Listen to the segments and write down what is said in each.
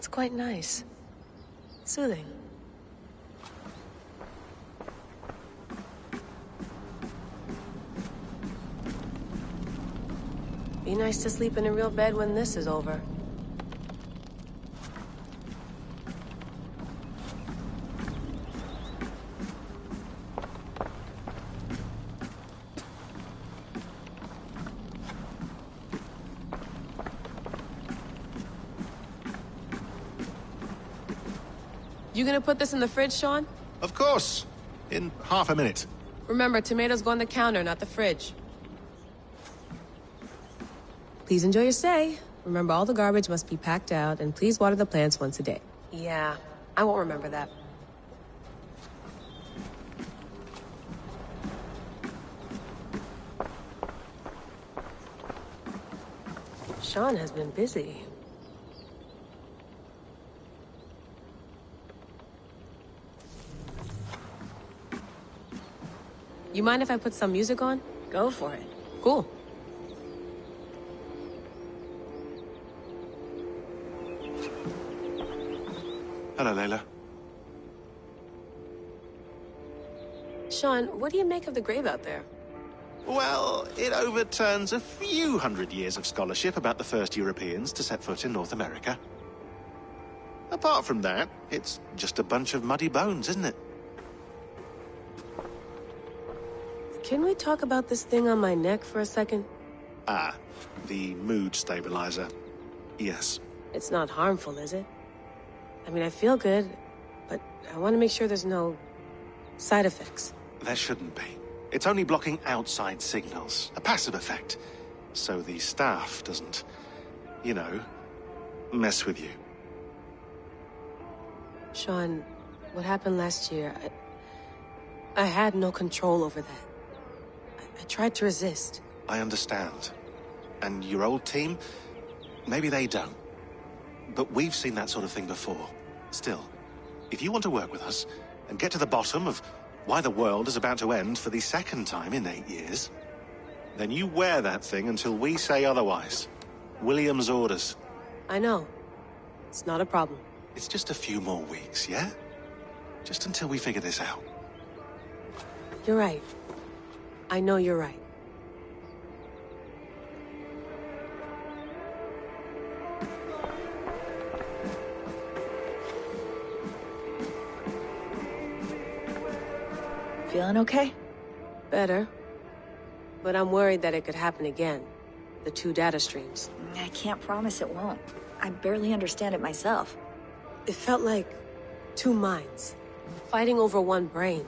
That's quite nice. Soothing. Be nice to sleep in a real bed when this is over. You gonna put this in the fridge, Sean? Of course. In half a minute. Remember, tomatoes go on the counter, not the fridge. Please enjoy your stay. Remember, all the garbage must be packed out, and please water the plants once a day. Yeah, I won't remember that. Sean has been busy. You mind if I put some music on? Go for it. Cool. Hello, Layla. Sean, what do you make of the grave out there? Well, it overturns a few hundred years of scholarship about the first Europeans to set foot in North America. Apart from that, it's just a bunch of muddy bones, isn't it? Can we talk about this thing on my neck for a second? Ah, the mood stabilizer. Yes. It's not harmful, is it? I mean, I feel good, but I want to make sure there's no side effects. There shouldn't be. It's only blocking outside signals, a passive effect. So the staff doesn't, you know, mess with you. Sean, what happened last year, I had no control over that. I tried to resist. I understand. And your old team, maybe they don't. But we've seen that sort of thing before. Still, if you want to work with us and get to the bottom of why the world is about to end for the second time in 8 years, then you wear that thing until we say otherwise. William's orders. I know. It's not a problem. It's just a few more weeks, yeah? Just until we figure this out. You're right. I know you're right. Feeling okay? Better. But I'm worried that it could happen again. The two data streams. I can't promise it won't. I barely understand it myself. It felt like two minds, fighting over one brain.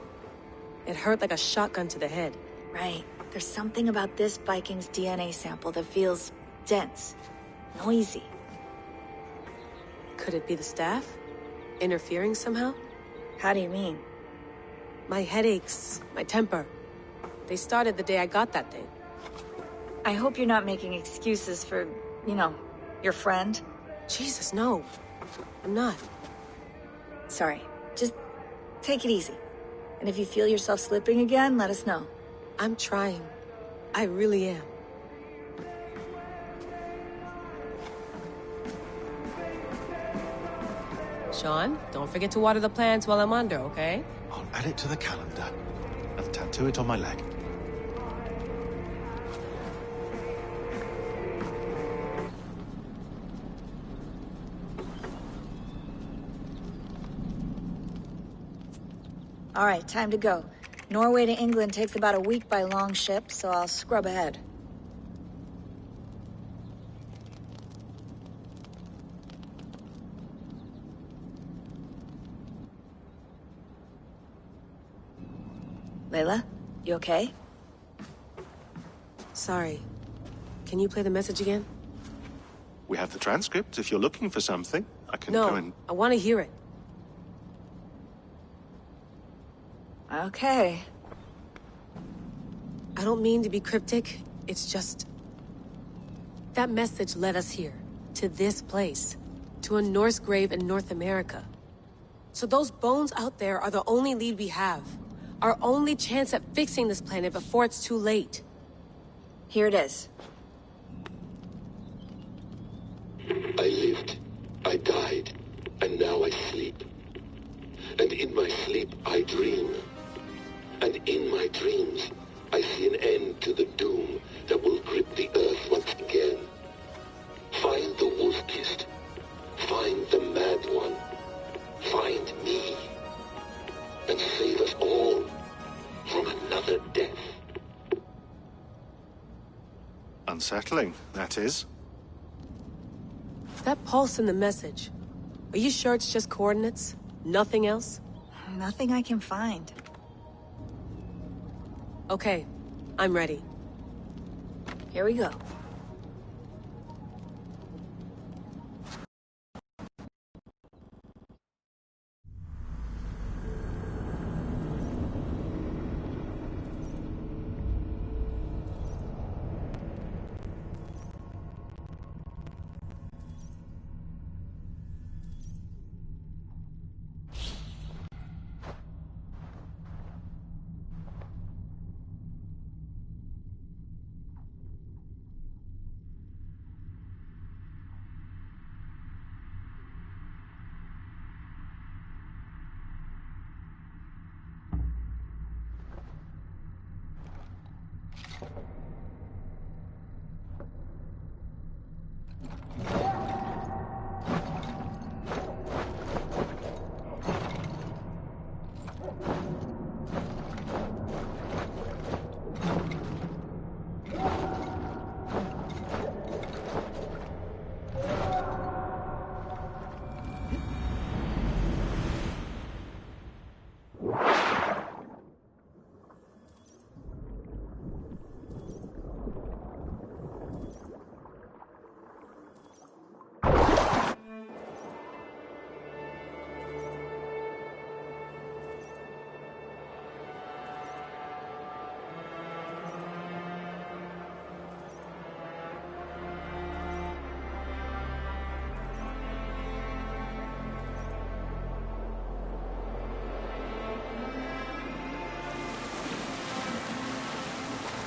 It hurt like a shotgun to the head. Right. There's something about this Viking's DNA sample that feels dense, noisy. Could it be the staff? Interfering somehow? How do you mean? My headaches, my temper. They started the day I got that thing. I hope you're not making excuses for, you know, your friend. Jesus, no. I'm not. Sorry. Just take it easy. And if you feel yourself slipping again, let us know. I'm trying. I really am. Sean, don't forget to water the plants while I'm under, okay? I'll add it to the calendar and tattoo it on my leg. All right, time to go. Norway to England takes about a week by long ship, so I'll scrub ahead. Layla, you okay? Sorry. Can you play the message again? We have the transcript if you're looking for something. I can No, go and... I want to hear it. Okay. I don't mean to be cryptic. It's just... that message led us here. To this place. To a Norse grave in North America. So those bones out there are the only lead we have. Our only chance at fixing this planet before it's too late. Here it is. I lived. I died. and in my sleep I dream. And in my dreams, I see an end to the doom that will grip the earth once again. Find the wolf-kissed. Find the mad one. Find me. And save us all from another death. Unsettling, that is. That pulse in the message. Are you sure it's just coordinates? Nothing else? Nothing I can find. Okay, I'm ready. Here we go.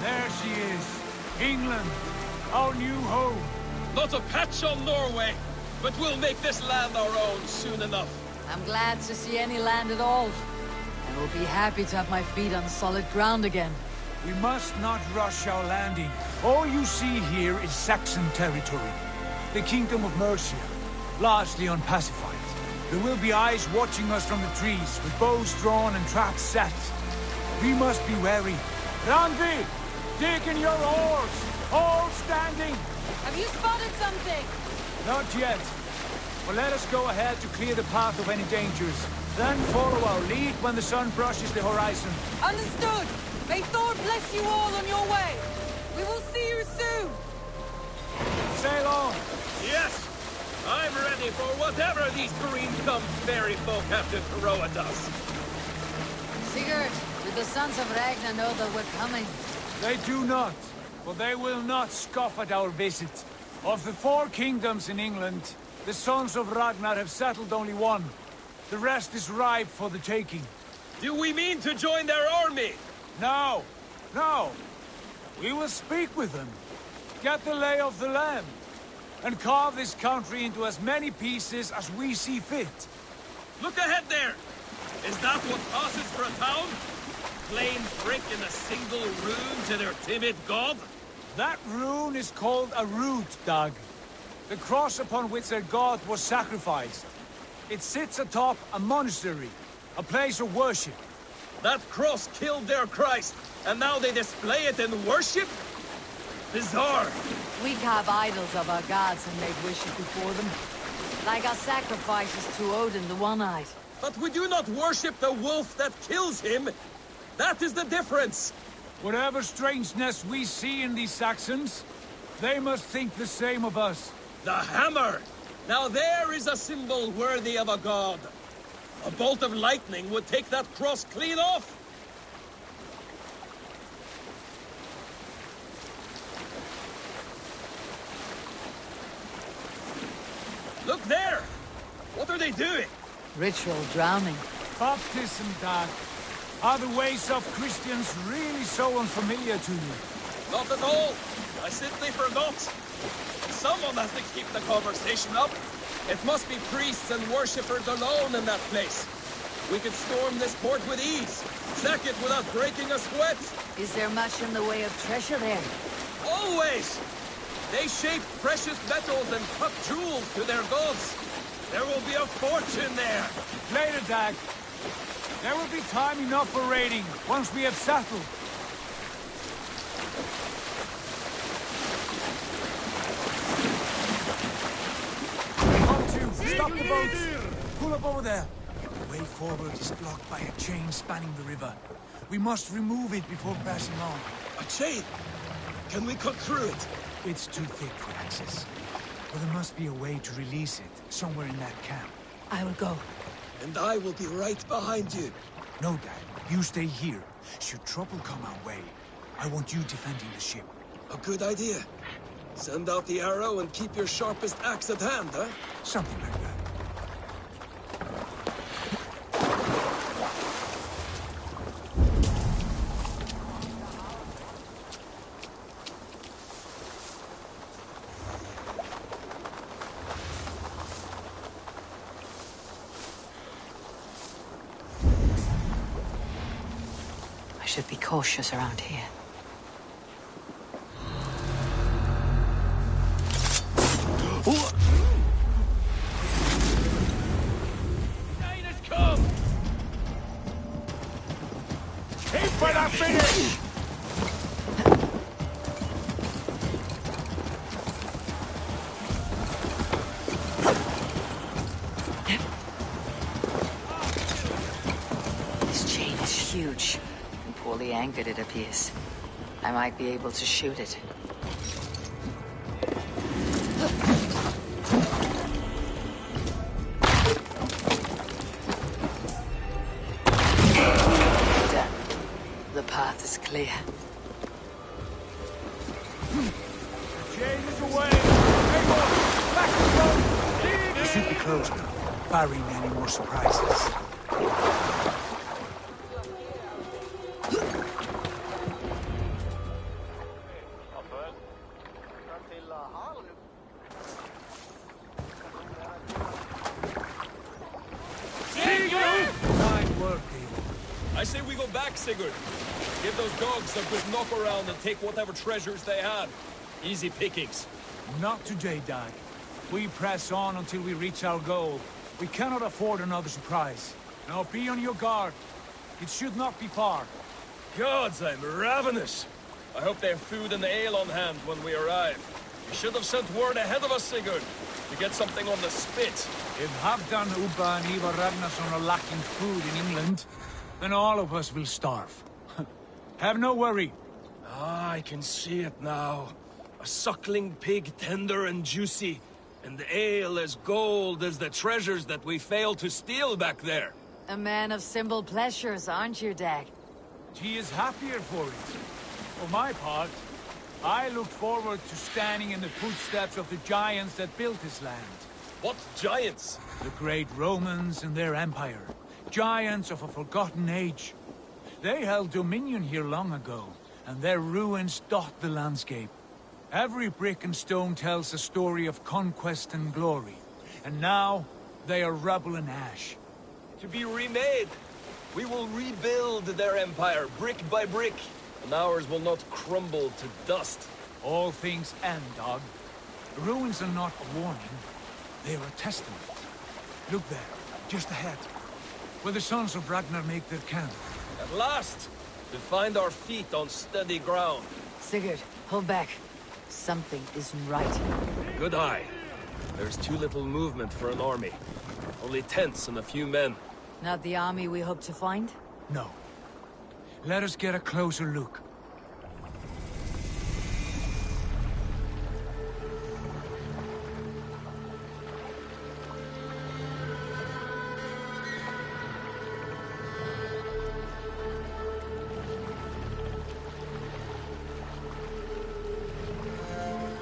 There she is. England, our new home. Not a patch on Norway, but we'll make this land our own soon enough. I'm glad to see any land at all. I will be happy to have my feet on solid ground again. We must not rush our landing. All you see here is Saxon territory. The Kingdom of Mercia, largely unpacified. There will be eyes watching us from the trees, with bows drawn and traps set. We must be wary. Randvi, dig in your oars! All standing! Have you spotted something? Not yet. But let us go ahead to clear the path of any dangers. Then follow our lead when the sun brushes the horizon. Understood! May Thor bless you all on your way! We will see you soon! Sail on! Yes, I'm ready for whatever these green-thumbed fairy folk have to throw at us. Sigurd, do the sons of Ragnar know that we're coming? They do not, but they will not scoff at our visit. Of the 4 kingdoms in England, the sons of Ragnar have settled only one. The rest is ripe for the taking. Do we mean to join their army? No, no. We will speak with them, get the lay of the land, and carve this country into as many pieces as we see fit. Look ahead there! Is that what passes for a town? Plain brick in a single rune to their timid god? That rune is called a root, Dag. The cross upon which their god was sacrificed. It sits atop a monastery, a place of worship. That cross killed their Christ, and now they display it in worship? Bizarre. We carve idols of our gods and make wishes before them. Like our sacrifices to Odin, the One-Eyed. But we do not worship the wolf that kills him. That is the difference. Whatever strangeness we see in these Saxons, they must think the same of us. The hammer! Now there is a symbol worthy of a god. A bolt of lightning would take that cross clean off. Look there! What are they doing? Ritual drowning. Baptism, Dag. Are the ways of Christians really so unfamiliar to you? Not at all. I simply forgot. Someone has to keep the conversation up. It must be priests and worshippers alone in that place. we could storm this port with ease. Sack it without breaking a sweat. Is there much in the way of treasure there? Always! They shape precious metals and cut jewels to their gods. There will be a fortune there. Later, Dag. There will be time enough for raiding once we have settled. Stop the boats! Pull up over there. The way forward is blocked by a chain spanning the river. We must remove it before passing on. A chain? Can we cut through it? It's too thick for access. But there must be a way to release it, somewhere in that camp. I will go. And I will be right behind you. No, Dad. You stay here. Should trouble come our way, I want you defending the ship. A good idea. Send out the arrow and keep your sharpest axe at hand, huh? Something like that. I should be cautious around here. Dana's come! Aim for that finish! This chain is huge. And poorly anchored, it appears. I might be able to shoot it. Done. The path is clear. Chain is away! Hang on! Back to boat! We should be close now, barring any more surprises. Fine work, David. I say we go back, Sigurd. Give those dogs a good knock around and take whatever treasures they had. Easy pickings. Not today, Dag. We press on until we reach our goal. We cannot afford another surprise. Now be on your guard. It should not be far. Gods, I'm ravenous. I hope they have food and ale on hand when we arrive. You should have sent word ahead of us, Sigurd, to get something on the spit. If Halfdan, Ubba, and Ivar Ragnarsson are lacking food in England, then all of us will starve. Have no worry. Ah, I can see it now. A suckling pig, tender and juicy, and the ale as gold as the treasures that we failed to steal back there. A man of simple pleasures, aren't you, Dag? He is happier for it. For my part, I look forward to standing in the footsteps of the giants that built this land. What giants? The great Romans and their empire. Giants of a forgotten age. They held dominion here long ago, and their ruins dot the landscape. Every brick and stone tells a story of conquest and glory. And now, they are rubble and ash. To be remade. We will rebuild their empire, brick by brick, and ours will not crumble to dust. All things end, dog. The ruins are not a warning. They are a testament. Look there, just ahead, where the sons of Ragnar make their camp. At last, to find our feet on steady ground. Sigurd, hold back. Something isn't right. Good eye. There's too little movement for an army. Only tents and a few men. Not the army we hope to find? No. Let us get a closer look.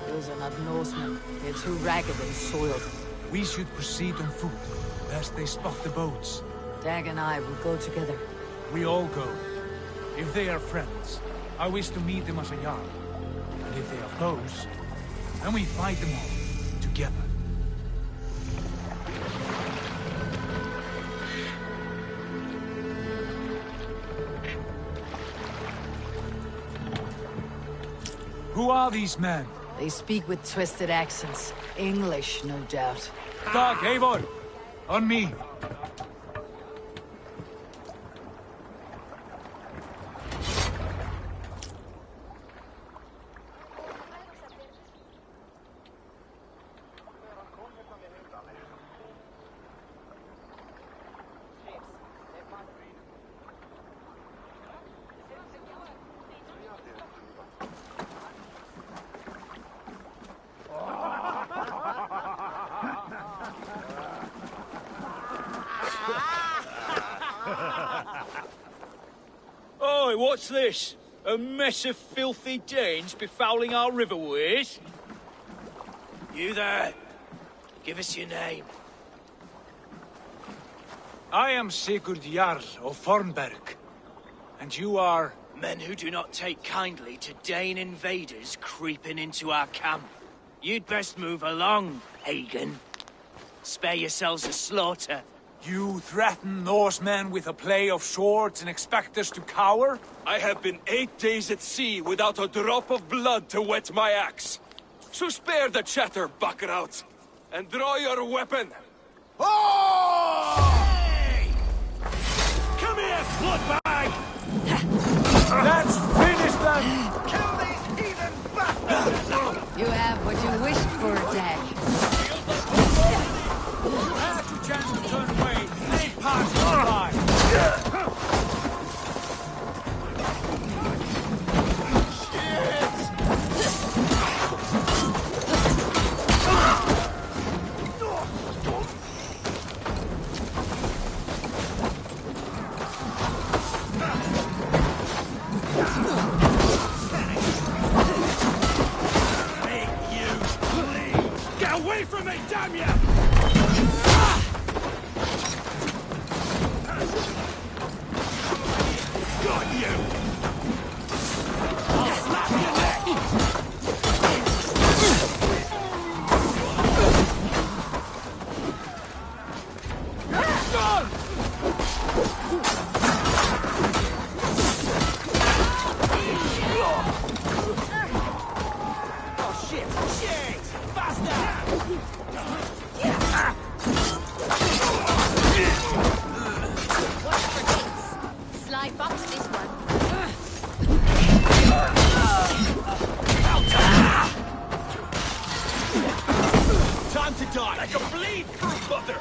Those are not Norsemen. They're too ragged and soiled. We should proceed on foot, lest they spot the boats. Dag and I will go together. We all go. If they are friends, I wish to meet them as a Jarl. And if they are foes, then we fight them all, together. Who are these men? They speak with twisted accents. English, no doubt. Dag, Eivor! On me! Oi, what's this? A mess of filthy Danes befouling our riverways? You there! Give us your name. I am Sigurd Jarl of Fornberg. And you are... Men who do not take kindly to Dane invaders creeping into our camp. You'd best move along, Hagen. Spare yourselves a slaughter. You threaten Norsemen with a play of swords and expect us to cower? I have been 8 days at sea without a drop of blood to wet my axe. So spare the chatter, Buckerout, and draw your weapon. Oh! Hey! Come here, bloodbag! Let's finish them! Kill these heathen bastards! You have what you wished for, Dag. Had your chance to turn away. They passed us by. Get away from me, damn you! Got you! I'll slap your neck! Oh shit! Shit! Faster! Sly box this one. Time to die! Like a bleed through butter!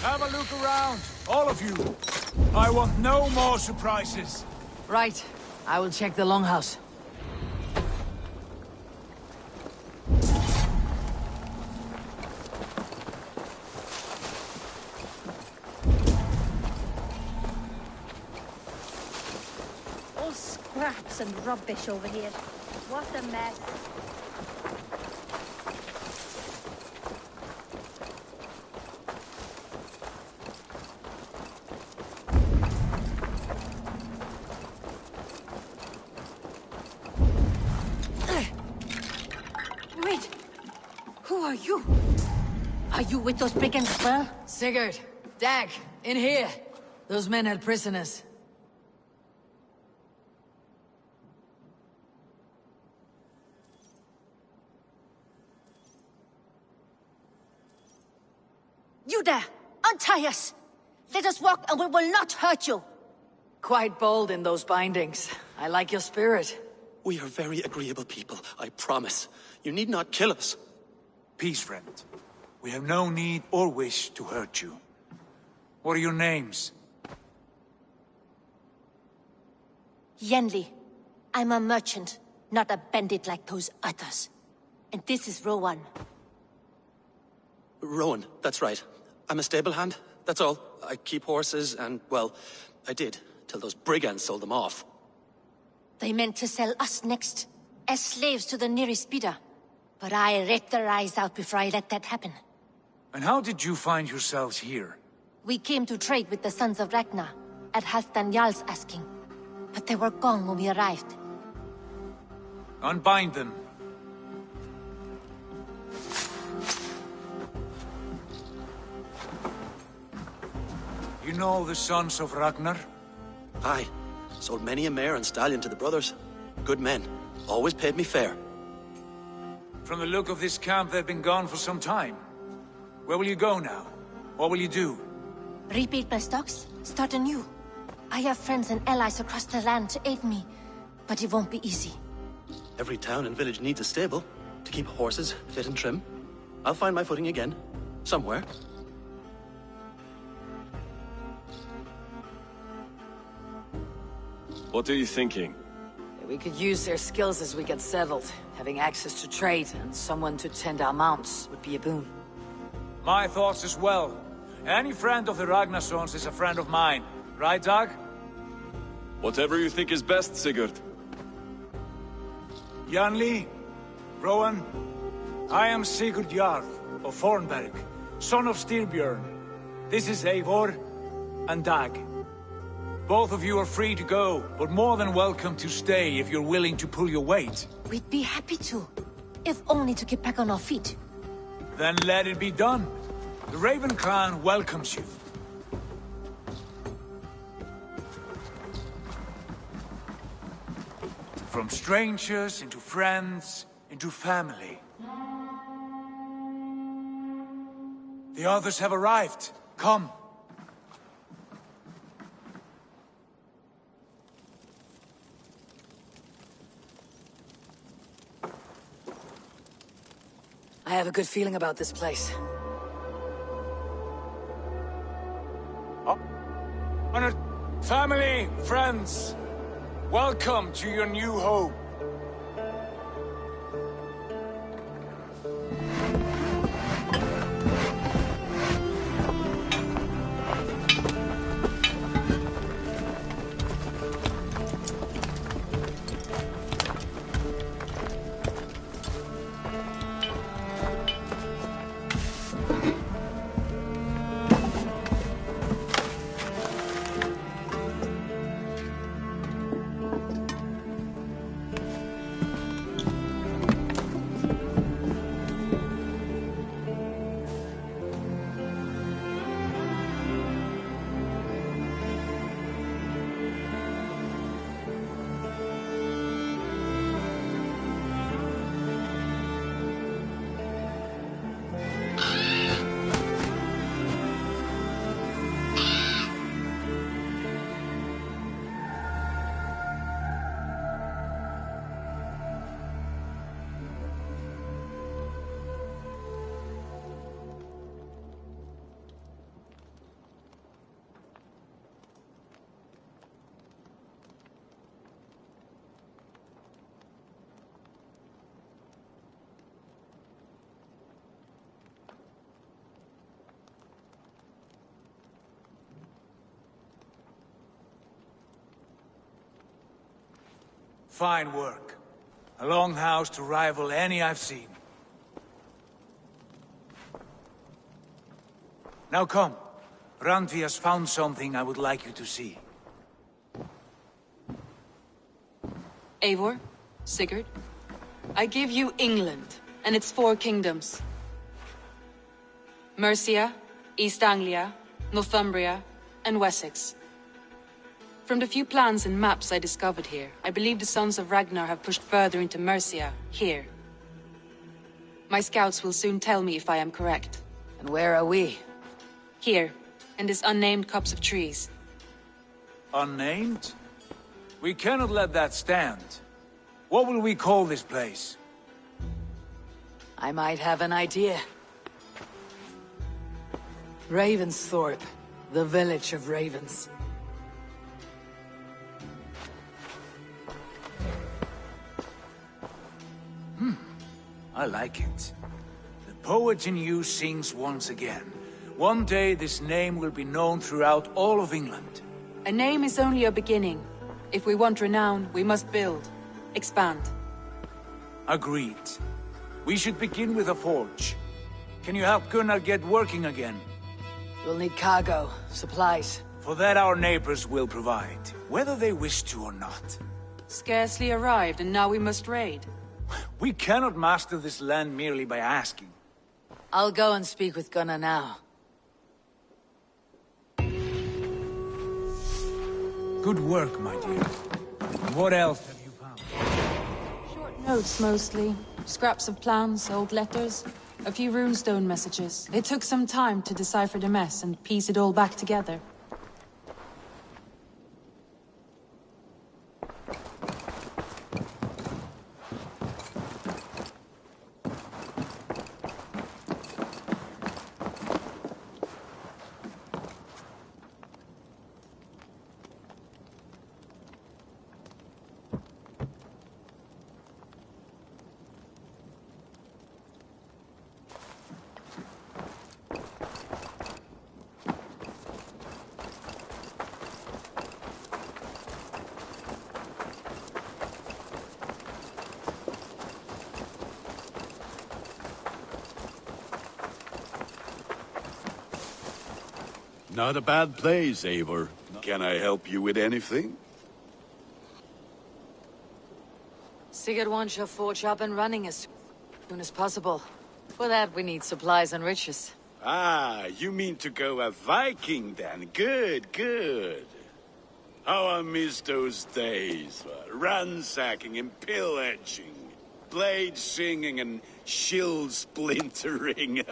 Have a look around, all of you. I want no more surprises. Right. I will check the longhouse. All scraps and rubbish over here. What a mess. Wait! Who are you? Are you with those brigands as well? Sigurd, Dag, in here. Those men had prisoners. You there! Untie us! Let us walk and we will not hurt you! Quite bold in those bindings. I like your spirit. We are very agreeable people, I promise. You need not kill us. Peace, friend. We have no need or wish to hurt you. What are your names? Yenli. I'm a merchant, not a bandit like those others. And this is Rowan. Rowan, that's right. I'm a stable hand. That's all. I keep horses and, well, I did, till those brigands sold them off. They meant to sell us next, as slaves to the nearest bidder. But I ripped their eyes out before I let that happen. And how did you find yourselves here? We came to trade with the Sons of Ragnar, at Halfdan Jarl's asking. But they were gone when we arrived. Unbind them. You know the Sons of Ragnar? Aye. Sold many a mare and stallion to the brothers. Good men. Always paid me fair. From the look of this camp, they've been gone for some time. Where will you go now? What will you do? Rebuild my stocks, start anew. I have friends and allies across the land to aid me, but it won't be easy. Every town and village needs a stable to keep horses fit and trim. I'll find my footing again. Somewhere. What are you thinking? We could use their skills as we get settled. Having access to trade and someone to tend our mounts would be a boon. My thoughts as well. Any friend of the Ragnarsons is a friend of mine. Right, Dag? Whatever you think is best, Sigurd. Janli, Rowan, I am Sigurd Jarl of Fornberg, son of Styrbjörn. This is Eivor and Dag. Both of you are free to go, but more than welcome to stay if you're willing to pull your weight. We'd be happy to, if only to get back on our feet. Then let it be done. The Raven clan welcomes you. From strangers, into friends, into family. The others have arrived. Come. I have a good feeling about this place. Honored family, friends, welcome to your new home. Fine work. A longhouse to rival any I've seen. Now come. Randvi has found something I would like you to see. Eivor, Sigurd, I give you England and its 4 kingdoms. Mercia, East Anglia, Northumbria, and Wessex. From the few plans and maps I discovered here, I believe the Sons of Ragnar have pushed further into Mercia, here. My scouts will soon tell me if I am correct. And where are we? Here, in this unnamed copse of trees. Unnamed? We cannot let that stand. What will we call this place? I might have an idea. Ravensthorpe, the village of ravens. I like it. The poet in you sings once again. One day this name will be known throughout all of England. A name is only a beginning. If we want renown, we must build. Expand. Agreed. We should begin with a forge. Can you help Gunnar get working again? We'll need cargo, supplies. For that our neighbors will provide, whether they wish to or not. Scarcely arrived, and now we must raid. We cannot master this land merely by asking. I'll go and speak with Gunnar now. Good work, my dear. What else have you found? Short notes, mostly. Scraps of plans, old letters. A few runestone messages. It took some time to decipher the mess and piece it all back together. Not a bad place, Eivor. Can I help you with anything? Sigurd wants your forge up and running as soon as possible. For that, we need supplies and riches. Ah, you mean to go a Viking then? Good, good. How I miss those days. Ransacking and pillaging. Blade singing and shield splintering.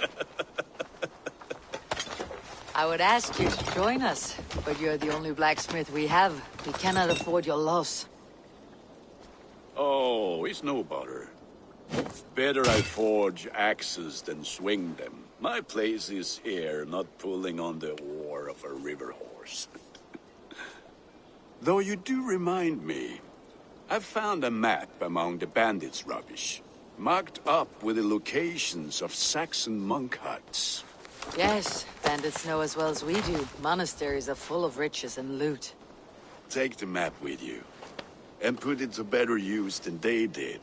I would ask you to join us, but you're the only blacksmith we have. We cannot afford your loss. Oh, it's no bother. Better I forge axes than swing them. My place is here, not pulling on the oar of a river horse. Though you do remind me, I found a map among the bandits' rubbish, marked up with the locations of Saxon monk huts. Yes, bandits know as well as we do. Monasteries are full of riches and loot. Take the map with you, and put it to better use than they did.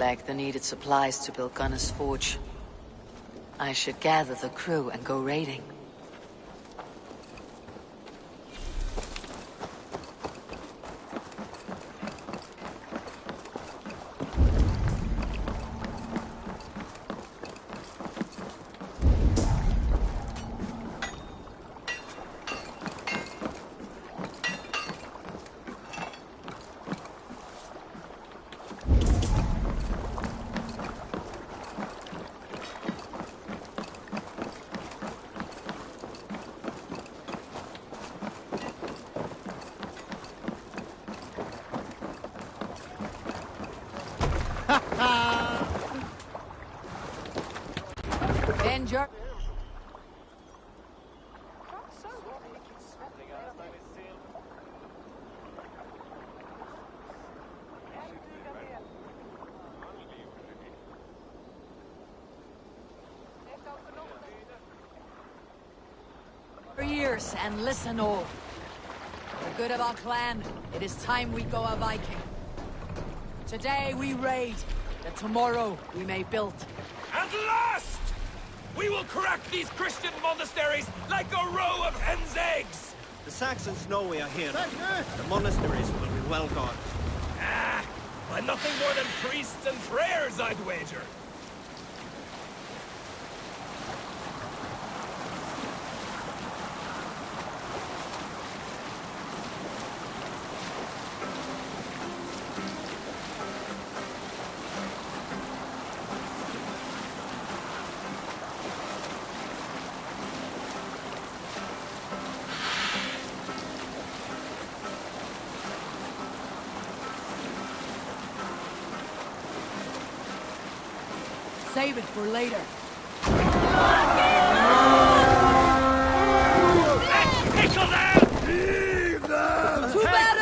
lack the needed supplies to build Gunner's Forge. I should gather the crew and go raiding. Danger. For years, and listen all. For the good of our clan, it is time we go a Viking. Today we raid, that tomorrow we may build. At last! We will crack these Christian monasteries like a row of hen's eggs! The Saxons know we are here. The monasteries will be well guarded. Ah, by nothing more than priests and prayers, I'd wager. Save it for later. Let's pickle them! Leave them! To battle!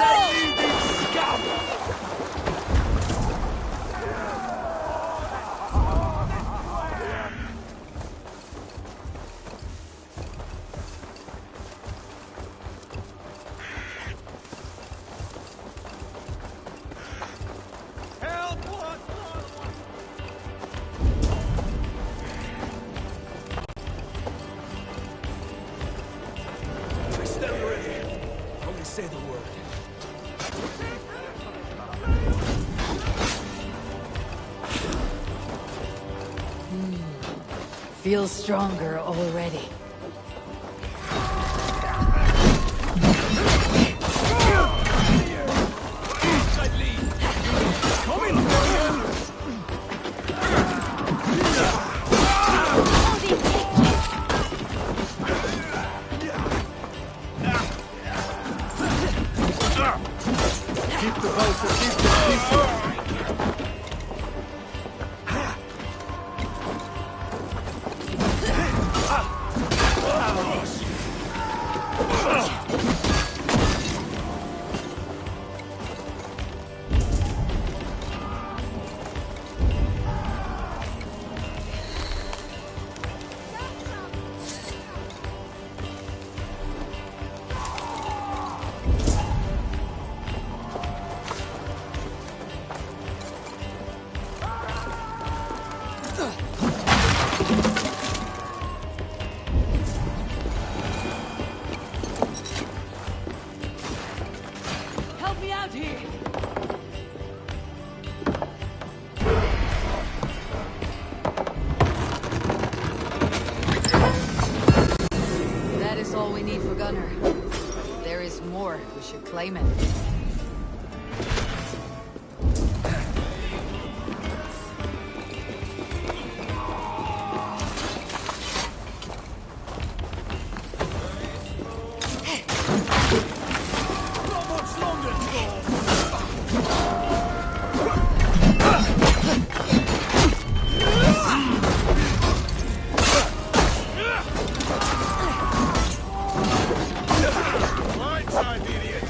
Say the word. Feels stronger already. We should claim it. Blindside, idiot!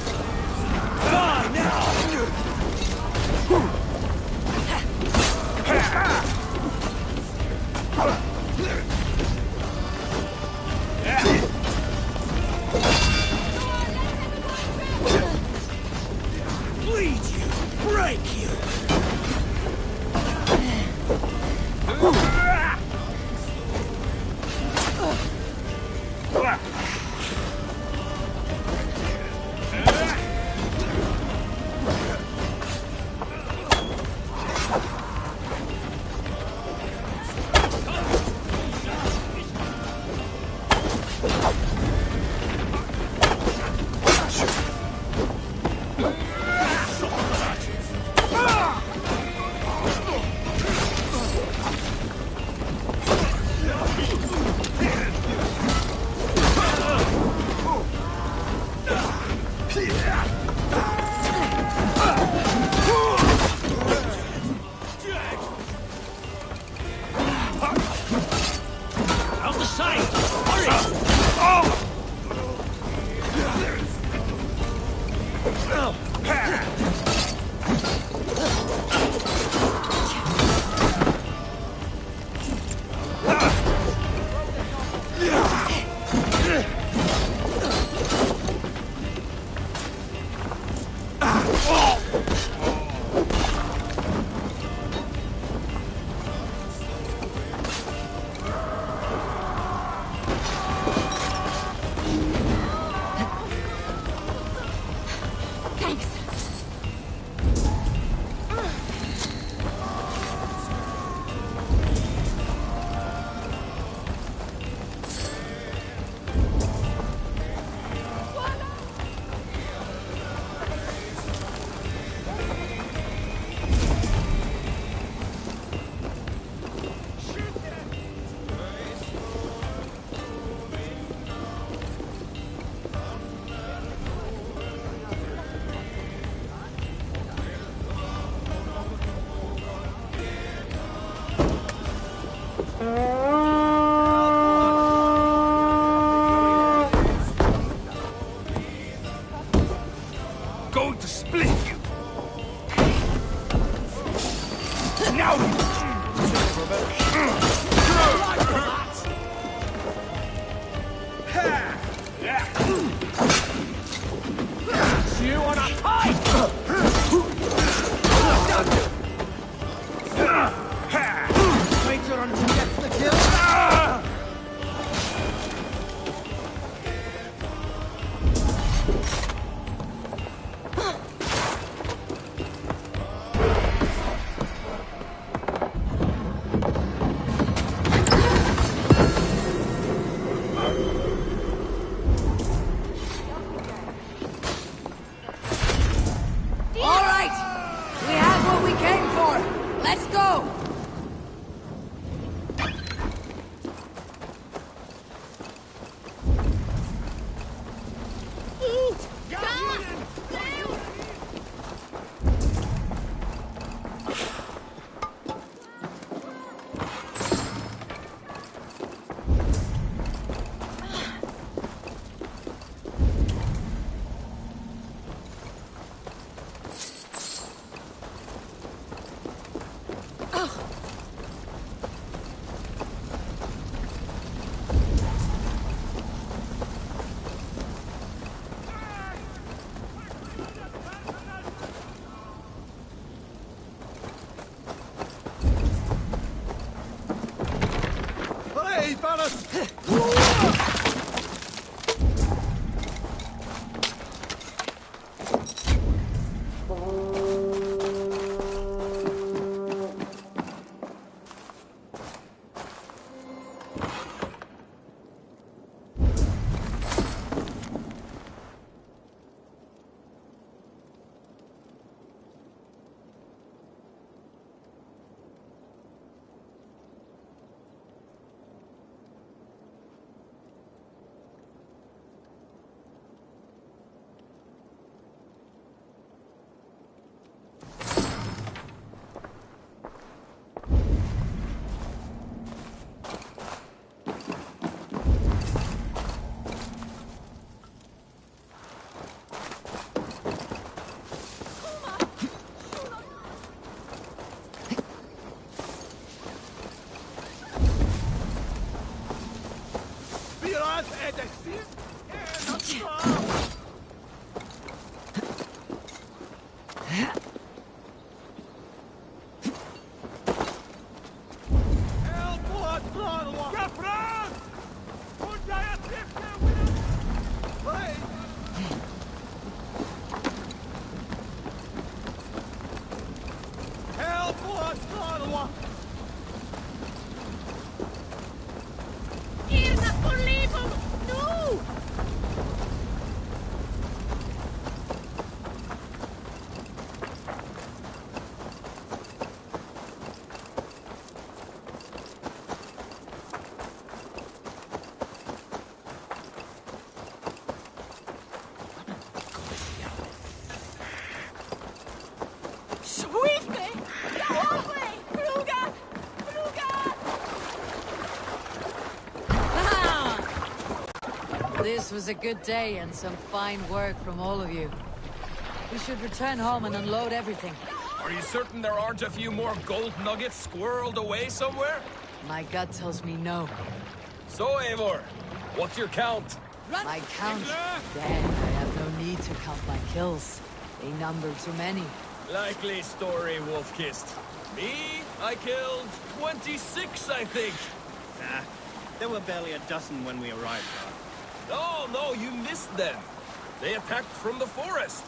Out the side! Hurry! Going to split you! Now you on a pipe! Traitor until gets the kill! All right! We have what we came for! Let's go! Hey, fellas! Sweetly! Lovely! Fruga! Fruga! This was a good day and some fine work from all of you. We should return home and unload everything. Are you certain there aren't a few more gold nuggets squirreled away somewhere? My gut tells me no. So, Eivor, what's your count? My count? Then I have no need to count my kills. They number too many. Likely story, Wolf-Kissed. Me, I killed 26, I think. Nah, there were barely a dozen when we arrived. No, you missed them. They attacked from the forest.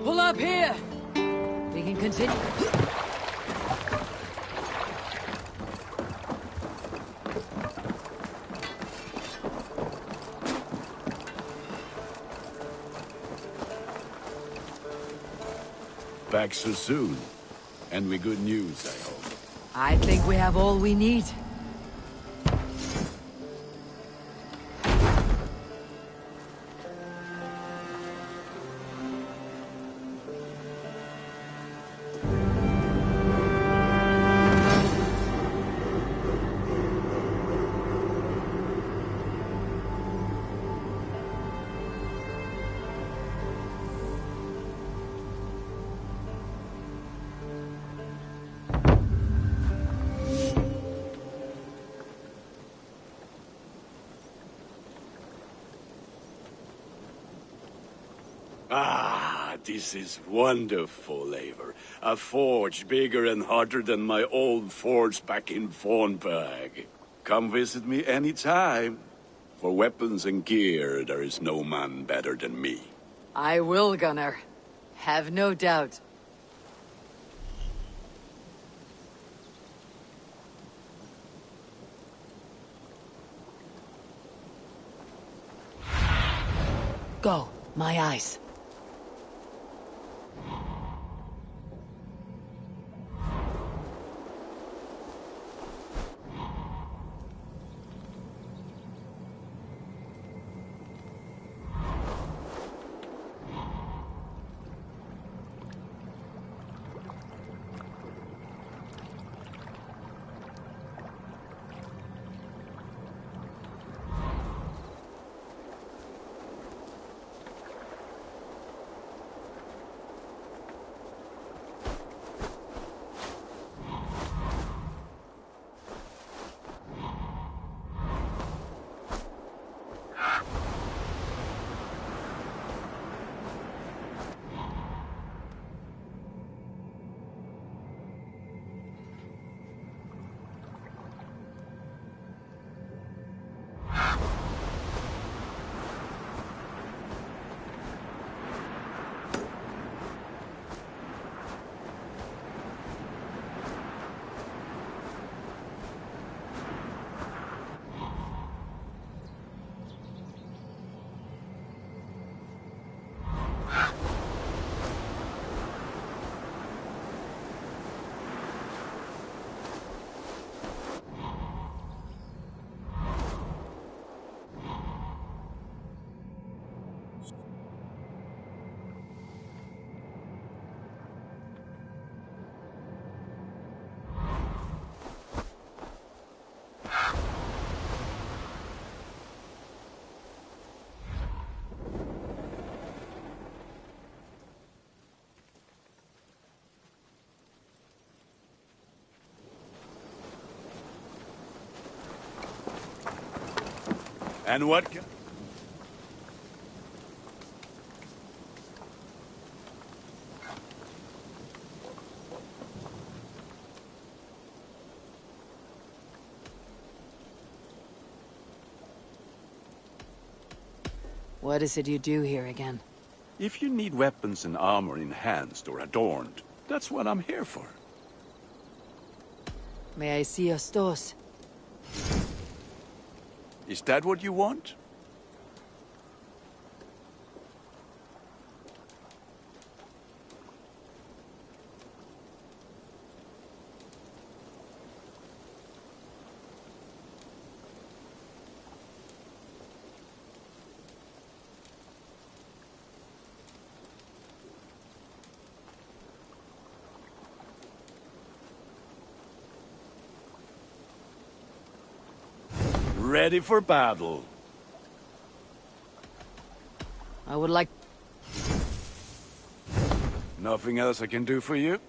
Pull up here! We can continue. Back so soon. And with good news, I hope. I think we have all we need. Ah, this is wonderful, Eivor. A forge bigger and harder than my old forge back in Vornberg. Come visit me anytime. For weapons and gear, there is no man better than me. I will, Gunnar. Have no doubt. Go, my eyes. And what... What is it you do here again? If you need weapons and armor enhanced or adorned, that's what I'm here for. May I see your stores? Is that what you want? Ready for battle. I would like... Nothing else I can do for you?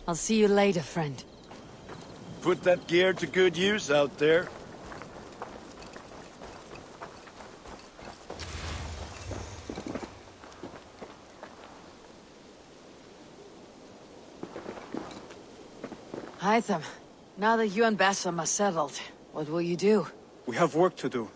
I'll see you later, friend. Put that gear to good use out there. Hytham, now that you and Bassam are settled, what will you do? We have work to do.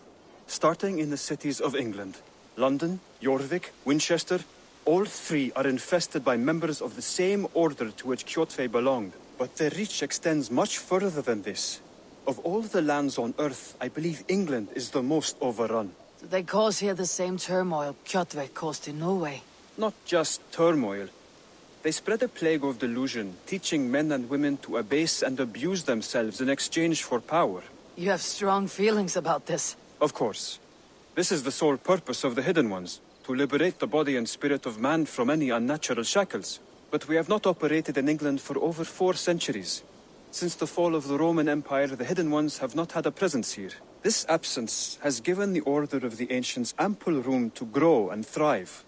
Starting in the cities of England. London, Jorvik, Winchester, all three are infested by members of the same order to which Kjotve belonged. But their reach extends much further than this. Of all the lands on Earth, I believe England is the most overrun. Do they cause here the same turmoil Kjotve caused in Norway? Not just turmoil. They spread a plague of delusion, teaching men and women to abase and abuse themselves in exchange for power. You have strong feelings about this. Of course. This is the sole purpose of the Hidden Ones, to liberate the body and spirit of man from any unnatural shackles. But we have not operated in England for over 4 centuries. Since the fall of the Roman Empire, the Hidden Ones have not had a presence here. This absence has given the Order of the Ancients ample room to grow and thrive.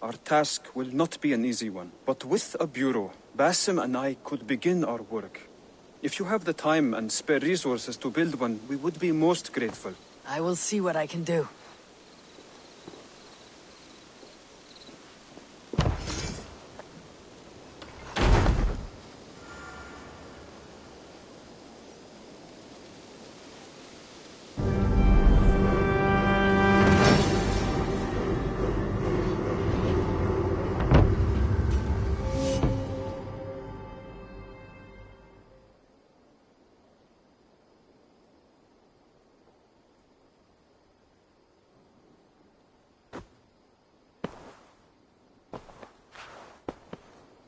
Our task will not be an easy one, but with a bureau, Basim and I could begin our work. If you have the time and spare resources to build one, we would be most grateful. I will see what I can do.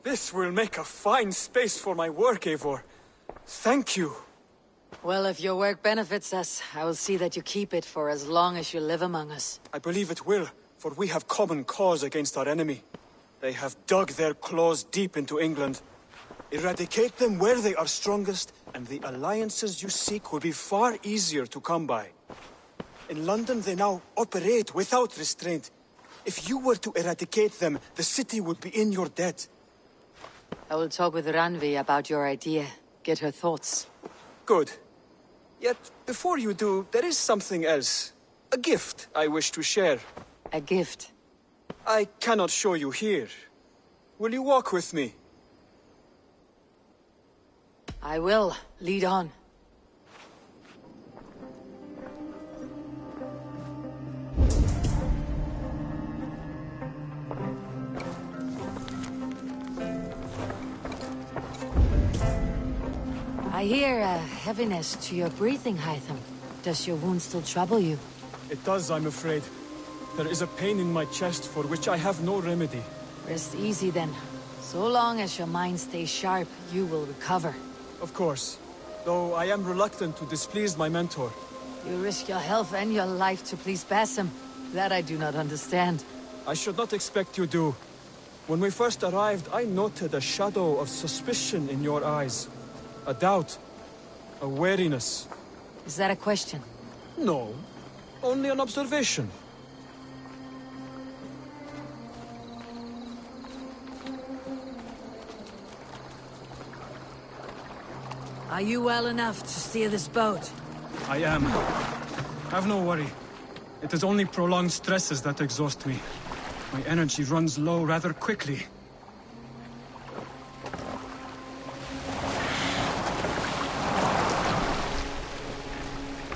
This will make a fine space for my work, Eivor. Thank you. Well, if your work benefits us, I will see that you keep it for as long as you live among us. I believe it will, for we have common cause against our enemy. They have dug their claws deep into England. Eradicate them where they are strongest, and the alliances you seek will be far easier to come by. In London, they now operate without restraint. If you were to eradicate them, the city would be in your debt. I will talk with Ranvi about your idea. Get her thoughts. Good. Yet, before you do, there is something else. A gift I wish to share. A gift? I cannot show you here. Will you walk with me? I will. Lead on. I hear a heaviness to your breathing, Hytham. Does your wound still trouble you? It does, I'm afraid. There is a pain in my chest for which I have no remedy. Rest easy then. So long as your mind stays sharp, you will recover. Of course. Though I am reluctant to displease my mentor. You risk your health and your life to please Basim. That I do not understand. I should not expect you do. When we first arrived, I noted a shadow of suspicion in your eyes. A doubt. A wariness. Is that a question? No. Only an observation. Are you well enough to steer this boat? I am. Have no worry. It is only prolonged stresses that exhaust me. My energy runs low rather quickly.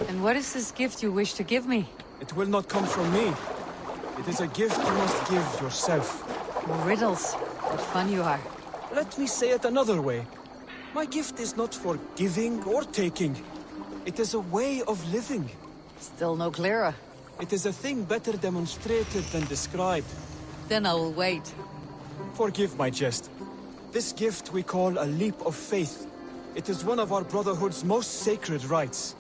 And what is this gift you wish to give me? It will not come from me. It is a gift you must give yourself. Riddles. What fun you are. Let me say it another way. My gift is not for giving or taking. It is a way of living. Still no clearer. It is a thing better demonstrated than described. Then I will wait. Forgive my jest. This gift we call a leap of faith. It is one of our Brotherhood's most sacred rites.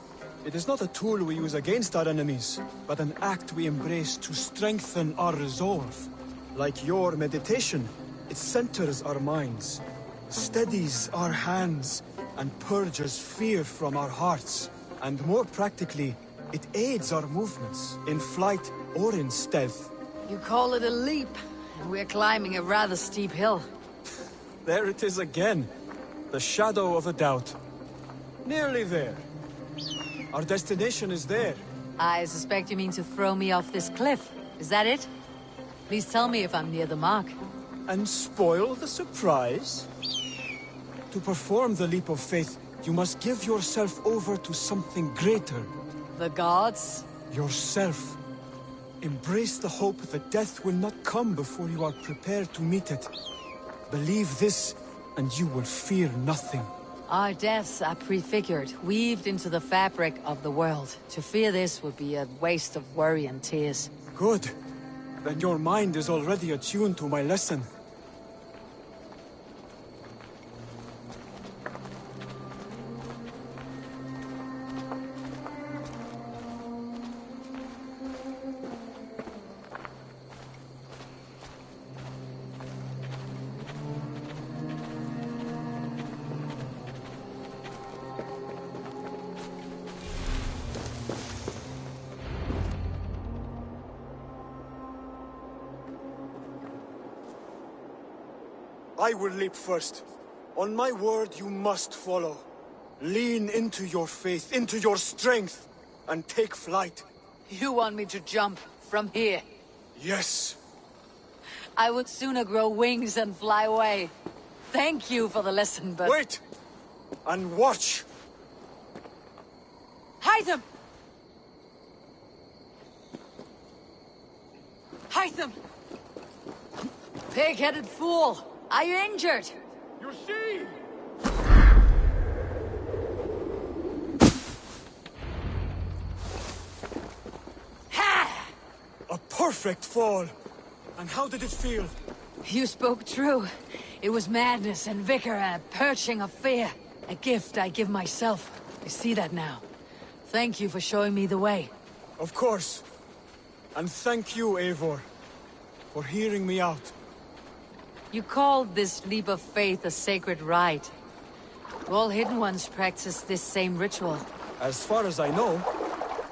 It is not a tool we use against our enemies, but an act we embrace to strengthen our resolve. Like your meditation, it centers our minds, steadies our hands, and purges fear from our hearts. And more practically, it aids our movements, in flight or in stealth. You call it a leap, and we're climbing a rather steep hill. There it is again. The shadow of a doubt. Nearly there. Our destination is there. I suspect you mean to throw me off this cliff. Is that it? Please tell me if I'm near the mark. And spoil the surprise? To perform the leap of faith, you must give yourself over to something greater. The gods? Yourself. Embrace the hope that death will not come before you are prepared to meet it. Believe this, and you will fear nothing. Our deaths are prefigured, weaved into the fabric of the world. To fear this would be a waste of worry and tears. Good. Then your mind is already attuned to my lesson. I will leap first. On my word, you must follow. Lean into your faith, into your strength, and take flight. You want me to jump from here? Yes. I would sooner grow wings and fly away. Thank you for the lesson, but... Wait! And watch! Hytham! Hytham! Pig-headed fool! Are you injured? You see? Ha! A perfect fall! And how did it feel? You spoke true. It was madness and vigor and a purging of fear. A gift I give myself. I see that now. Thank you for showing me the way. Of course. And thank you, Eivor, for hearing me out. You called this leap of faith a sacred rite. All Hidden Ones practice this same ritual. As far as I know,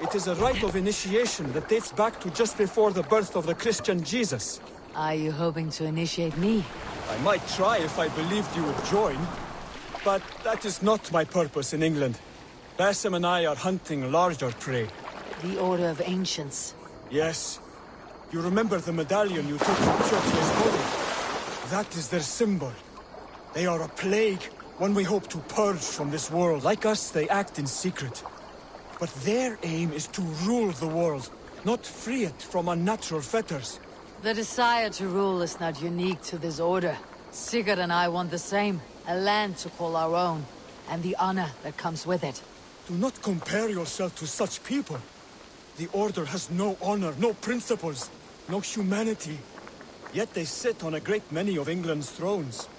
it is a rite of initiation that dates back to just before the birth of the Christian Jesus. Are you hoping to initiate me? I might try if I believed you would join. But that is not my purpose in England. Basim and I are hunting larger prey. The Order of Ancients. Yes. You remember the medallion you took from Church's body? That is their symbol. They are a plague, one we hope to purge from this world. Like us, they act in secret. But their aim is to rule the world, not free it from unnatural fetters. The desire to rule is not unique to this order. Sigurd and I want the same. A land to call our own, and the honor that comes with it. Do not compare yourself to such people. The Order has no honor, no principles, no humanity. Yet they sit on a great many of England's thrones.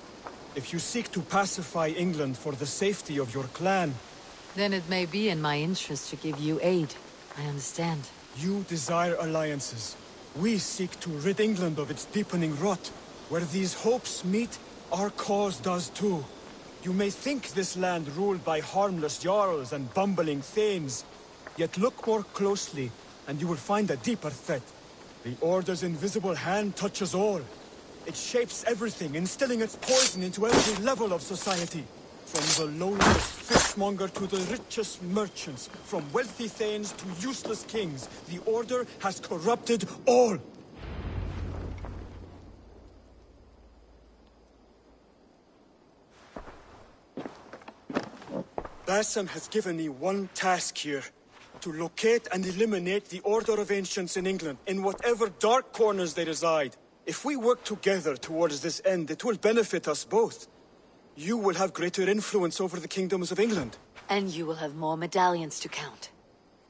If you seek to pacify England for the safety of your clan... Then it may be in my interest to give you aid. I understand. You desire alliances. We seek to rid England of its deepening rot. Where these hopes meet, our cause does too. You may think this land ruled by harmless jarls and bumbling thanes. Yet look more closely, and you will find a deeper threat. The Order's invisible hand touches all. It shapes everything, instilling its poison into every level of society. From the lowliest fishmonger to the richest merchants, from wealthy thanes to useless kings, the Order has corrupted all. Basim has given me one task here. To locate and eliminate the Order of Ancients in England, in whatever dark corners they reside. If we work together towards this end, it will benefit us both. You will have greater influence over the kingdoms of England. And you will have more medallions to count.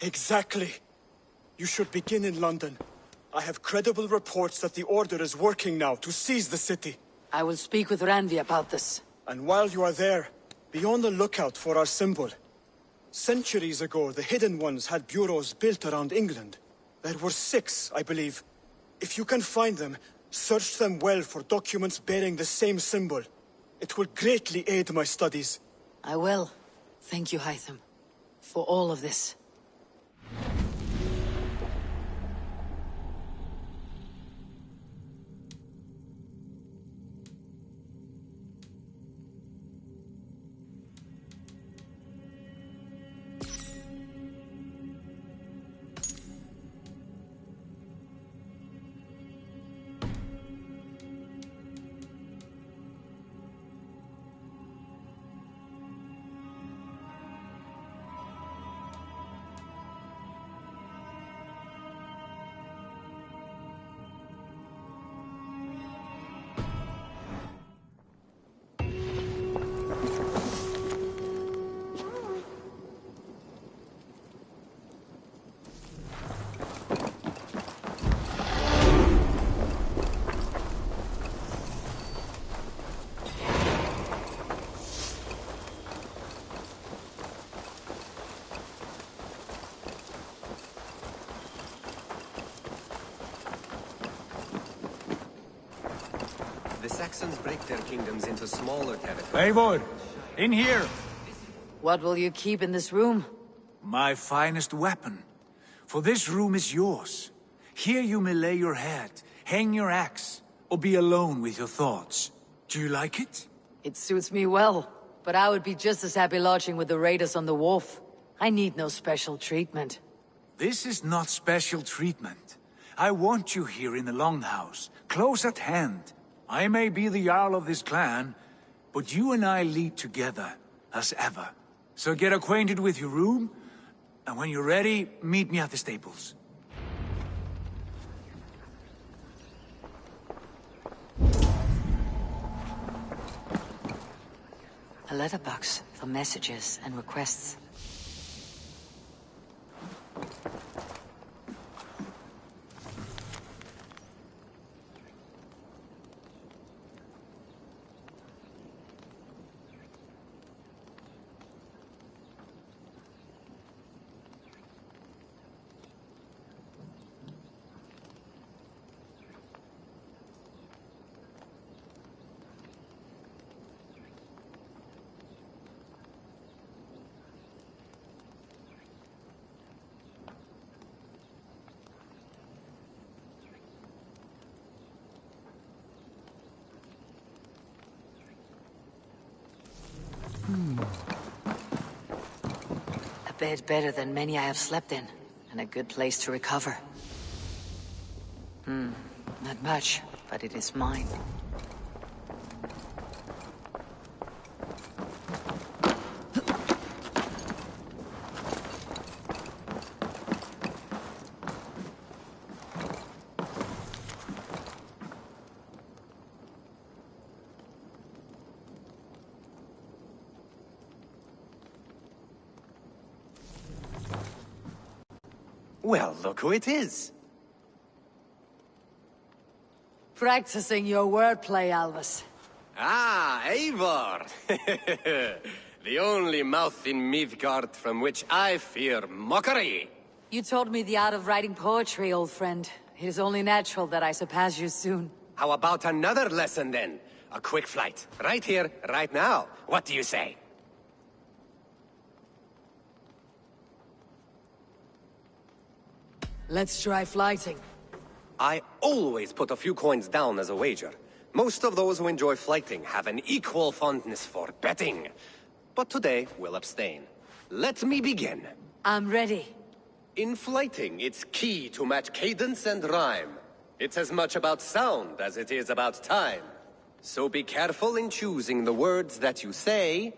Exactly. You should begin in London. I have credible reports that the Order is working now to seize the city. I will speak with Randvi about this. And while you are there, be on the lookout for our symbol. Centuries ago, the Hidden Ones had bureaus built around England. There were 6, I believe. If you can find them, search them well for documents bearing the same symbol. It will greatly aid my studies. I will. Thank you, Hytham, for all of this. The Saxons break their kingdoms into smaller territories. Eivor, in here! What will you keep in this room? My finest weapon. For this room is yours. Here you may lay your head, hang your axe, or be alone with your thoughts. Do you like it? It suits me well, but I would be just as happy lodging with the raiders on the wharf. I need no special treatment. This is not special treatment. I want you here in the Longhouse, close at hand. I may be the Jarl of this clan, but you and I lead together, as ever. So get acquainted with your room, and when you're ready, meet me at the stables. A letterbox for messages and requests. A bed better than many I have slept in, and a good place to recover. Not much, but it is mine. Well, look who it is. Practicing your wordplay, Alvis. Ah, Eivor! The only mouth in Midgard from which I fear mockery. You taught me the art of writing poetry, old friend. It is only natural that I surpass you soon. How about another lesson then? A quick flight. Right here, right now. What do you say? Let's try flighting. I always put a few coins down as a wager. Most of those who enjoy flighting have an equal fondness for betting. But today, we'll abstain. Let me begin. I'm ready. In flighting, it's key to match cadence and rhyme. It's as much about sound as it is about time. So be careful in choosing the words that you say.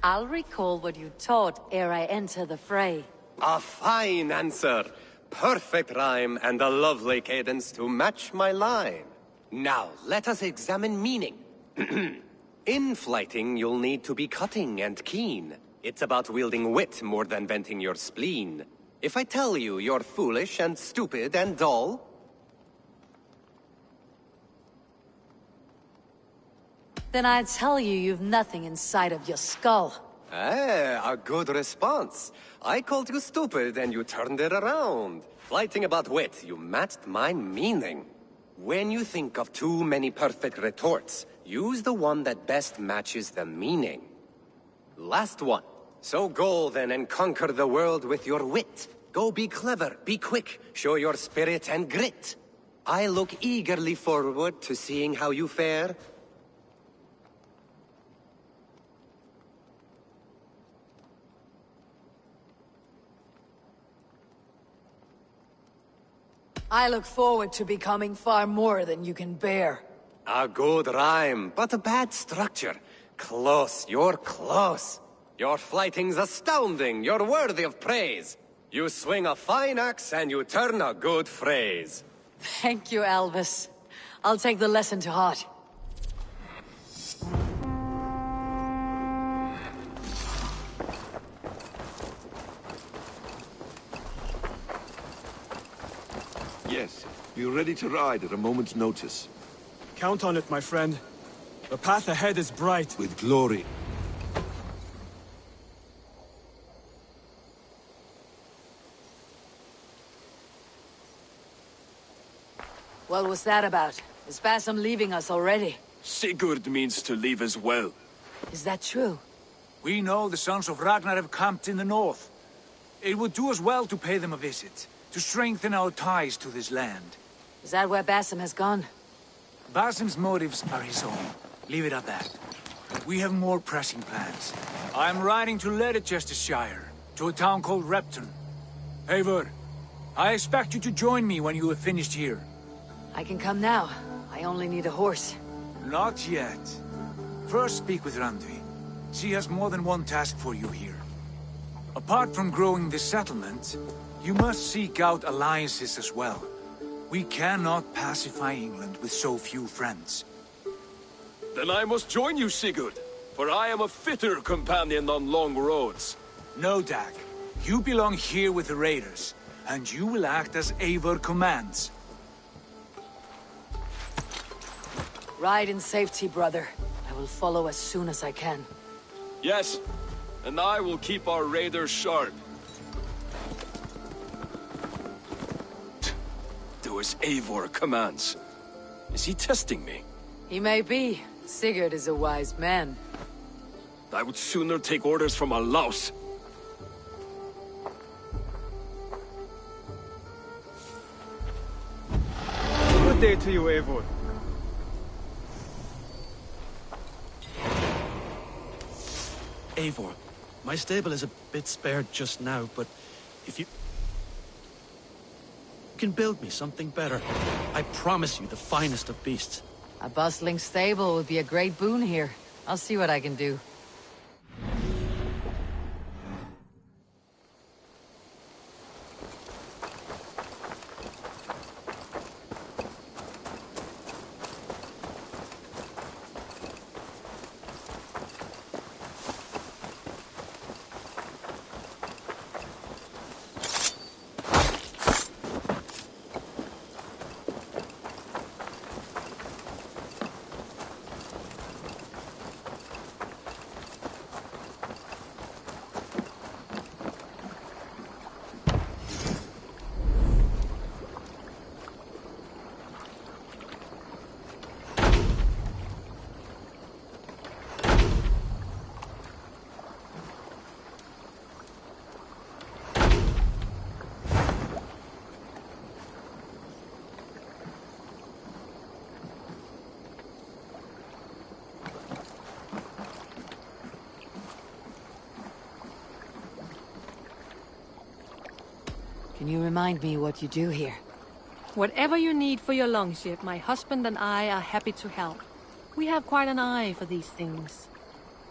I'll recall what you taught ere I enter the fray. A fine answer. Perfect rhyme and a lovely cadence to match my line. Now, let us examine meaning. In flighting, you'll need to be cutting and keen. It's about wielding wit more than venting your spleen. If I tell you you're foolish and stupid and dull... Then I'd tell you you've nothing inside of your skull. A good response. I called you stupid and you turned it around. Flighting about wit, you matched my meaning. When you think of too many perfect retorts, use the one that best matches the meaning. Last one. So go then and conquer the world with your wit. Go be clever, be quick, show your spirit and grit. I look eagerly forward to seeing how you fare. I look forward to becoming far more than you can bear. A good rhyme, but a bad structure. Close, you're close. Your flighting's astounding, you're worthy of praise. You swing a fine axe and you turn a good phrase. Thank you, Elvis. I'll take the lesson to heart. Yes, we're ready to ride at a moment's notice. Count on it, my friend. The path ahead is bright. With glory. What was that about? Is Basim leaving us already? Sigurd means to leave as well. Is that true? We know the sons of Ragnar have camped in the north. It would do us well to pay them a visit, to strengthen our ties to this land. Is that where Basim has gone? Basim's motives are his own. Leave it at that. We have more pressing plans. I'm riding to Leicestershire, to a town called Repton. Eivor, I expect you to join me when you have finished here. I can come now. I only need a horse. Not yet. First speak with Randvi. She has more than one task for you here. Apart from growing this settlement, you must seek out alliances as well. We cannot pacify England with so few friends. Then I must join you, Sigurd, for I am a fitter companion on long roads. No, Dag. You belong here with the raiders, and you will act as Eivor commands. Ride in safety, brother. I will follow as soon as I can. Yes, and I will keep our raiders sharp. Do as Eivor commands. Is he testing me? He may be. Sigurd is a wise man. I would sooner take orders from a louse. Good day to you, Eivor. Eivor, my stable is a bit spared just now, but if you can build me something better, I promise you the finest of beasts. A bustling stable would be a great boon here. I'll see what I can do. Can you remind me what you do here? Whatever you need for your longship, my husband and I are happy to help. We have quite an eye for these things.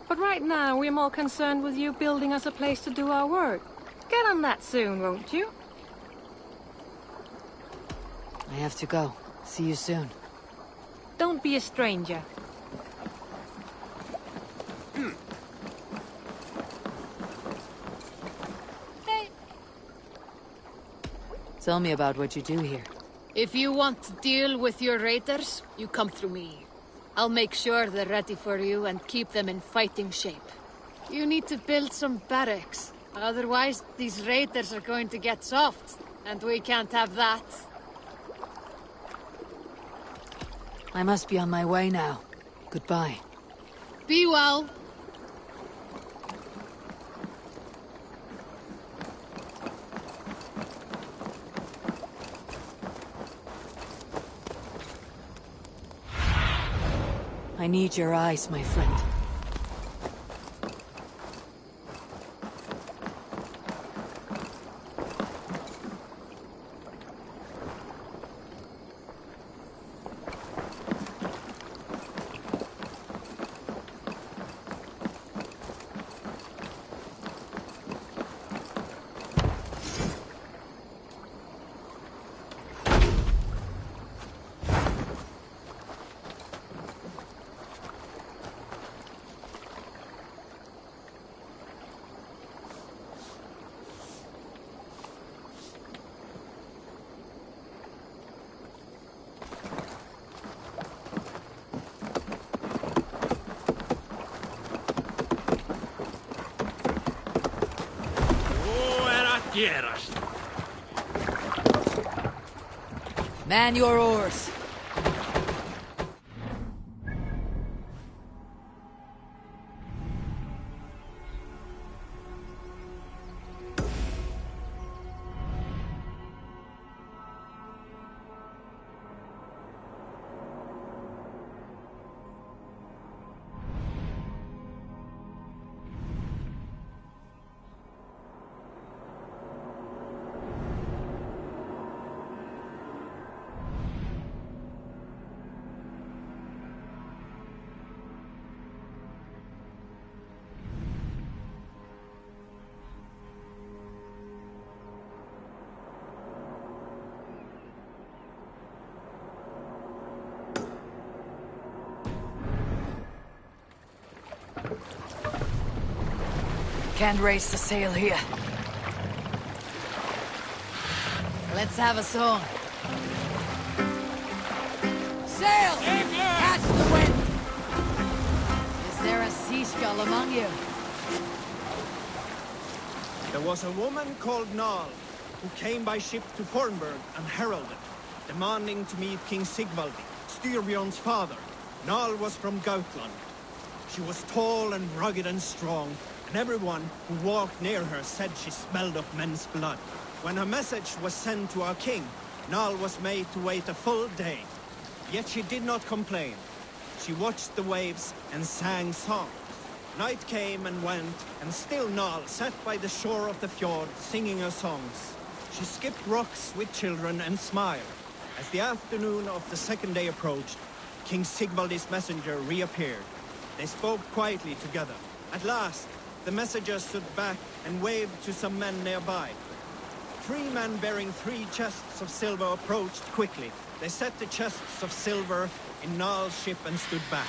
But right now, we're more concerned with you building us a place to do our work. Get on that soon, won't you? I have to go. See you soon. Don't be a stranger. Tell me about what you do here. If you want to deal with your raiders, you come through me. I'll make sure they're ready for you and keep them in fighting shape. You need to build some barracks. Otherwise, these raiders are going to get soft, and we can't have that. I must be on my way now. Goodbye. Be well. I need your eyes, my friend. Man your oars. Can't raise the sail here. Let's have a song. Sail! Catch the wind! Is there a seaskull among you? There was a woman called Nal, who came by ship to Fornburg and heralded, demanding to meet King Sigvaldi, Styrbjorn's father. Nal was from Gautland. She was tall and rugged and strong, and everyone who walked near her said she smelled of men's blood. When her message was sent to our king, Nal was made to wait a full day. Yet she did not complain. She watched the waves and sang songs. Night came and went, and still Nal sat by the shore of the fjord singing her songs. She skipped rocks with children and smiled. As the afternoon of the second day approached, King Sigvaldi's messenger reappeared. They spoke quietly together. At last, the messenger stood back and waved to some men nearby. 3 men bearing 3 chests of silver approached quickly. They set the chests of silver in Nal's ship and stood back.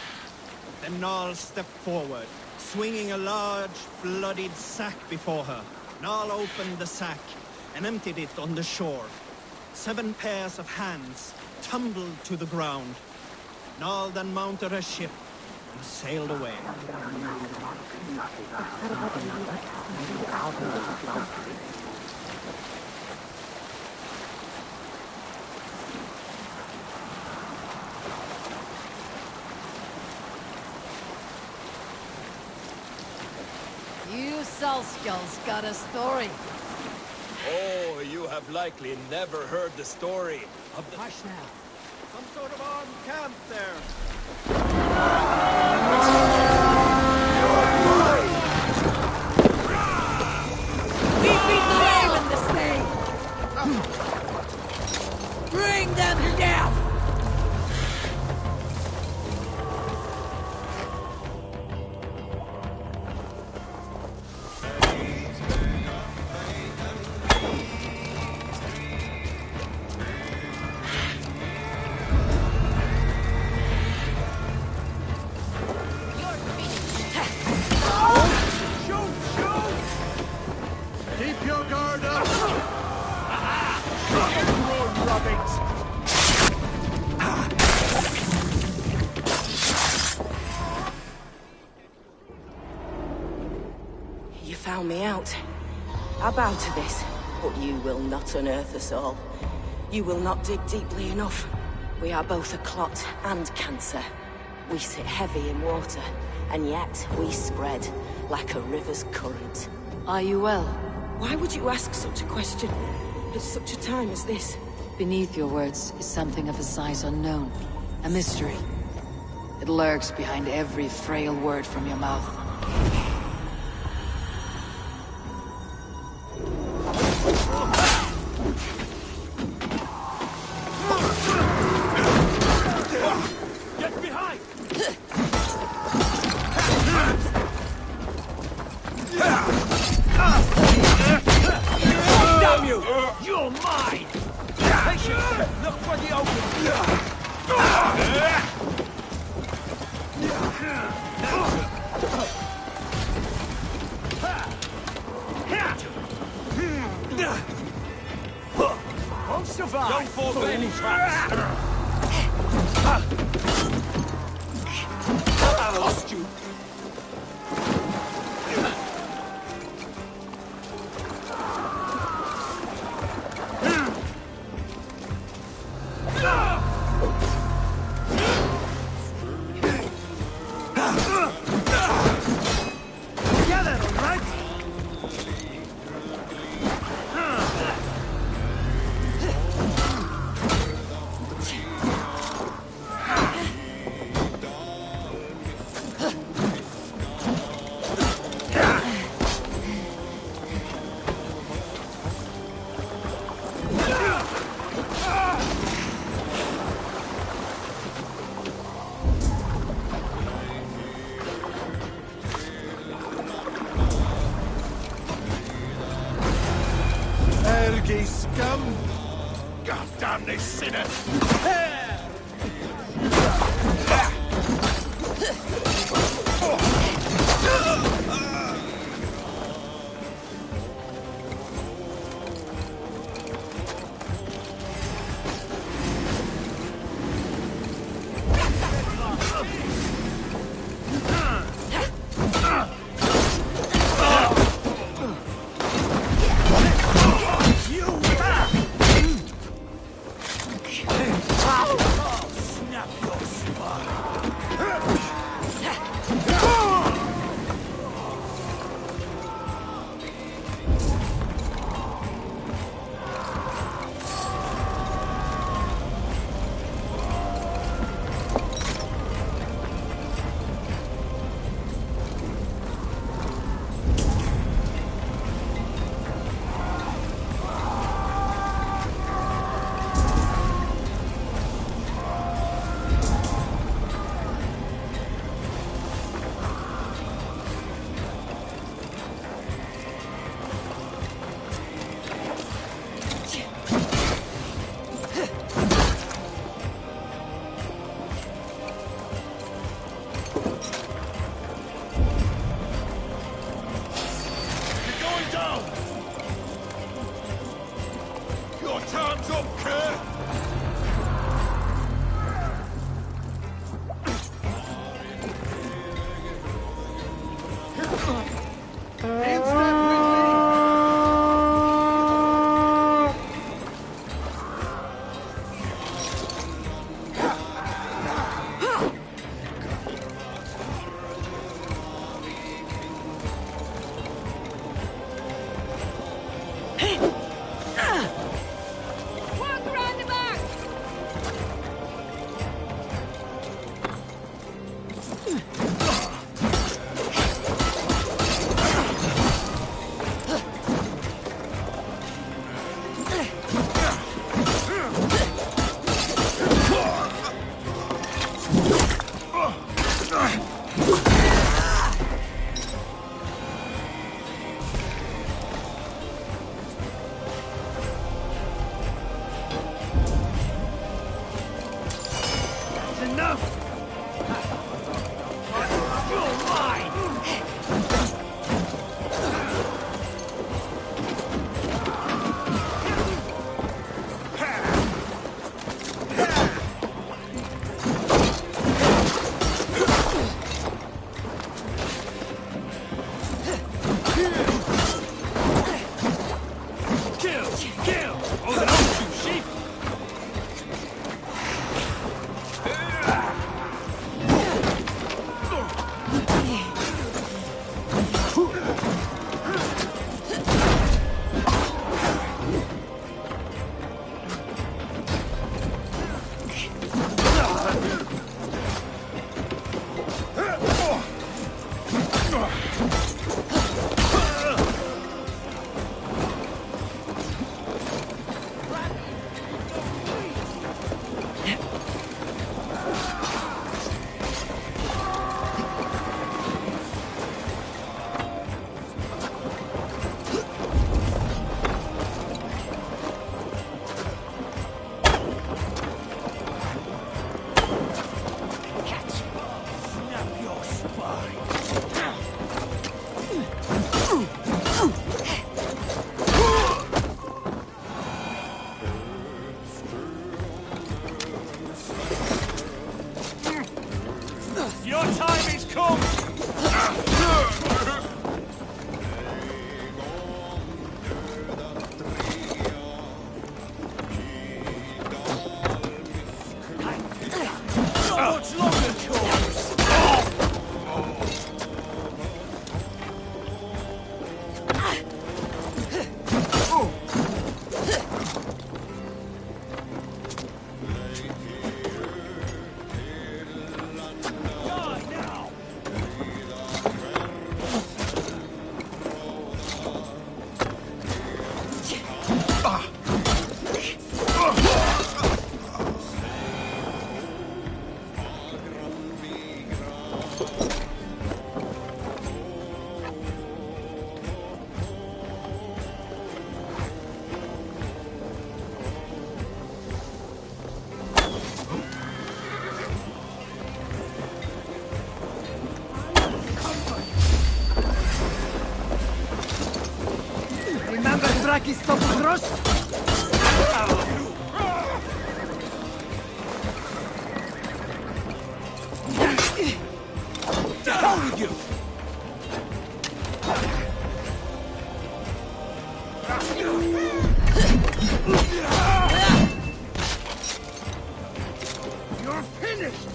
Then Nal stepped forward, swinging a large, bloodied sack before her. Nal opened the sack and emptied it on the shore. 7 pairs of hands tumbled to the ground. Nal then mounted her ship and sailed away. You Salskulls got a story. Oh, you have likely never heard the story of the... Hush now. Some sort of armed camp there. We beat the raven this day. Bring them down. rubbings! You found me out. I bow to this, but you will not unearth us all. You will not dig deeply enough. We are both a clot and cancer. We sit heavy in water, and yet we spread like a river's current. Are you well? Why would you ask such a question at such a time as this? Beneath your words is something of a size unknown. A mystery. It lurks behind every frail word from your mouth. Get behind! Damn you! You're mine! Patience! Look for the opening! Won't survive! Don't fall for any traps! Lost you! Ergi scum! God damn these sinners! Your time's up, Kerr! Remember Draki's top thrust? To hell with you! You're finished!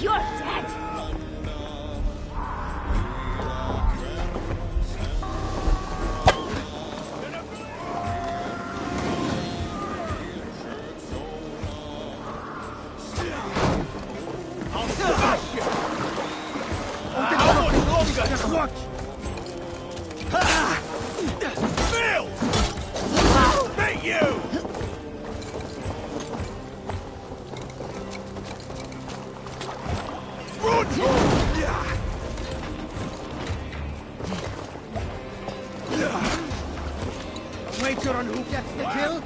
You're dead! I'll smash you! How much longer? Just watch! Bill! I'll beat you! Wager on who gets the kill?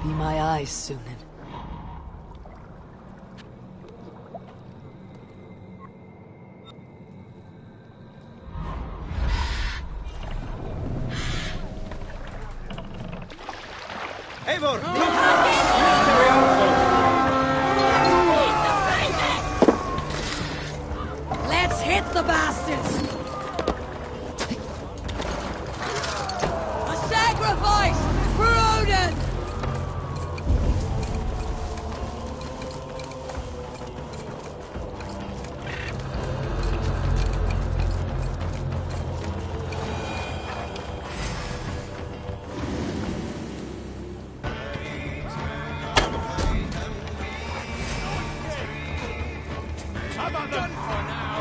Be my eyes, Sunan. Eivor! Let's hit the bastards! A sacrifice for Odin! I'm done for now.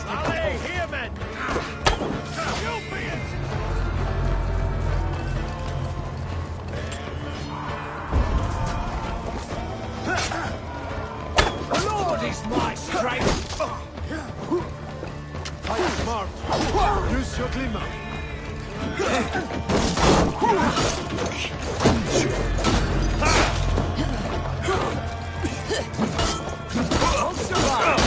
Allez, here, men! You be it! The Lord is my strength! Fight smart. Use your glimmer. Don't survive!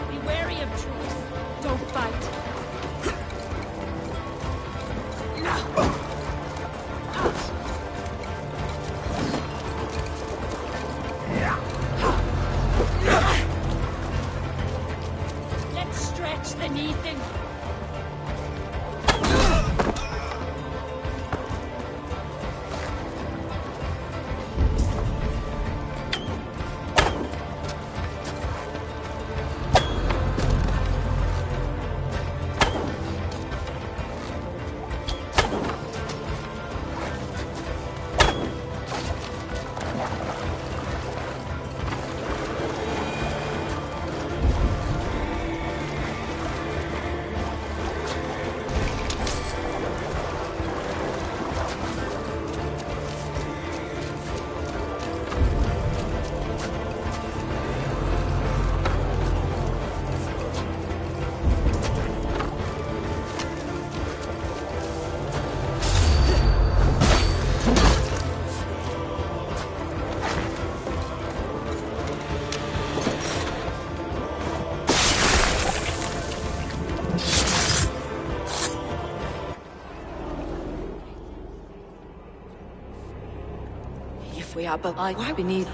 Be wary of troops. Don't fight. Let's stretch the knee thing. If we are but I beneath.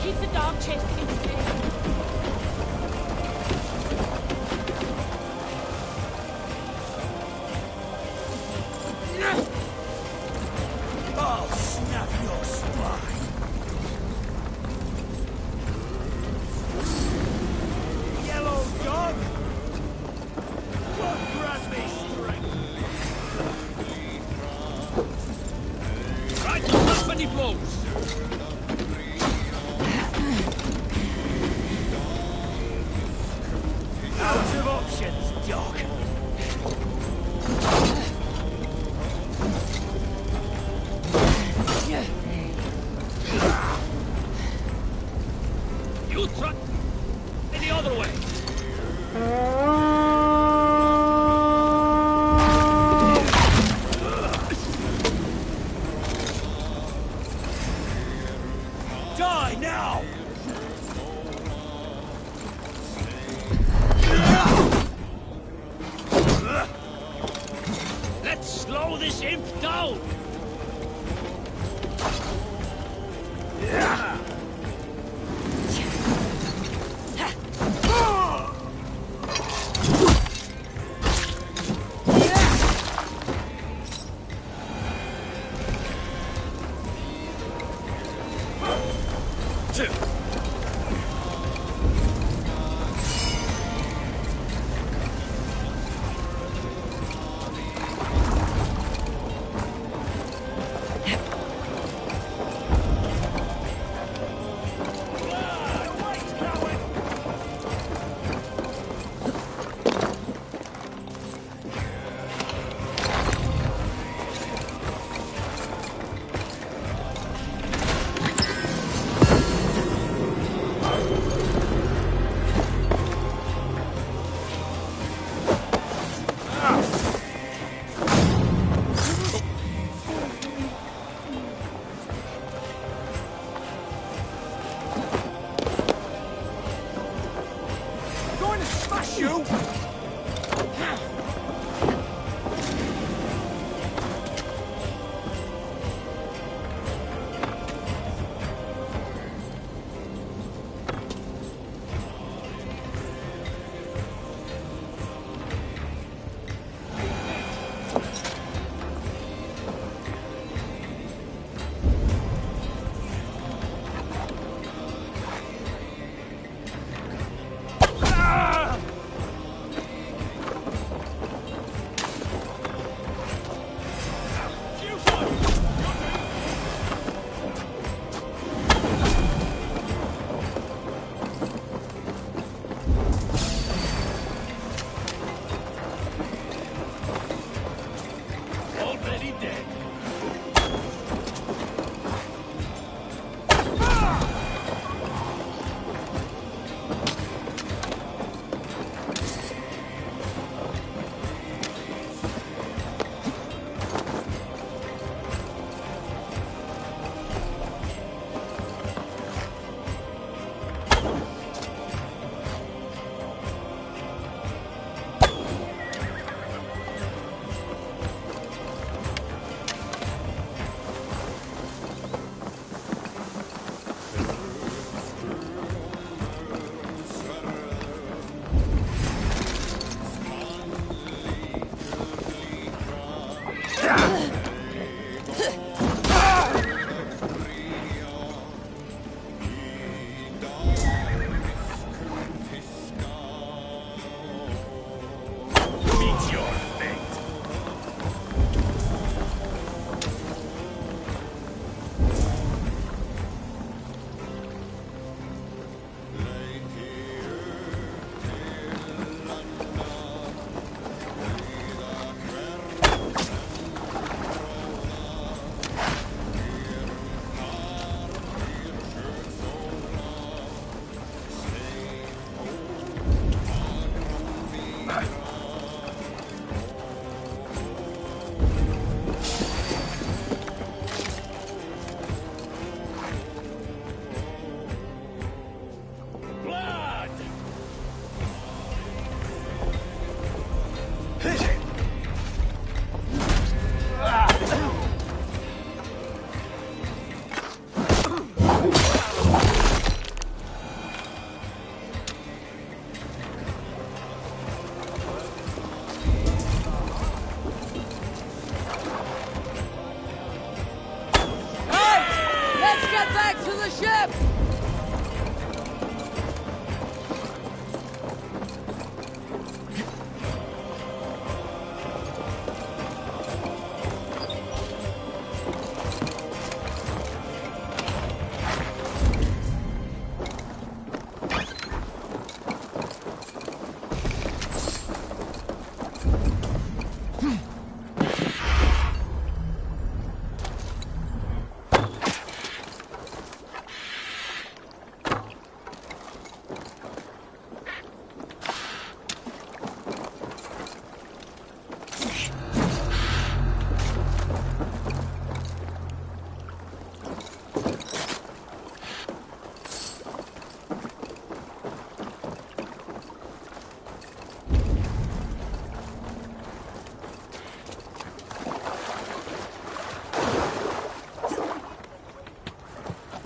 Keep the dog chasing in the I'll snap your spine! Yellow dog! Don't grant me strength! Right, company blows! Try the other way. Die now! Let's slow this imp down! You!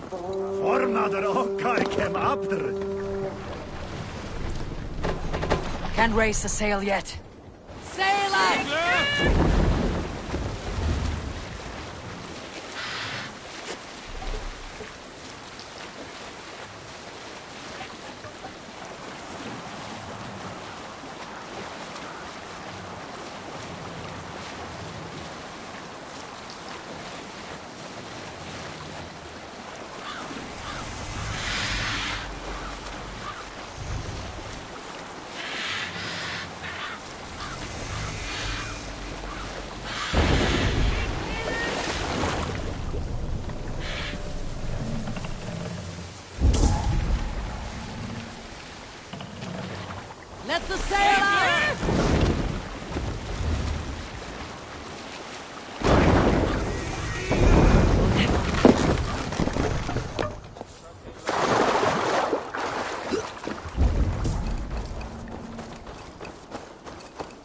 Formader okkar kem abdr. Can't raise the sail yet. Sail up! Let the sail out!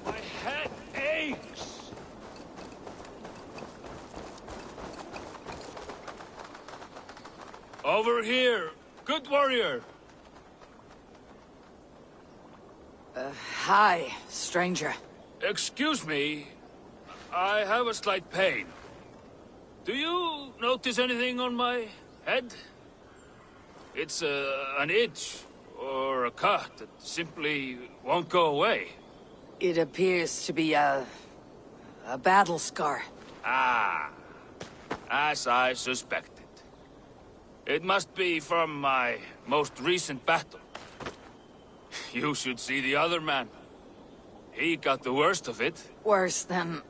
My head aches. Over here, good warrior. Hi, stranger. Excuse me, I have a slight pain. Do you notice anything on my head? It's an itch or a cut that simply won't go away. It appears to be a battle scar. Ah, as I suspected. It must be from my most recent battle. You should see the other man. He got the worst of it. Worse than...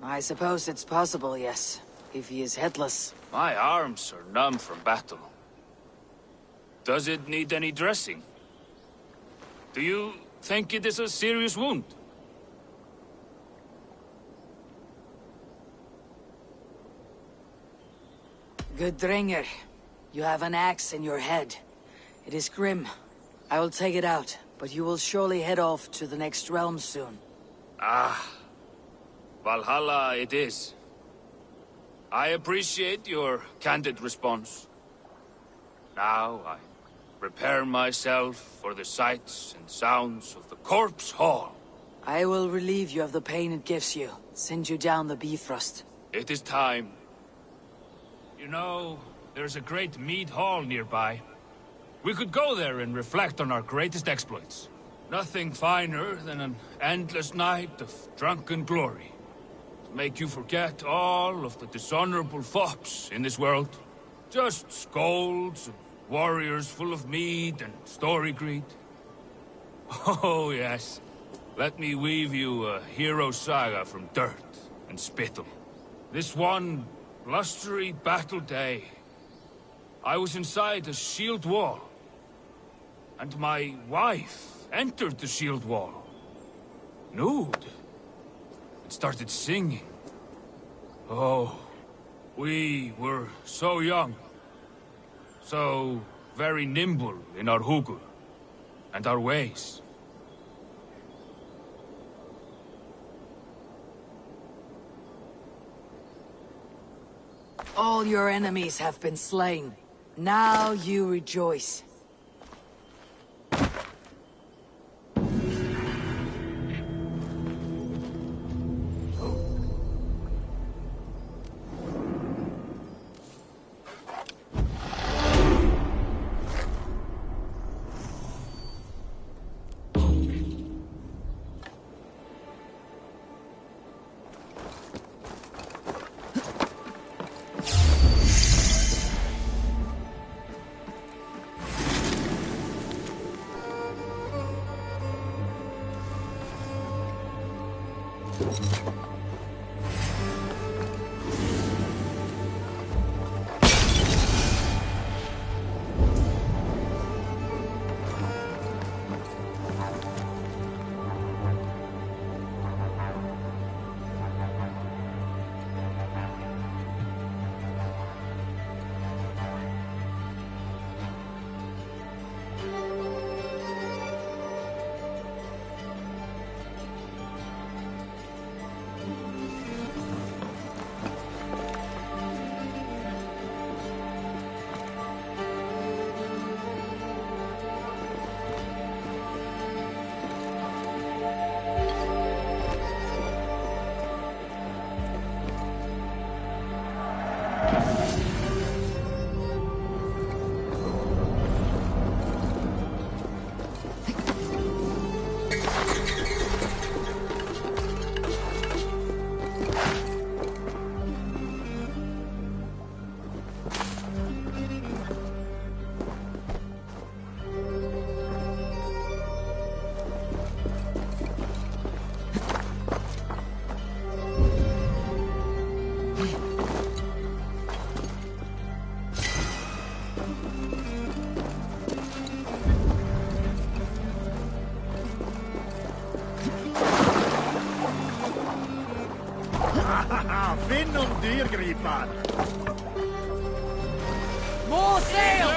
I suppose it's possible, yes. If he is headless. My arms are numb from battle. Does it need any dressing? Do you think it is a serious wound? Good Dringer. You have an axe in your head. It is grim. I will take it out, but you will surely head off to the next realm soon. Ah. Valhalla it is. I appreciate your candid response. Now I prepare myself for the sights and sounds of the Corpse Hall. I will relieve you of the pain it gives you. Send you down the Bifrost. It is time. You know, there's a great mead hall nearby. We could go there and reflect on our greatest exploits. Nothing finer than an endless night of drunken glory. To make you forget all of the dishonorable fops in this world. Just scolds and warriors full of mead and story greed. Oh, yes. Let me weave you a hero saga from dirt and spittle. This one blustery battle day, I was inside a shield wall. And my wife entered the shield wall. Nude. And started singing. Oh, we were so young. So very nimble in our hugur and our ways. All your enemies have been slain. Now you rejoice. dyrgripan! More sail!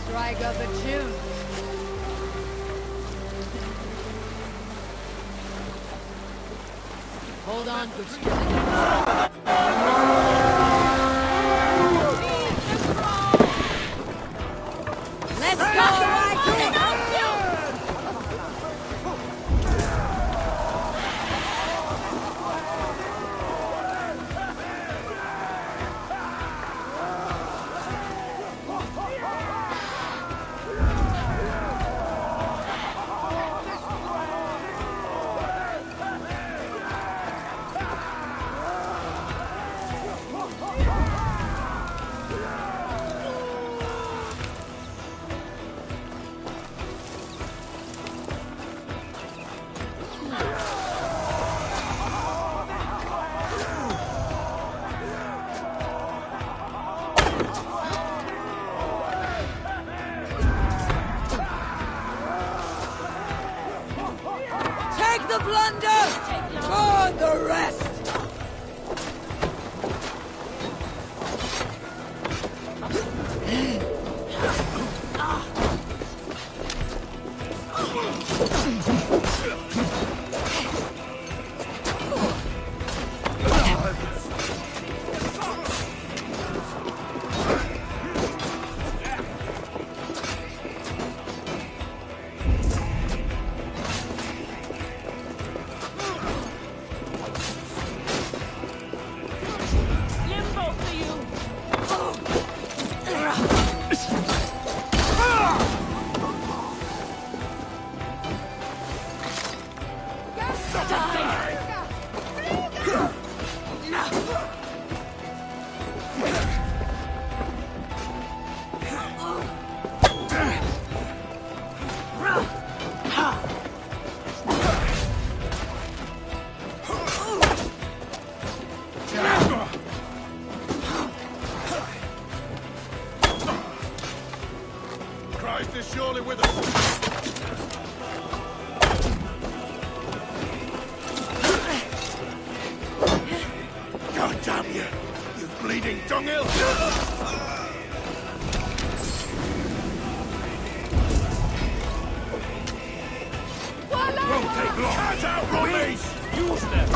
Strike up a tune. Hold on, good skipper. Let's go, Viking! Take the plunder! Burn the rest! Christ is surely with us! God damn you! You bleeding dunghill! Won't take long! Cut out, Romies! Use them!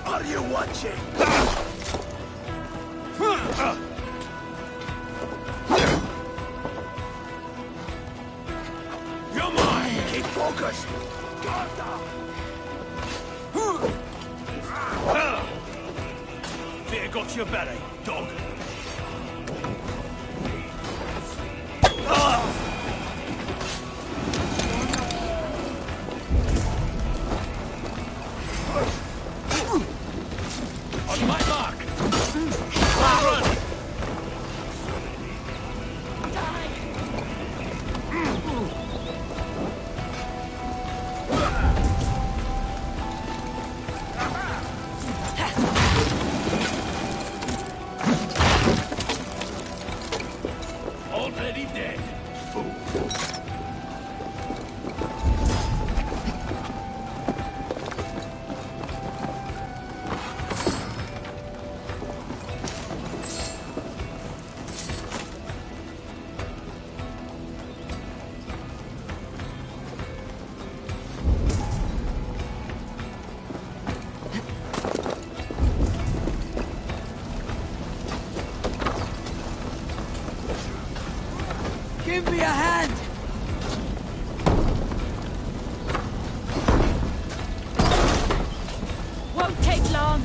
Are you watching? You're mine! Keep focused! Fear got your belly, dog. On my mark! Run! Already dead, fool. Give me a hand! Won't take long.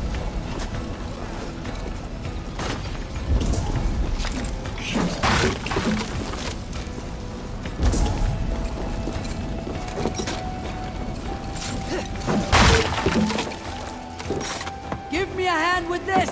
Give me a hand with this!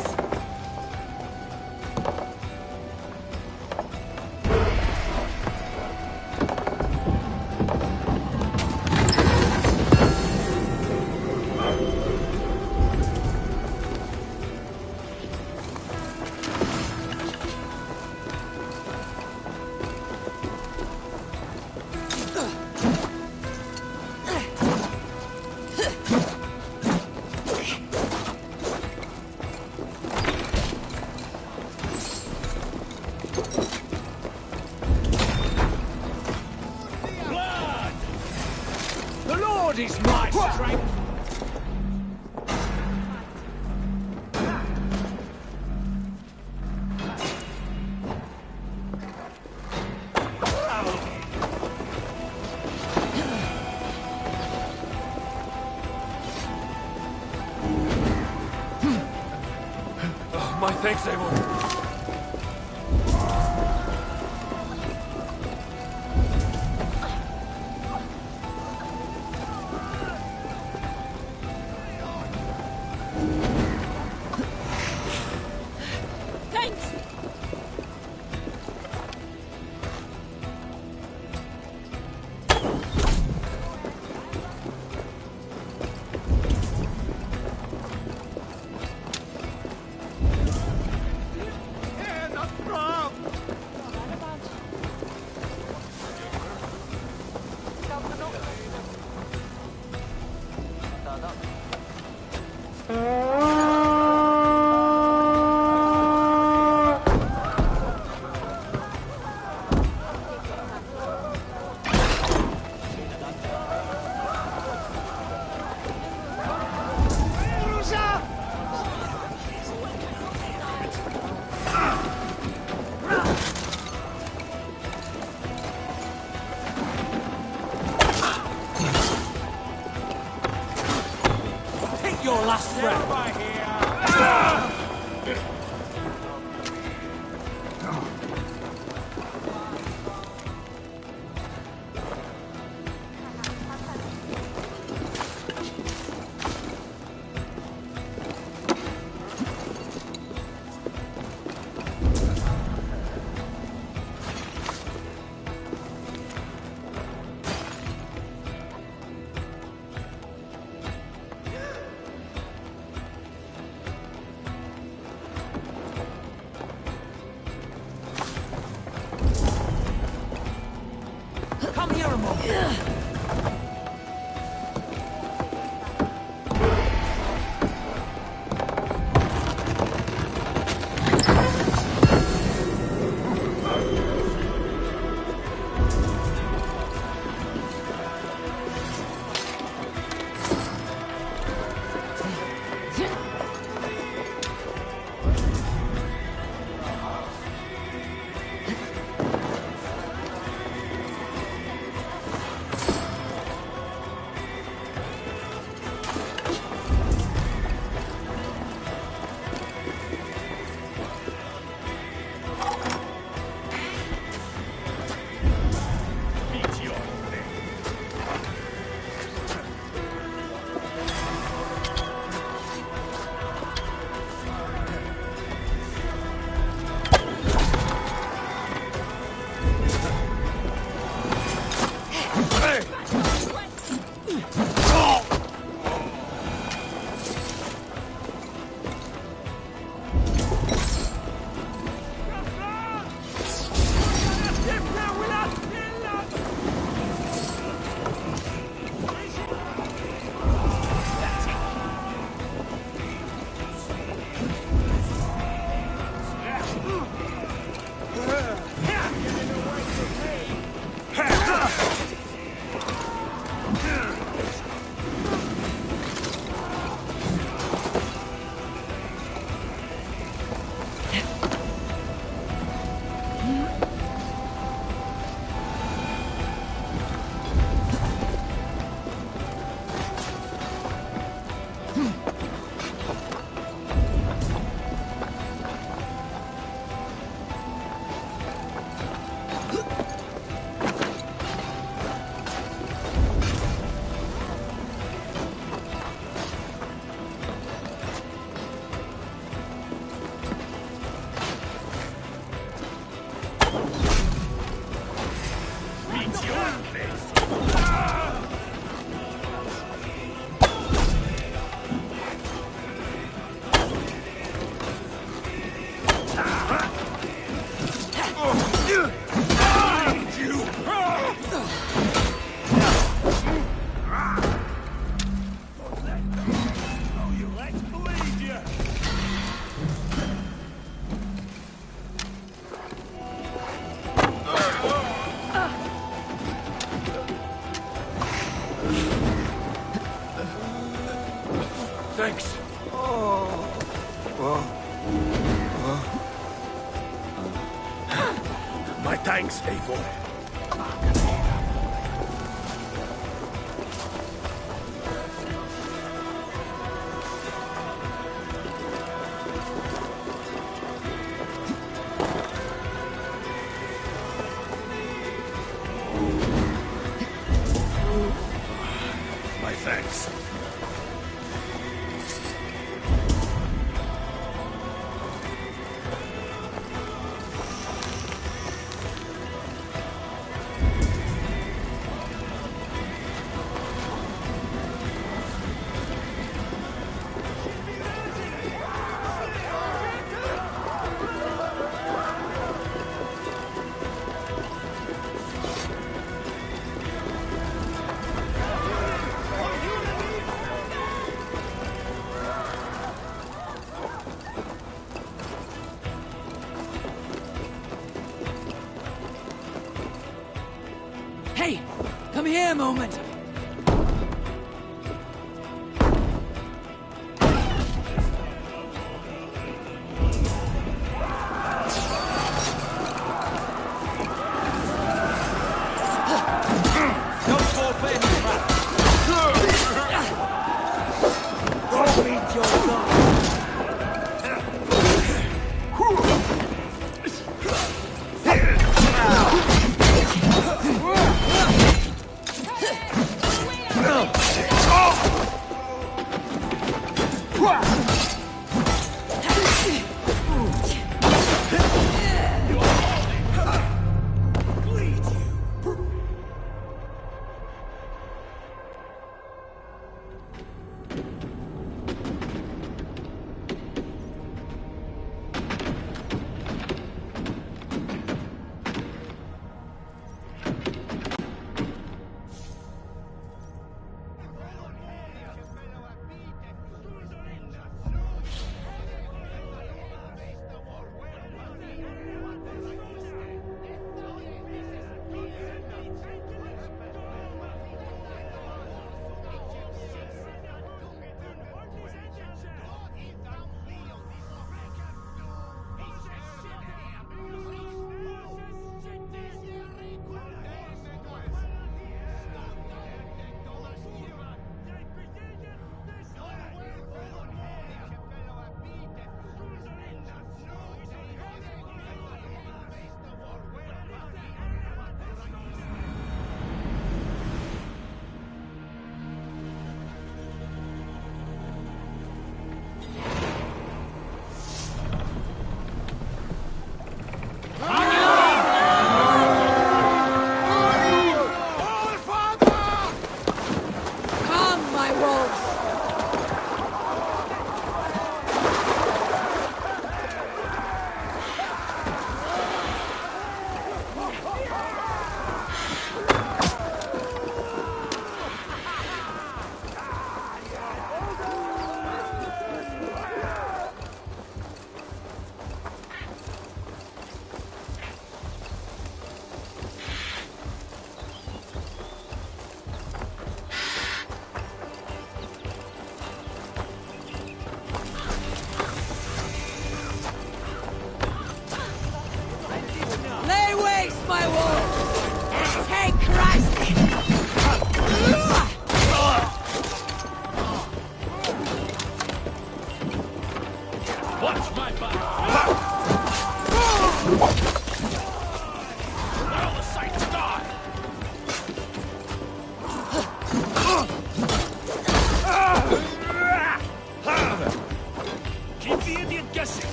Blood is my strength! My thanks, Eivor. Your last breath! Come here a moment. thanks. My thanks, Eivor. My thanks. Hey! Come here a moment! Don't fall for any trap. Don't meet your God.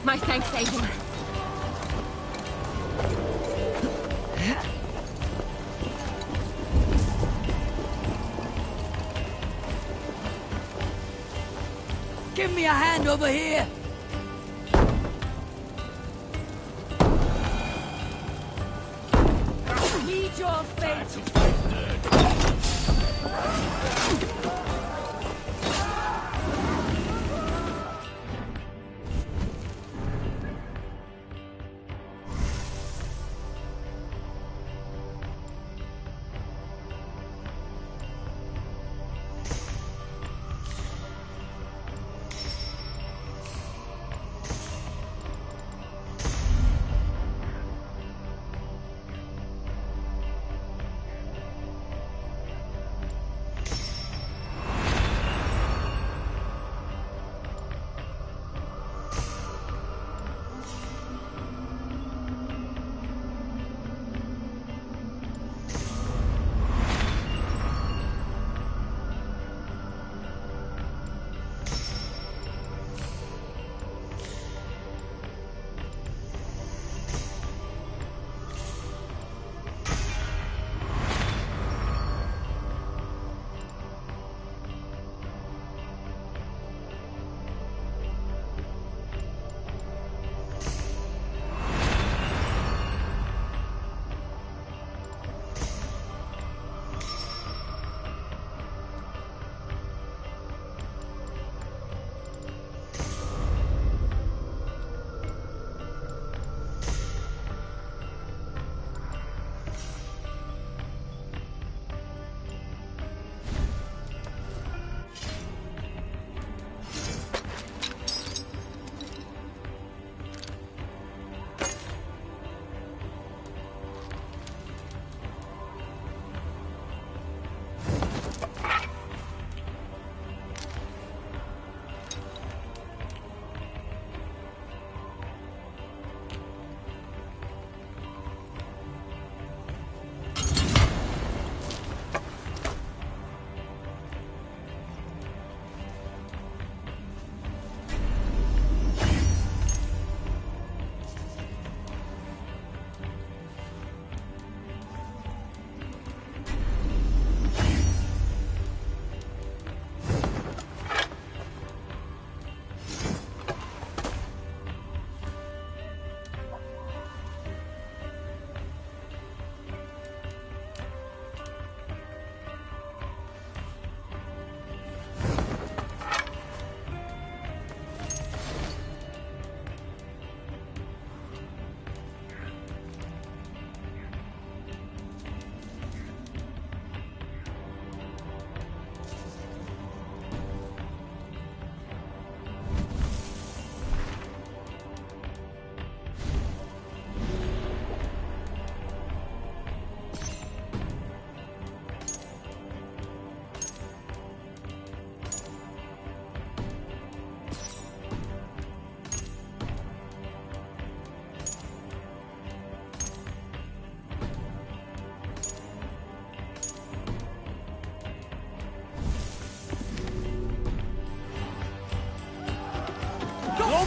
My thanks, Aiden. Give me a hand over here! Meet your fate!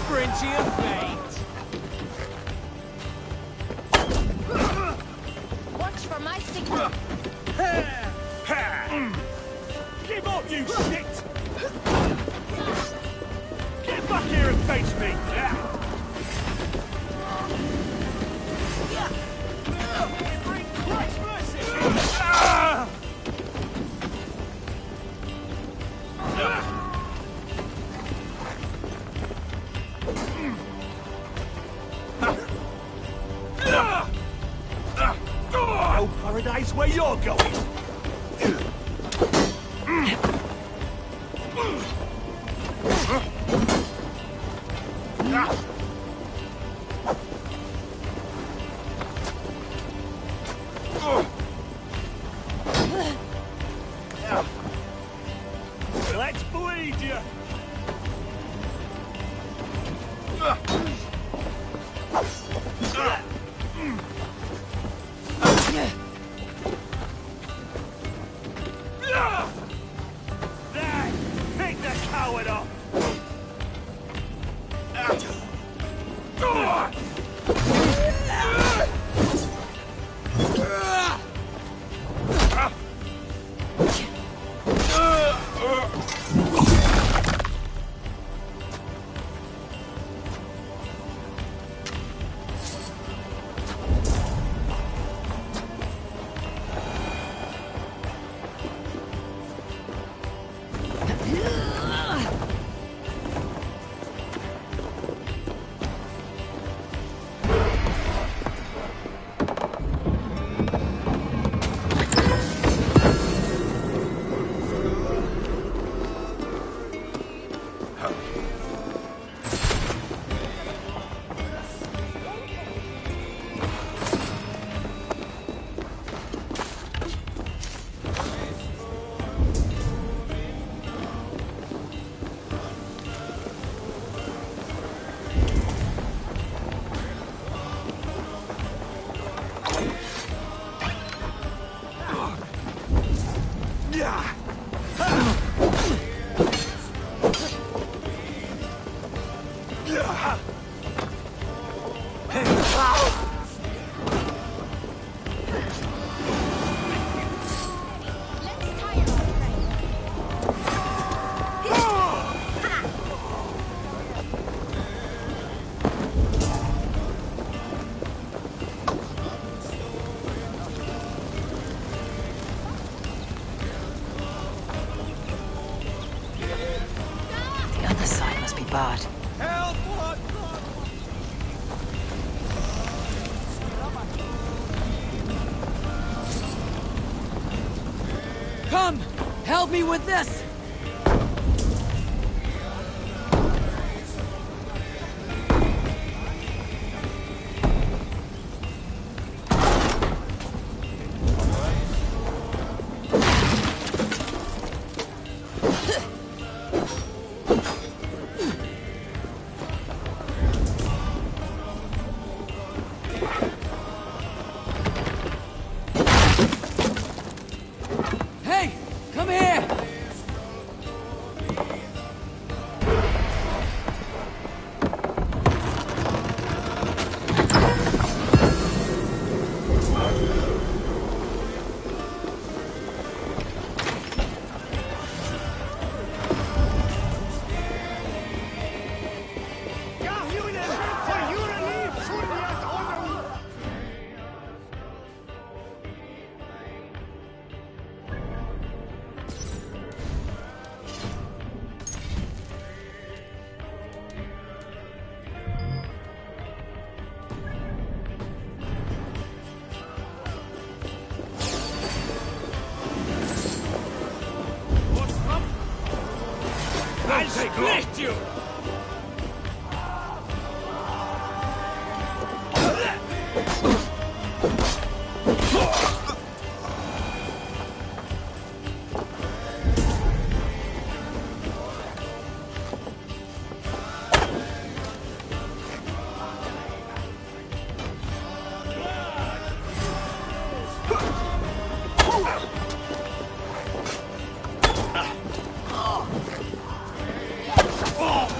Into your fate. Watch for my signal. Give up, you shit! Get back here and face me! Bring Christ's mercy! You're going. Let's bleed you. There! Pick the coward up! The other side must be barred. Come! Help me with this! Hey! Come here! I'll split you! Oh!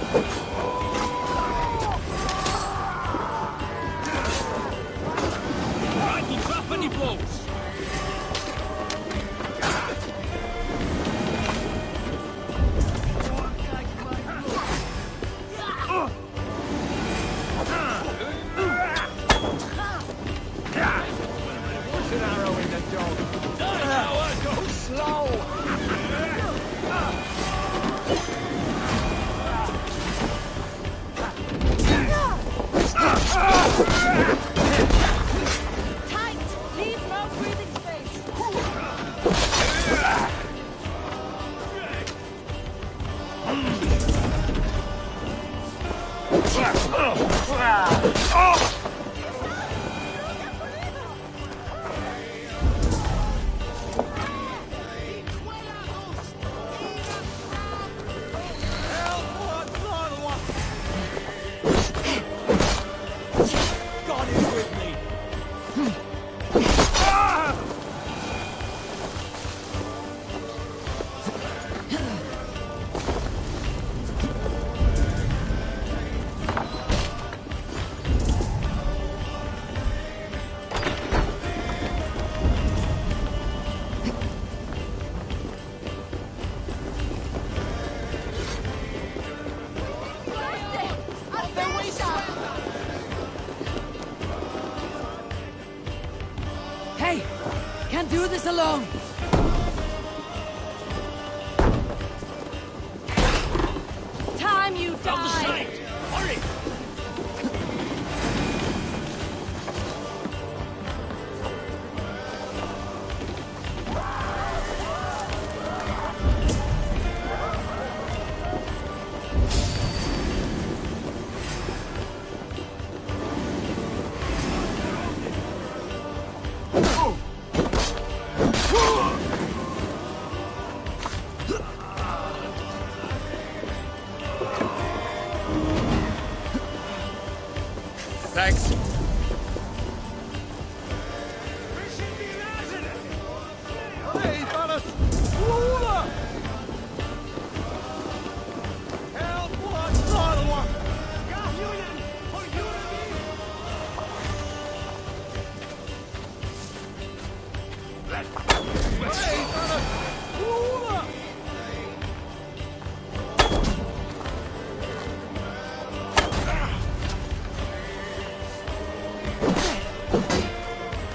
Hey! Can't do this alone! Time you die! Hurry! Thanks. Hey, Valas! Lula! Help one, Lala! Hey, Valas! Lula!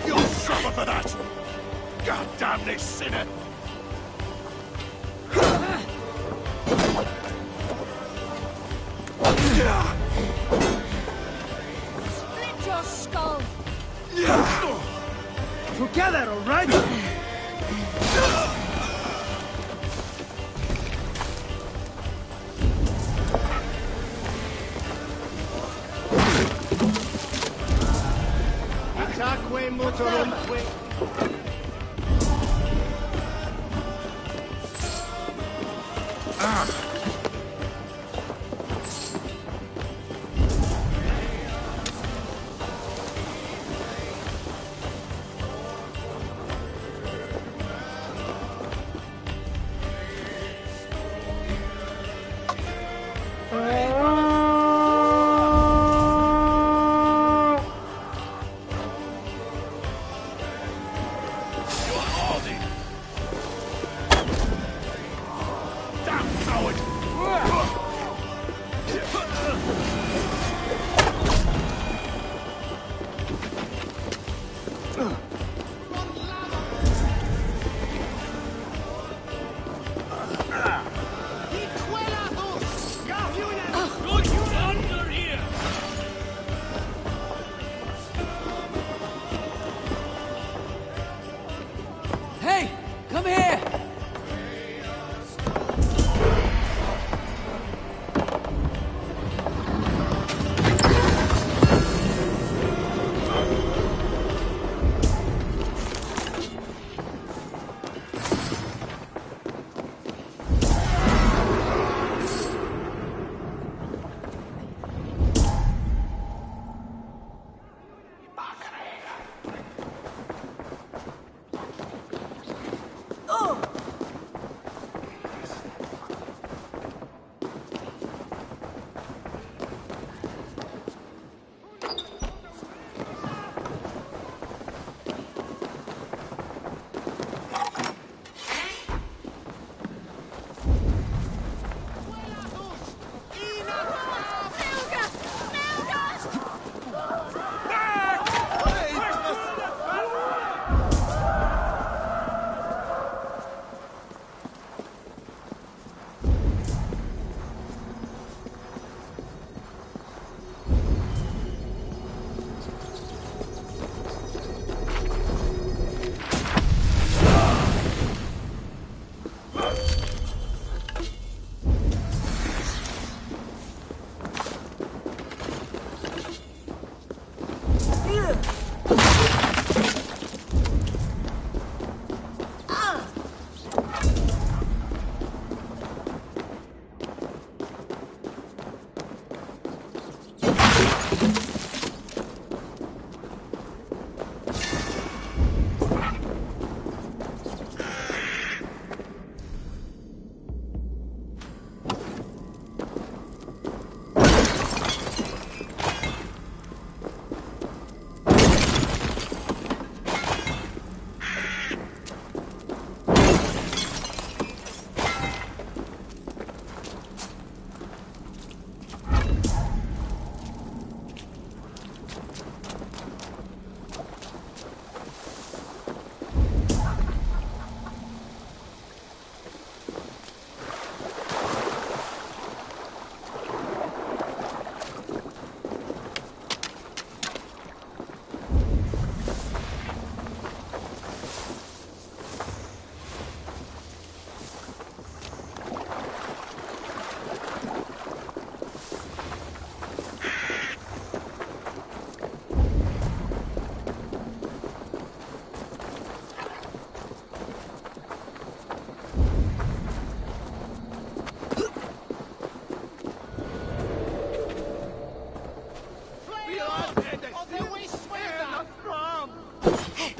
You'll suffer for that! God damn this sinner! Split your skull! Together, all right? Attaque motorumque. Damn coward!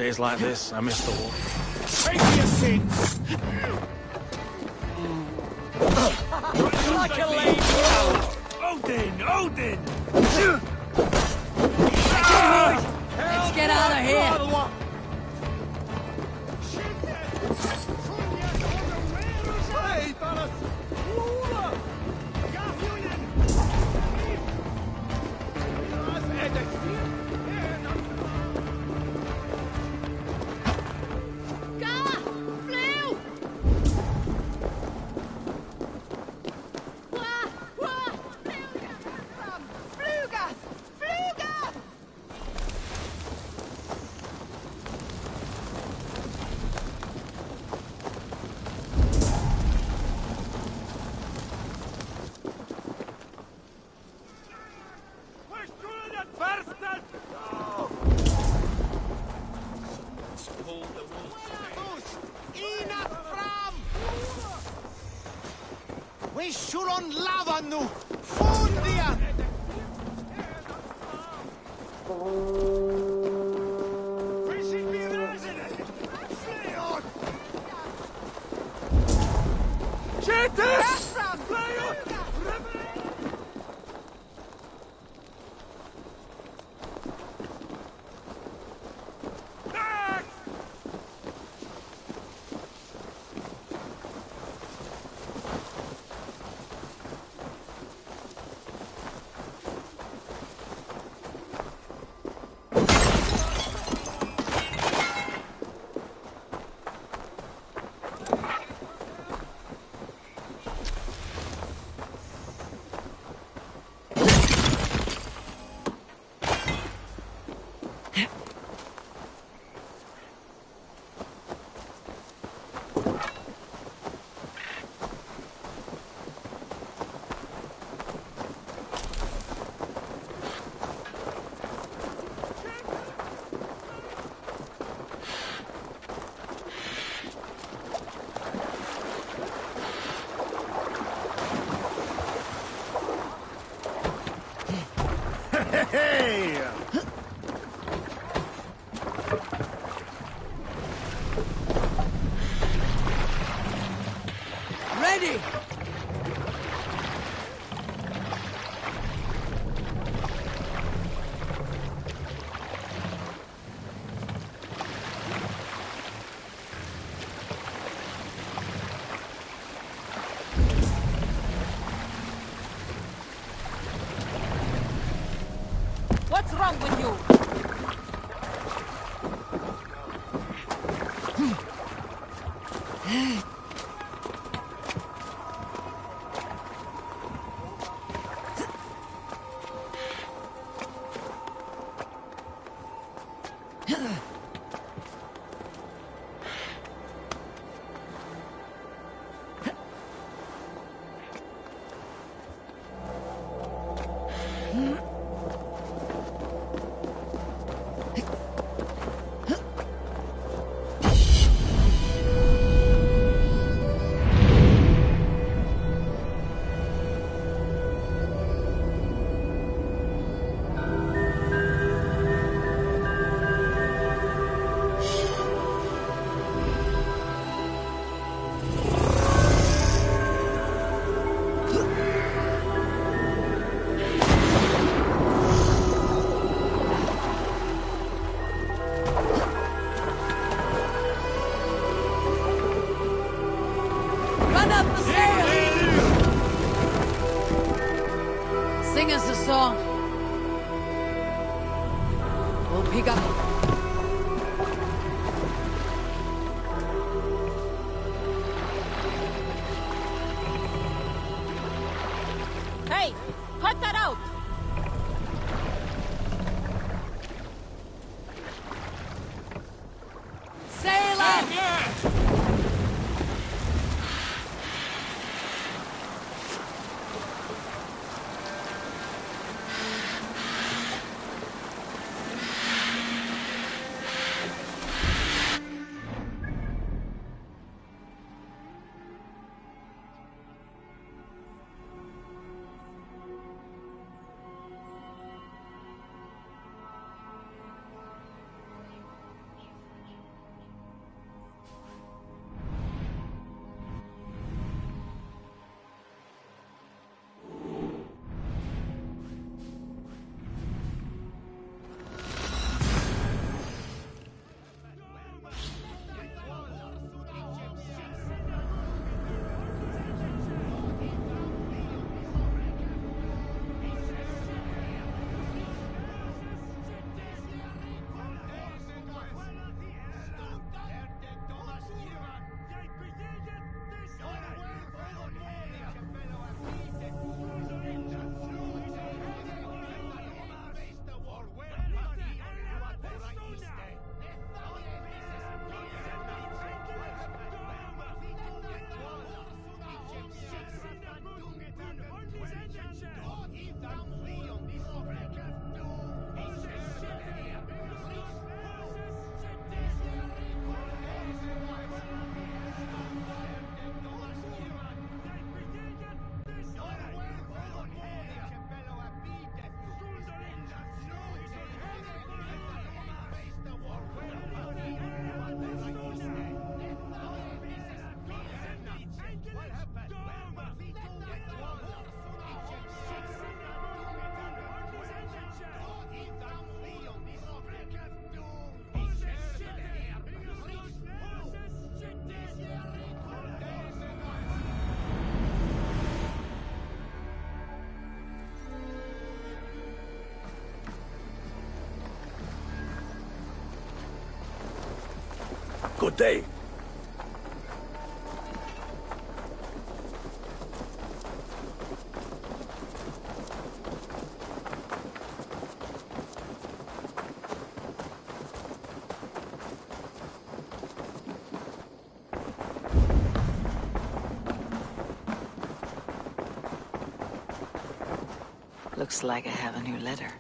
Days like this, I miss the war. Take your sins! Like a lady now! Odin! Odin! Let's get out of here! Vi suron lava nu! Fundia! Hey! Ready! What's wrong with you? Sing us a song. We'll pick up. Hey, cut that out! Sail up! Good day. Looks like I have a new letter.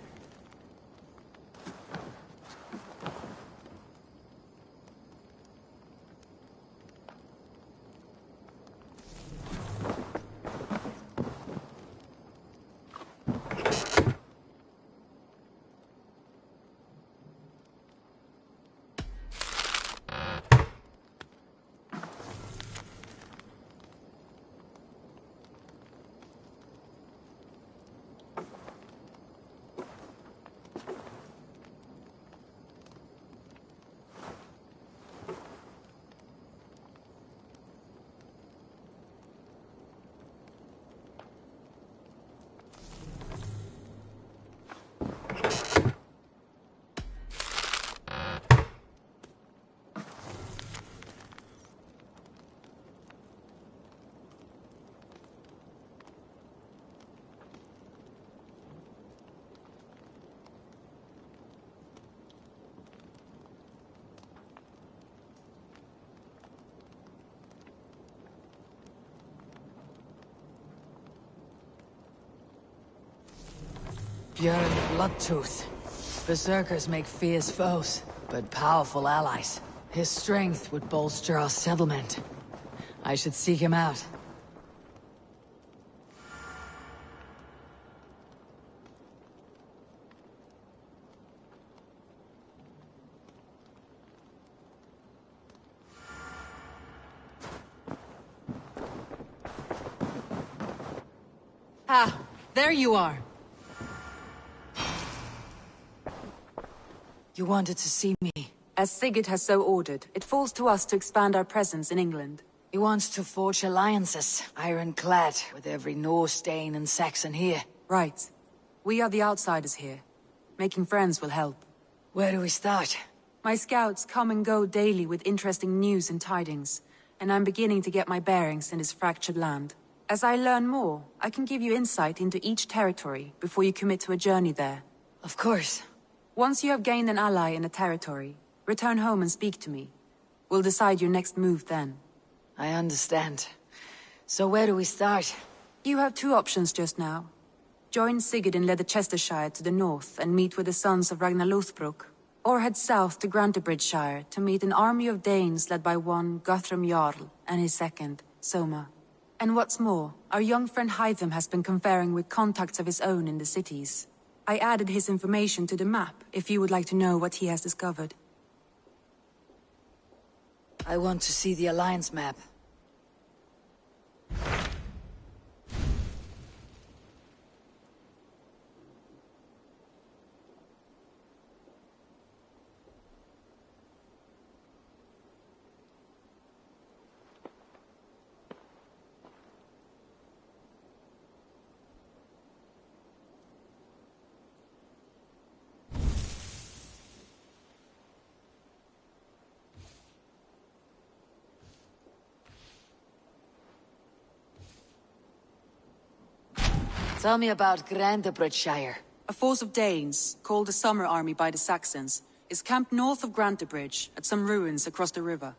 Björn Bloodtooth. Berserkers make fierce foes, but powerful allies. His strength would bolster our settlement. I should seek him out. Ah, there you are. You wanted to see me. As Sigurd has so ordered, it falls to us to expand our presence in England. He wants to forge alliances, ironclad, with every Norse, Dane, and Saxon here. Right. We are the outsiders here. Making friends will help. Where do we start? My scouts come and go daily with interesting news and tidings, and I'm beginning to get my bearings in this fractured land. As I learn more, I can give you insight into each territory before you commit to a journey there. Of course. Once you have gained an ally in a territory, return home and speak to me. We'll decide your next move then. I understand. So where do we start? You have two options just now. Join Sigurd in Leicestershire to the north and meet with the sons of Ragnar Lothbrok, or head south to Grantebridgeshire to meet an army of Danes led by one Guthrum Jarl and his second, Soma. And what's more, our young friend Hytham has been conferring with contacts of his own in the cities. I added his information to the map, if you would like to know what he has discovered. I want to see the Alliance map. Tell me about Grantebridgeshire. A force of Danes, called the Summer Army by the Saxons, is camped north of Grantebridge, at some ruins across the river.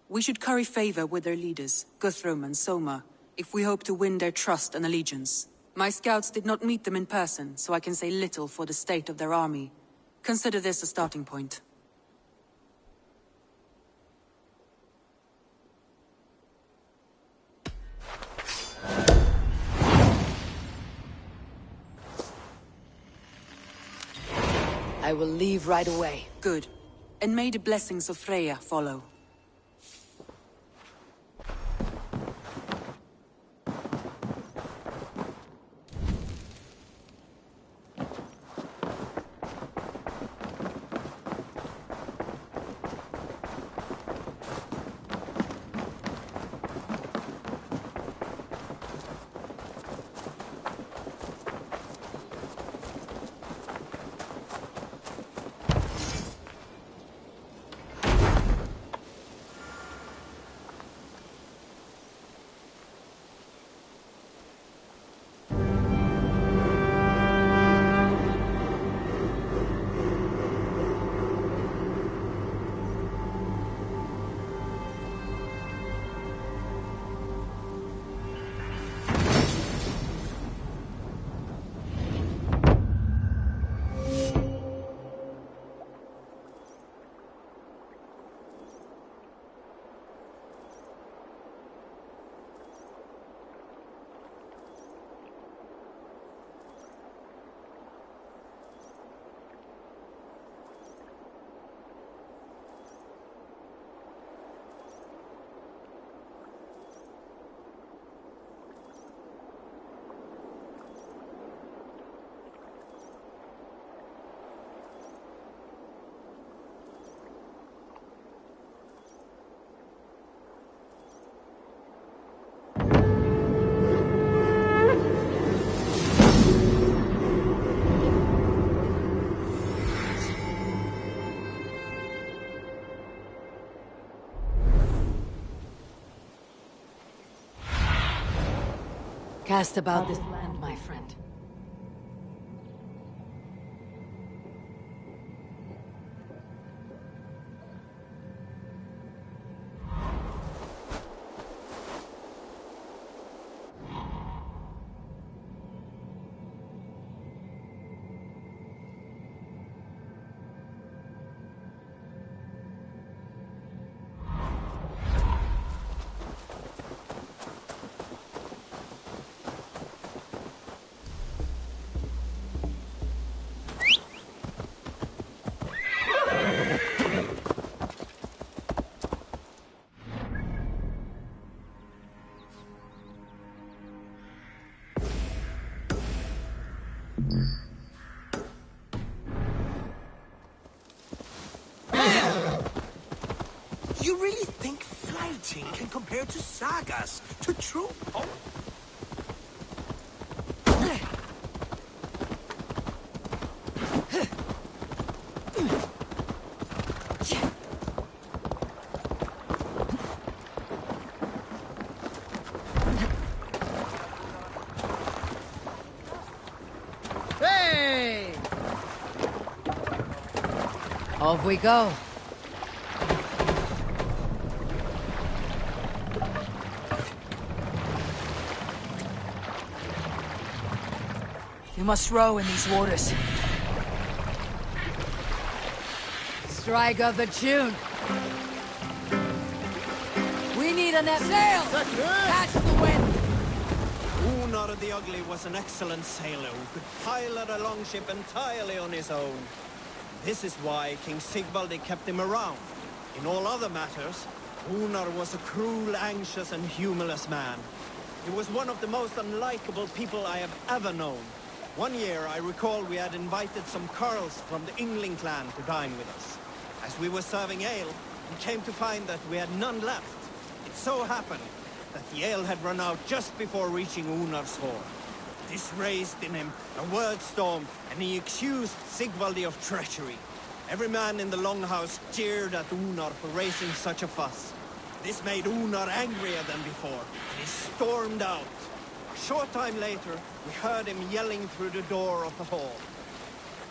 We should curry favor with their leaders, Guthrum and Soma, if we hope to win their trust and allegiance. My scouts did not meet them in person, so I can say little for the state of their army. Consider this a starting point. I will leave right away. Good. And may the blessings of Freya follow. Cast about this land, my friend. You really think fighting can compare to sagas, to true power? Hey! Off we go. You must row in these waters. Strike up the tune. We need a net sail. Catch the wind. Unar the Ugly was an excellent sailor who could pilot a longship entirely on his own. This is why King Sigvaldi kept him around. In all other matters, Unar was a cruel, anxious, and humorless man. He was one of the most unlikable people I have ever known. One year, I recall we had invited some Carls from the Yngling clan to dine with us. As we were serving ale, we came to find that we had none left. It so happened that the ale had run out just before reaching Unar's hall. This raised in him a word storm, and he accused Sigvaldi of treachery. Every man in the Longhouse jeered at Unar for raising such a fuss. This made Unar angrier than before, and he stormed out. A short time later, we heard him yelling through the door of the hall.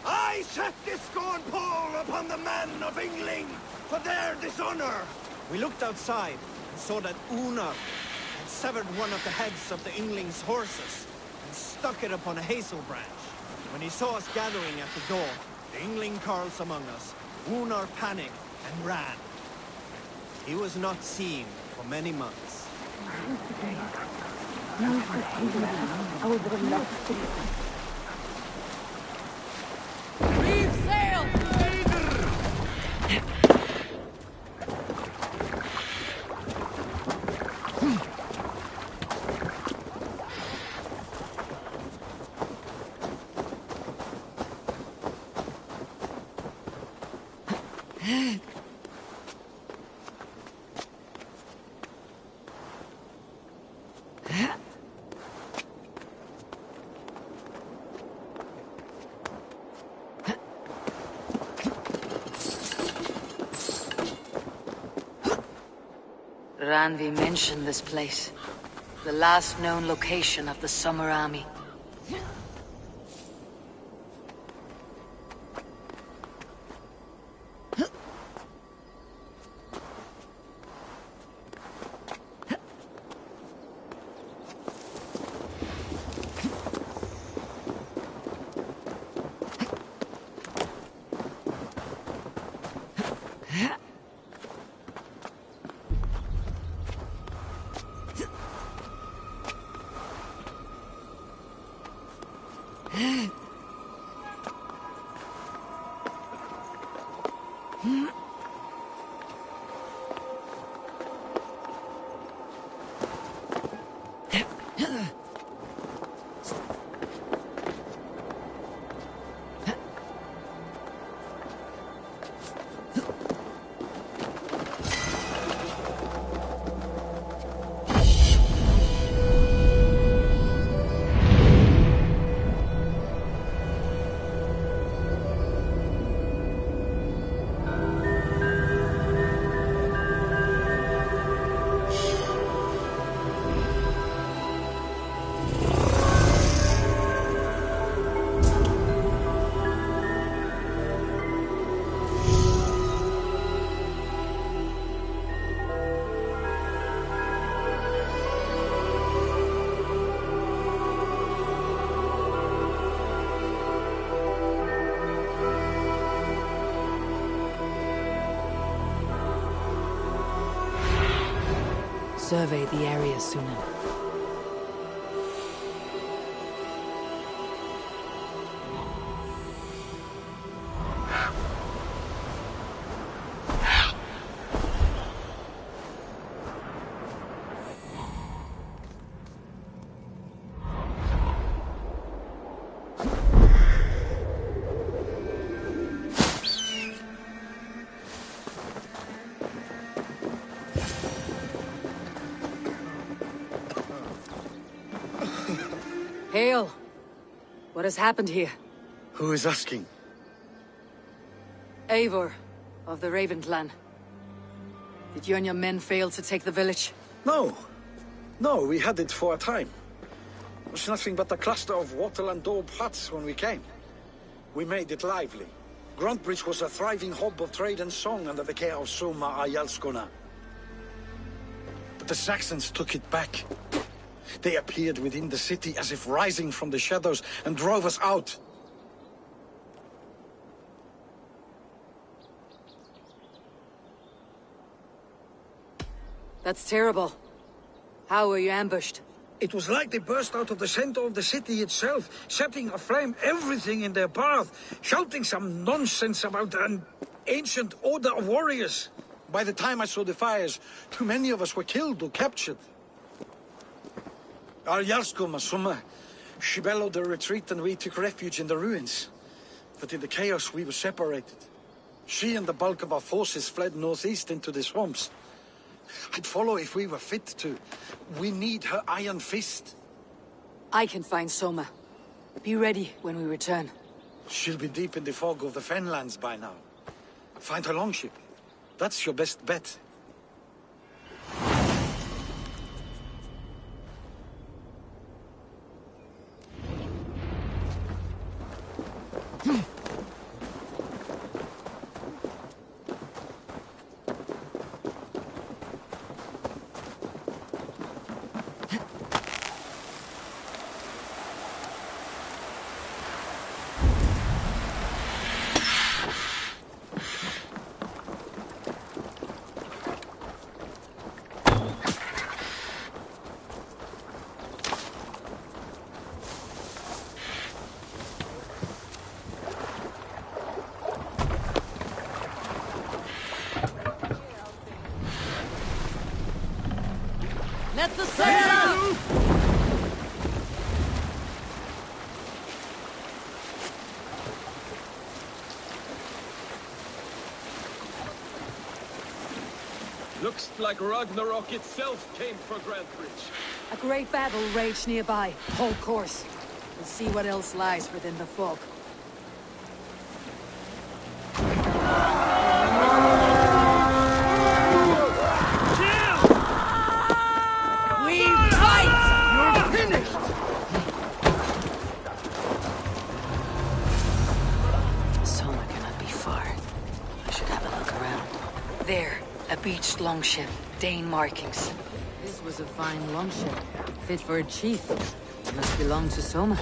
I set this scorn pall upon the men of Yngling for their dishonor! We looked outside and saw that Unar had severed one of the heads of the Yngling's horses and stuck it upon a hazel branch. When he saw us gathering at the door, the Yngling Carls among us, Unar panicked and ran. He was not seen for many months. Reef sail! Randvi mentioned this place. The last known location of the Summer Army. survey the area sooner. Hail! What has happened here? Who is asking? Eivor, of the Raven clan. Did you and your men fail to take the village? No. No, we had it for a time. It was nothing but a cluster of wattle and daub huts when we came. We made it lively. Gruntbridge was a thriving hub of trade and song under the care of Soma Ayalskona. But the Saxons took it back. They appeared within the city as if rising from the shadows and drove us out. That's terrible. How were you ambushed? It was like they burst out of the center of the city itself, setting aflame everything in their path, shouting some nonsense about an ancient order of warriors. By the time I saw the fires, too many of us were killed or captured. Our Jarlskoma, Summa, she bellowed a retreat and we took refuge in the ruins. But in the chaos we were separated. She and the bulk of our forces fled northeast into the swamps. I'd follow if we were fit to. We need her iron fist. I can find Soma. Be ready when we return. She'll be deep in the fog of the Fenlands by now. Find her longship. That's your best bet. Let the sail out! Looks like Ragnarok itself came for Grantbridge. A great battle raged nearby. Hold course. We'll see what else lies within the fog. There, a beached longship, Dane markings. This was a fine longship, fit for a chief. It must belong to Soma.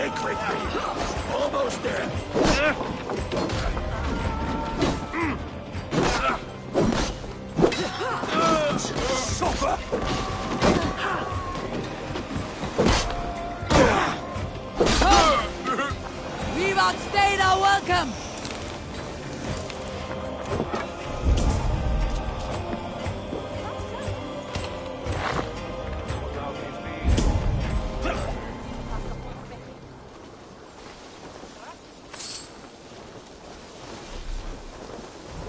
Stick with me! Almost there! Suffer! We've outstayed our welcome!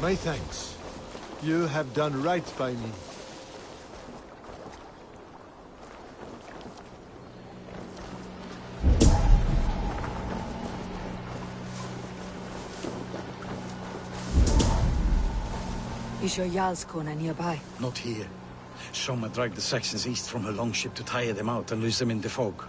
My thanks. You have done right by me. Is your Jarlskona nearby? Not here. Soma dragged the Saxons east from her longship to tire them out and lose them in the fog.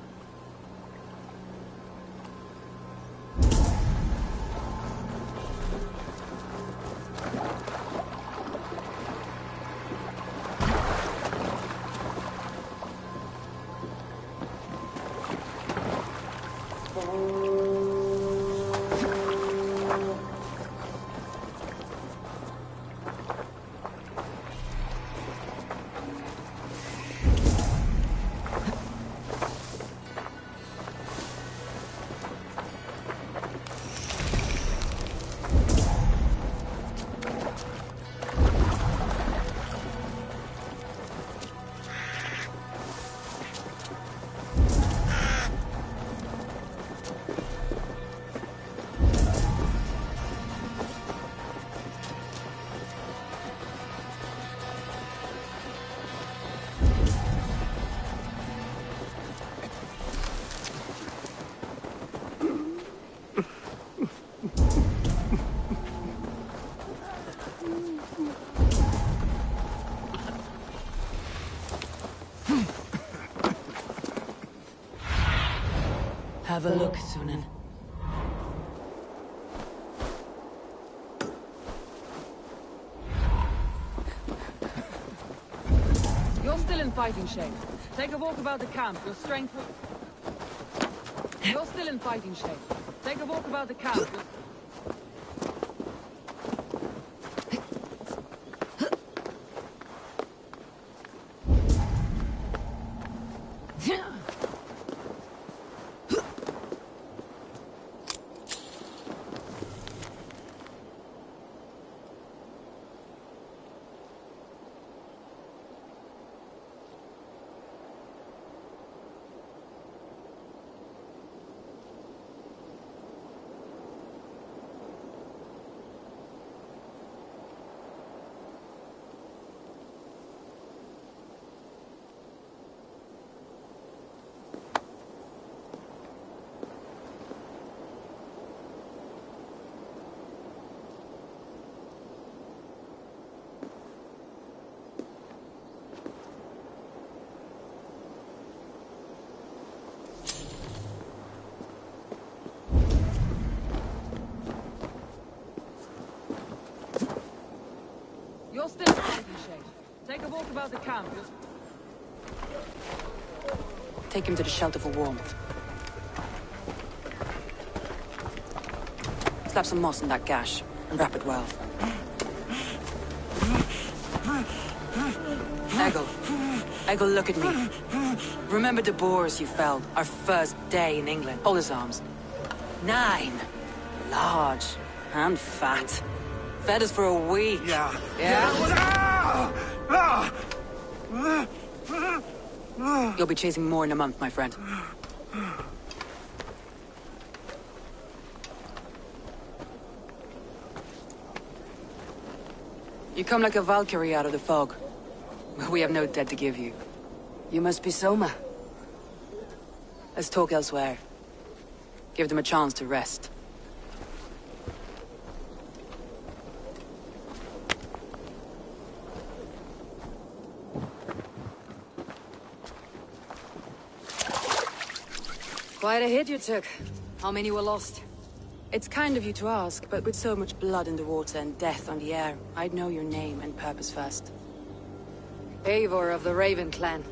Have a look, Sunan. You're still in fighting shape. Take a walk about the camp. Your strength will... You're still in fighting shape. Take a walk about the camp. You're still in fighting shape. Take a walk about the camp. Take him to the shelter for warmth. Slap some moss in that gash, and wrap it well. Eggle, look at me. Remember the boars you felled, our first day in England? Hold his arms. 9. Large and fat. Fed us for a week. Yeah. You'll be chasing more in a month, my friend. You come like a Valkyrie out of the fog. We have no debt to give you. You must be Soma. Let's talk elsewhere. Give them a chance to rest. Quite a hit you took. How many were lost? It's kind of you to ask, but with so much blood in the water and death on the air, I'd know your name and purpose first. Eivor of the Raven clan.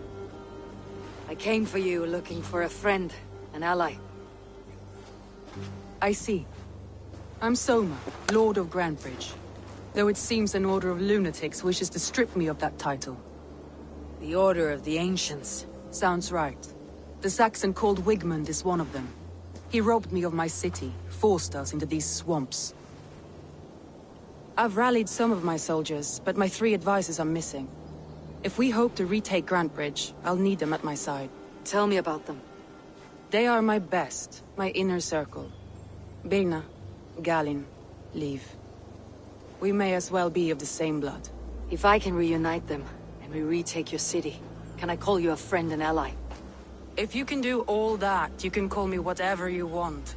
I came for you looking for a friend, an ally. I see. I'm Soma, Lord of Grantbridge. Though it seems an order of lunatics wishes to strip me of that title. The Order of the Ancients. Sounds right. The Saxon called Wigmund is one of them. He robbed me of my city, forced us into these swamps. I've rallied some of my soldiers, but my 3 advisors are missing. If we hope to retake Grantbridge, I'll need them at my side. Tell me about them. They are my best, my inner circle. Birna, Galin, Liv. We may as well be of the same blood. If I can reunite them, and we retake your city, can I call you a friend and ally? If you can do all that, you can call me whatever you want.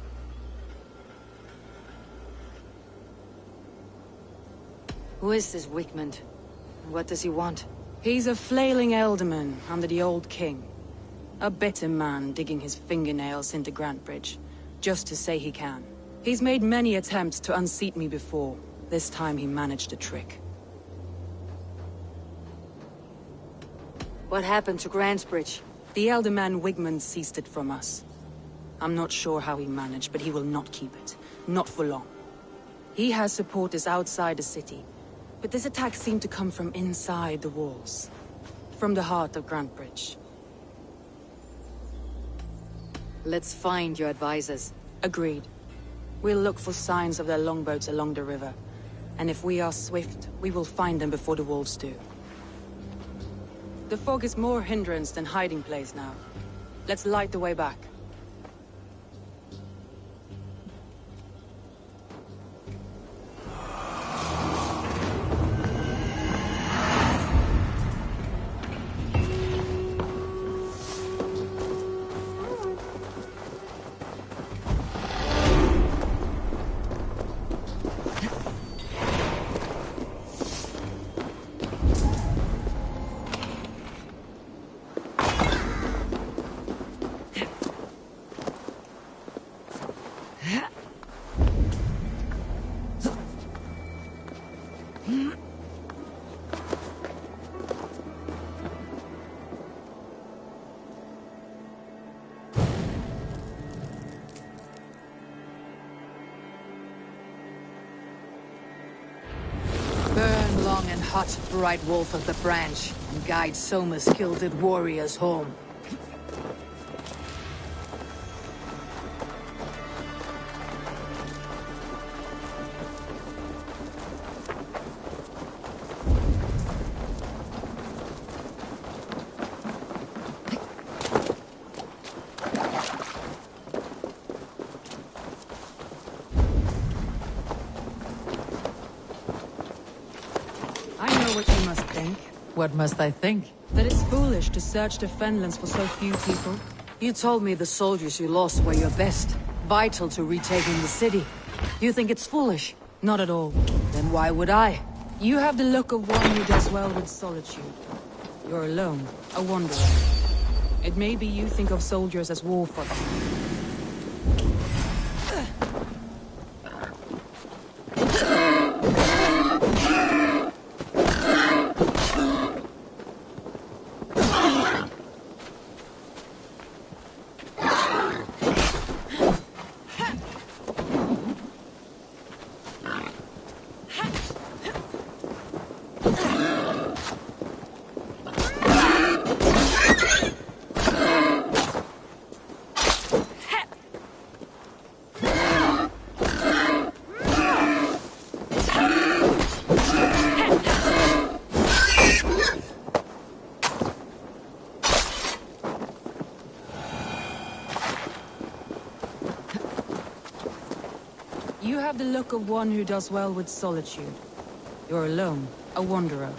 Who is this Wigmund? And what does he want? He's a flailing elderman under the old king. A bitter man digging his fingernails into Grantbridge, just to say he can. He's made many attempts to unseat me before. This time he managed a trick. What happened to Grantbridge? The elder man Wigmund seized it from us. I'm not sure how he managed, but he will not keep it. Not for long. He has supporters outside the city, but this attack seemed to come from inside the walls. From the heart of Grantbridge. Let's find your advisors. Agreed. We'll look for signs of their longboats along the river. And if we are swift, we will find them before the wolves do. The fog is more hindrance than hiding place now. Let's light the way back. Burn long and hot, bright wolf of the branch, and guide Soma's gilded warriors home. What must I think? That it's foolish to search the Fenlands for so few people. You told me the soldiers you lost were your best, vital to retaking the city. You think it's foolish? Not at all. Then why would I? You have the look of one who does well with solitude. You're alone, a wanderer. It may be you think of soldiers as war fodder. You have the look of one who does well with solitude. You're alone, a wanderer.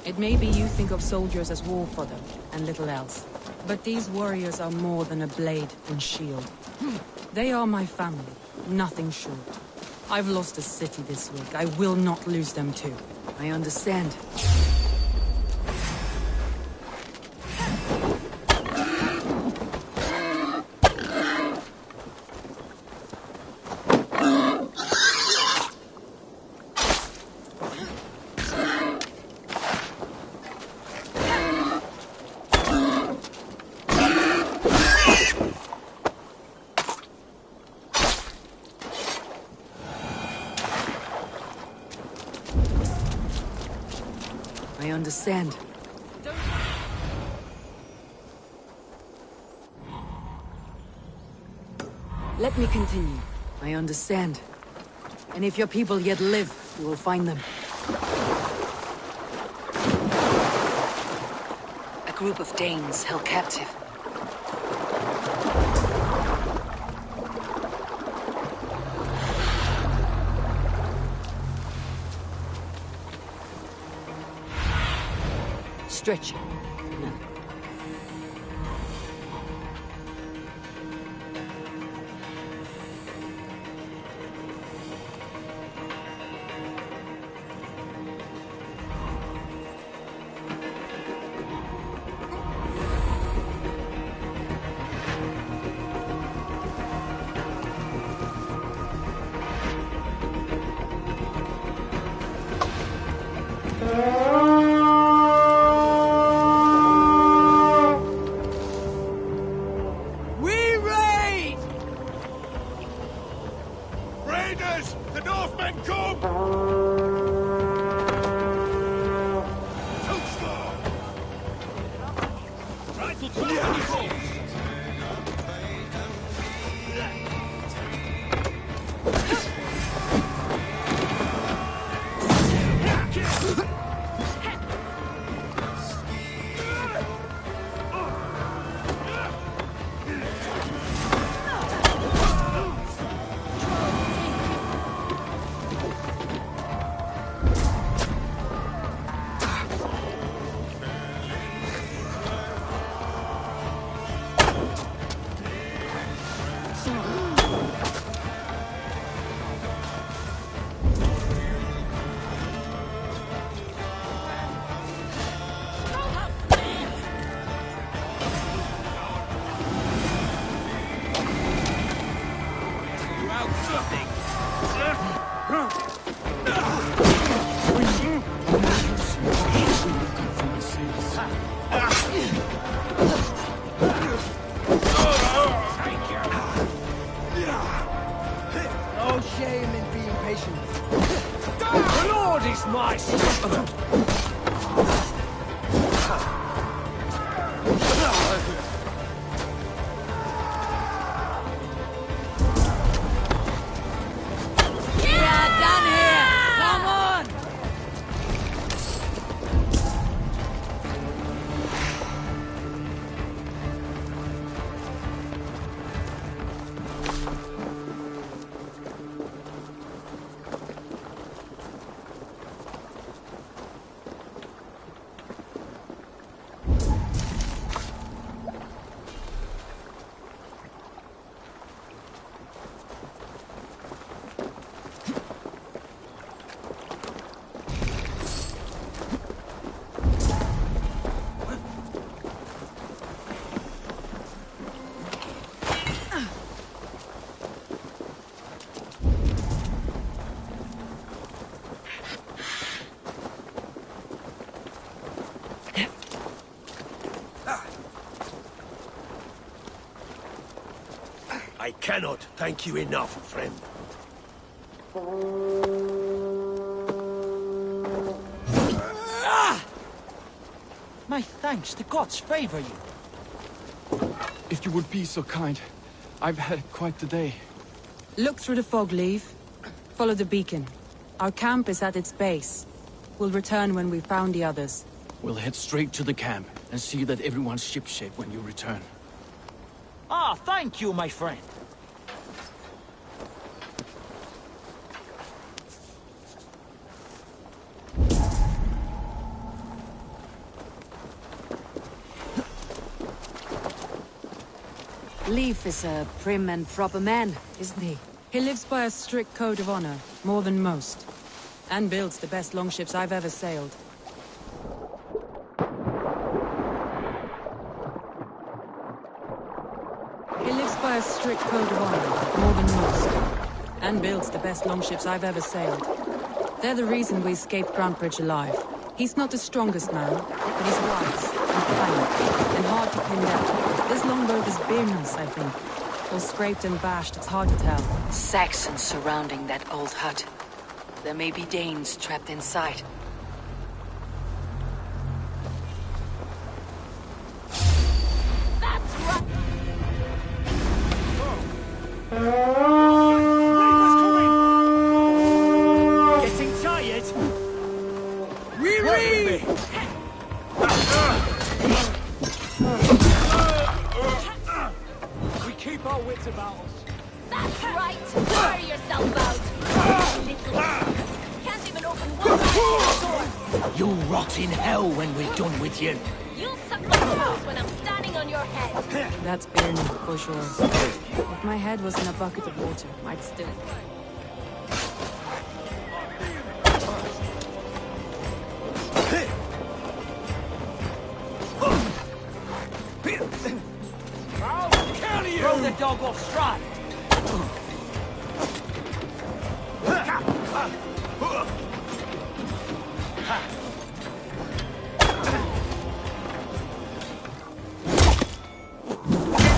It may be you think of soldiers as war fodder, and little else. But these warriors are more than a blade and shield. They are my family, nothing short. I've lost a city this week. I will not lose them too. I understand. understand. Let me continue. I understand. And if your people yet live, you will find them. A group of Danes held captive. Stretch. No shame in being patient. The Lord is my strength. We are done here! Come on! I cannot thank you enough, friend. My thanks, the gods favor you. If you would be so kind. I've had quite the day. Look through the fog, Leaf. Follow the beacon. Our camp is at its base. We'll return when we've found the others. We'll head straight to the camp and see that everyone's shipshape when you return. Ah, thank you, my friend. Leif is a prim and proper man, isn't he? He lives by a strict code of honor, more than most. And builds the best longships I've ever sailed. He lives by a strict code of honor, more than most. And builds the best longships I've ever sailed. They're the reason we escaped Grantbridge alive. He's not the strongest man, but he's wise and kind, and hard to pin down. This longboat is Byrne's, I think. All scraped and bashed, it's hard to tell. Saxons surrounding that old hut. There may be Danes trapped inside. keep our wits about us. That's right! Tire yourself out! Little can't even open one door! You'll rot in hell when we're done with you. You'll suck my toes when I'm standing on your head! That's Birna, for sure. If my head was in a bucket of water, I'd still... Throw the dog off stride!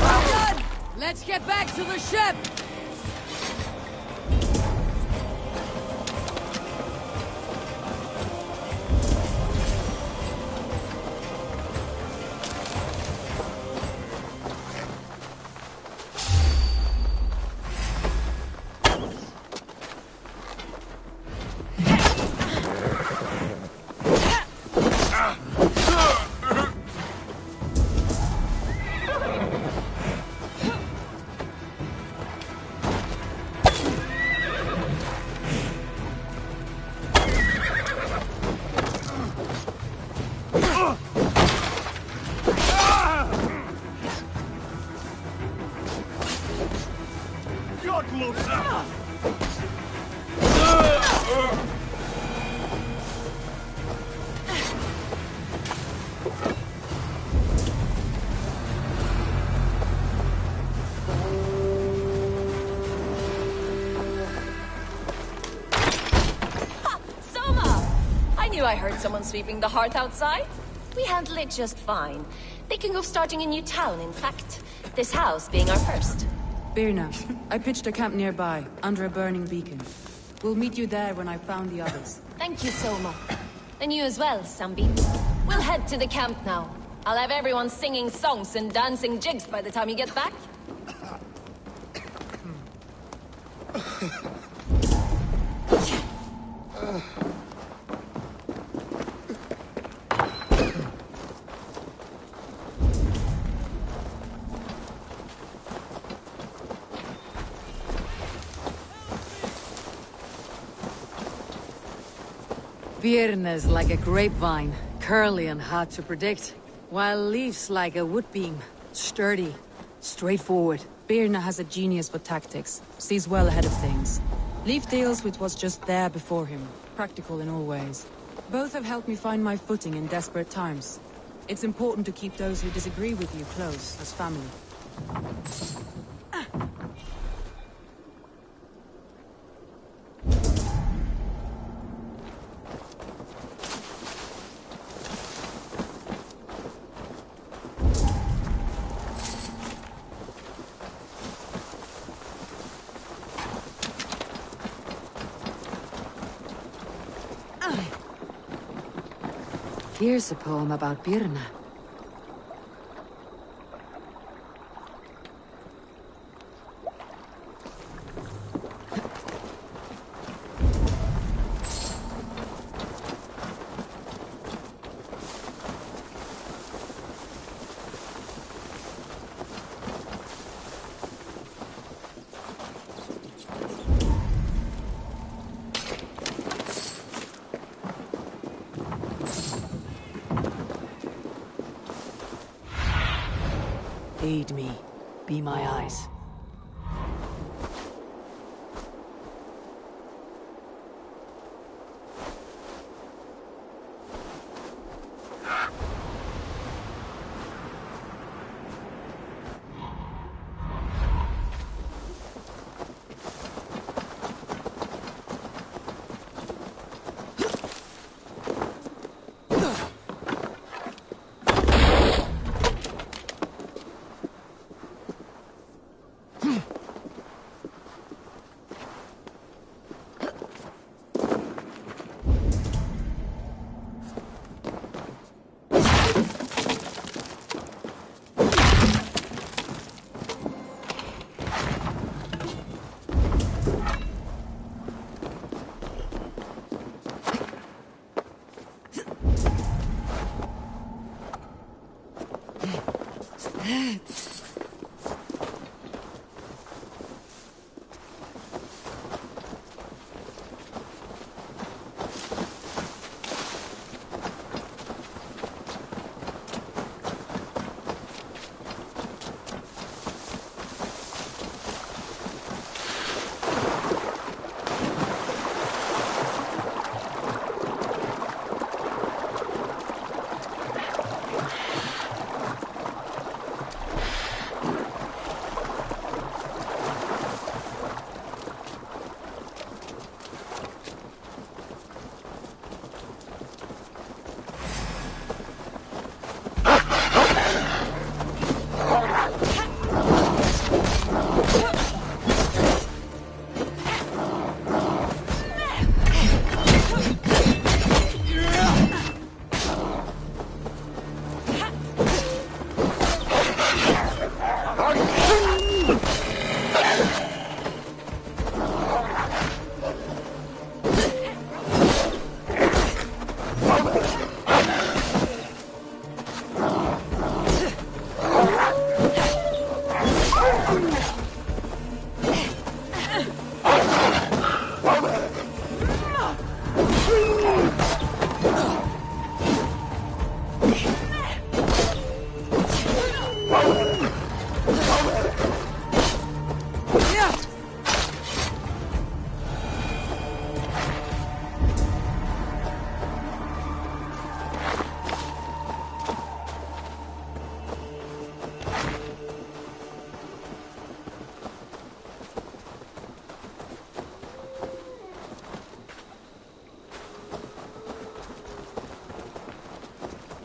Well done! Let's get back to the ship! I heard someone sweeping the hearth outside. We handle it just fine. Thinking of starting a new town, in fact. This house being our first. Birna, I pitched a camp nearby, under a burning beacon. We'll meet you there when I've found the others. Thank you, Soma. And you as well, Sunbeam. We'll head to the camp now. I'll have everyone singing songs and dancing jigs by the time you get back. Birna's like a grapevine, curly and hard to predict, while Leaf's like a wood beam, sturdy, straightforward. Birna has a genius for tactics, sees well ahead of things. Leaf deals with what's just there before him, practical in all ways. Both have helped me find my footing in desperate times. It's important to keep those who disagree with you close, as family. Here's a poem about Birna. Aid me. Be my eyes.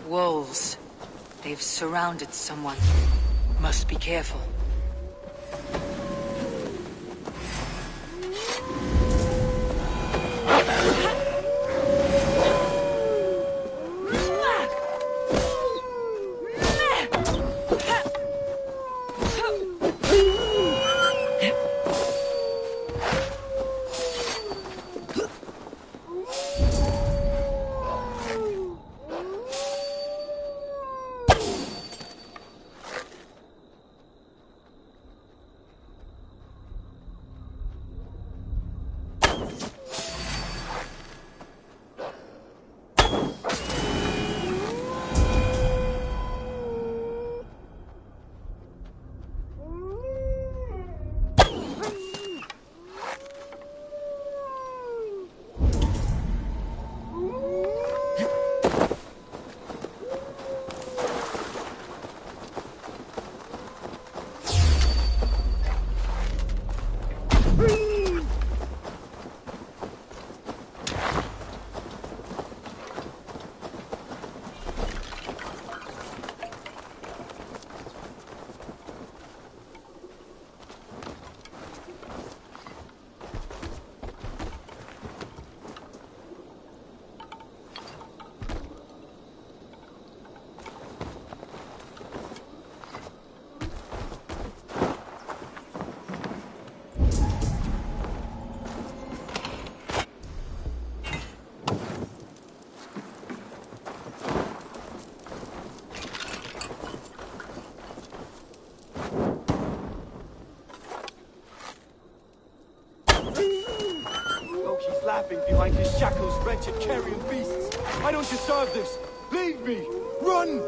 Wolves. They've surrounded someone. Must be careful. Laughing behind his shackles, wretched carrion beasts. I don't deserve this. Leave me. Run!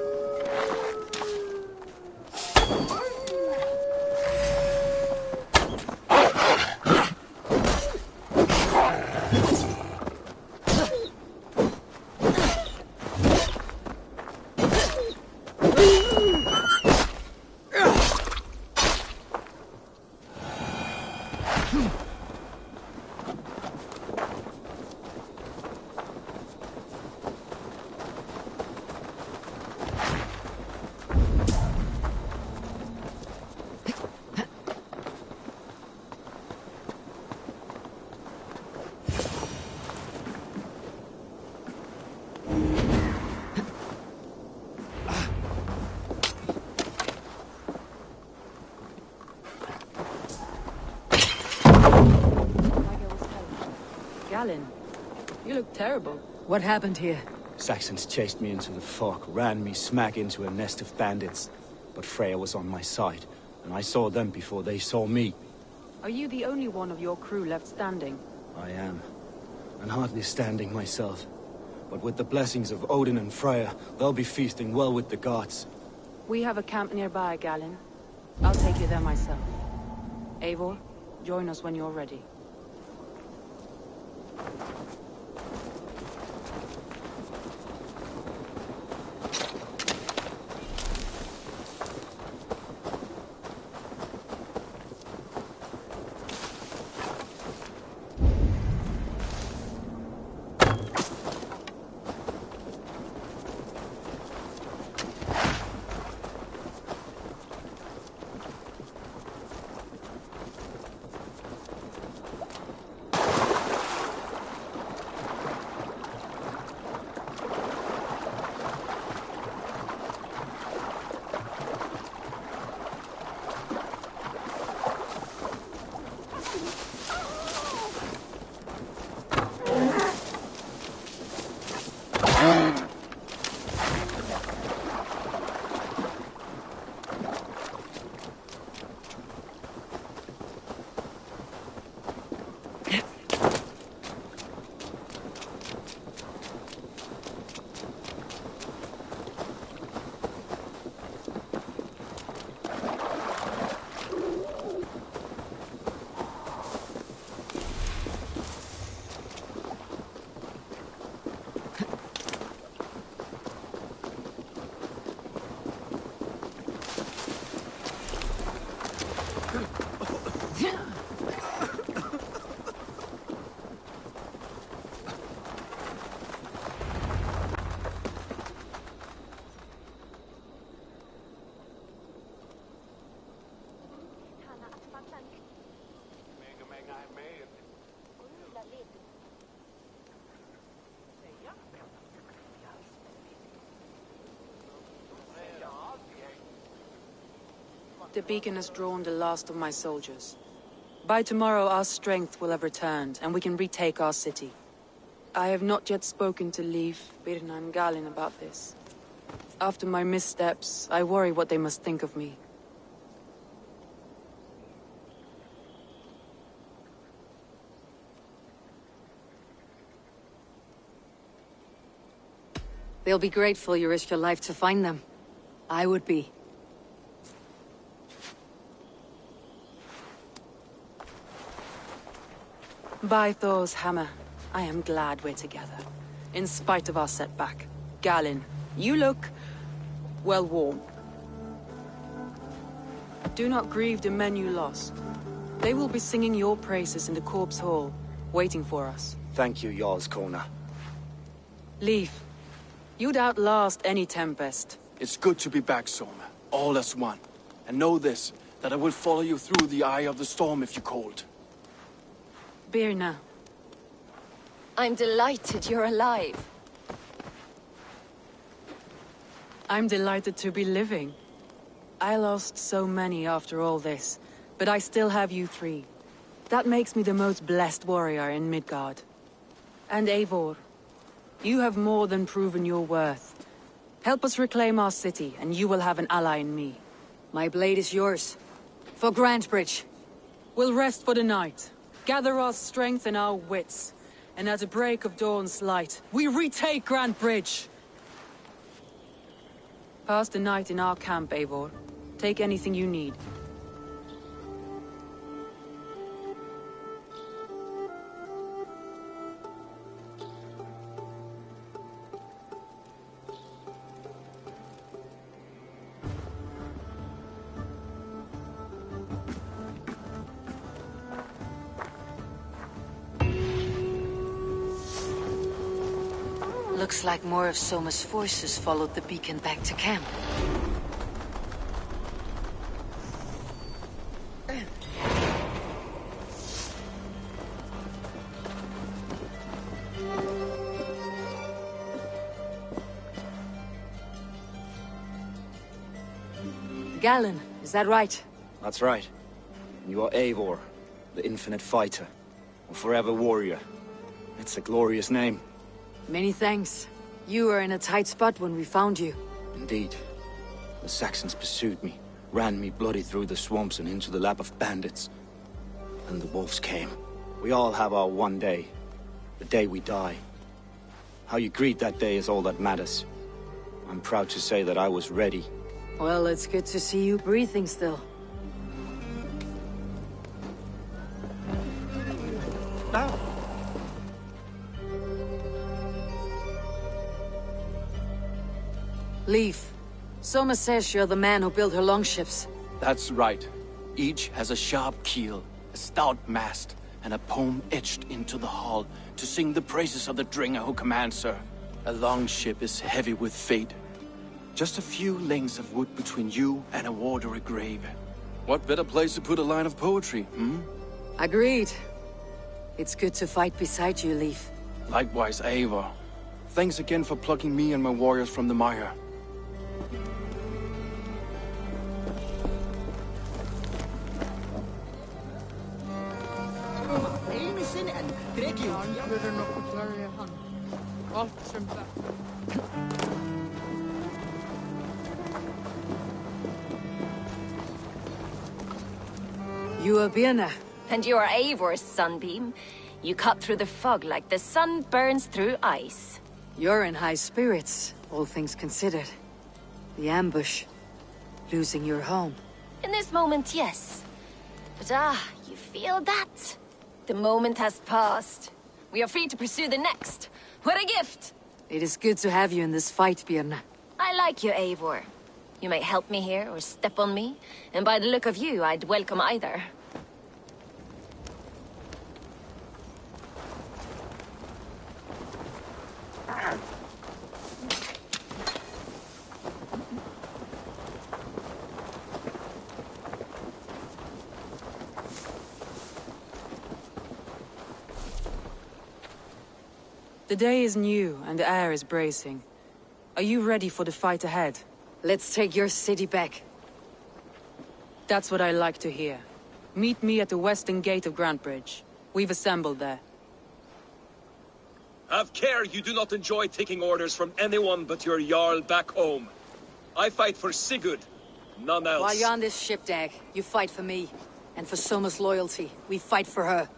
Galen, you look terrible. What happened here? Saxons chased me into the fog, ran me smack into a nest of bandits. But Freya was on my side, and I saw them before they saw me. Are you the only one of your crew left standing? I am, and hardly standing myself. But with the blessings of Odin and Freya, they'll be feasting well with the gods. We have a camp nearby, Galen. I'll take you there myself. Eivor, join us when you're ready. The beacon has drawn the last of my soldiers. By tomorrow our strength will have returned, and we can retake our city. I have not yet spoken to Leif, Birna and Galin about this. After my missteps, I worry what they must think of me. They'll be grateful you risked your life to find them. I would be. By Thor's hammer, I am glad we're together. In spite of our setback. Galin, you look... well, warm. Do not grieve the men you lost. They will be singing your praises in the Corpse Hall, waiting for us. Thank you, Jarl's Kona. Leif, you'd outlast any tempest. It's good to be back, Soma. All as one. And know this, that I will follow you through the eye of the storm if you're cold. Birna. I'm delighted you're alive. I'm delighted to be living. I lost so many after all this, but I still have you three. That makes me the most blessed warrior in Midgard. And Eivor, you have more than proven your worth. Help us reclaim our city, and you will have an ally in me. My blade is yours. For Grantebridge. We'll rest for the night. Gather our strength and our wits. And at the break of dawn's light, we retake Grantebridge! Pass the night in our camp, Eivor. Take anything you need. Looks like more of Soma's forces followed the beacon back to camp. Galin, is that right? That's right. You are Eivor, the infinite fighter, a forever warrior. It's a glorious name. Many thanks. You were in a tight spot when we found you. Indeed. The Saxons pursued me, ran me bloody through the swamps and into the lap of bandits. And the wolves came. We all have our one day. The day we die. How you greet that day is all that matters. I'm proud to say that I was ready. Well, it's good to see you breathing still. Now. Leif, Soma says you're the man who built her longships. That's right. Each has a sharp keel, a stout mast, and a poem etched into the hull to sing the praises of the Dringer who commands her. A longship is heavy with fate. Just a few lengths of wood between you and a watery grave. What better place to put a line of poetry, hmm? Agreed. It's good to fight beside you, Leif. Likewise, Eivor. Thanks again for plucking me and my warriors from the mire. You are Birna. And you are Eivor's sunbeam. You cut through the fog like the sun burns through ice. You're in high spirits, all things considered. The ambush. Losing your home. In this moment, yes. But you feel that? The moment has passed. We are free to pursue the next. What a gift! It is good to have you in this fight, Birna. I like you, Eivor. You may help me here, or step on me, and by the look of you, I'd welcome either. The day is new, and the air is bracing. Are you ready for the fight ahead? Let's take your city back. That's what I like to hear. Meet me at the western gate of Grantbridge. We've assembled there. Have care you do not enjoy taking orders from anyone but your Jarl back home. I fight for Sigurd, none else. While you're on this ship, Dag, you fight for me. And for Summer's loyalty, we fight for her.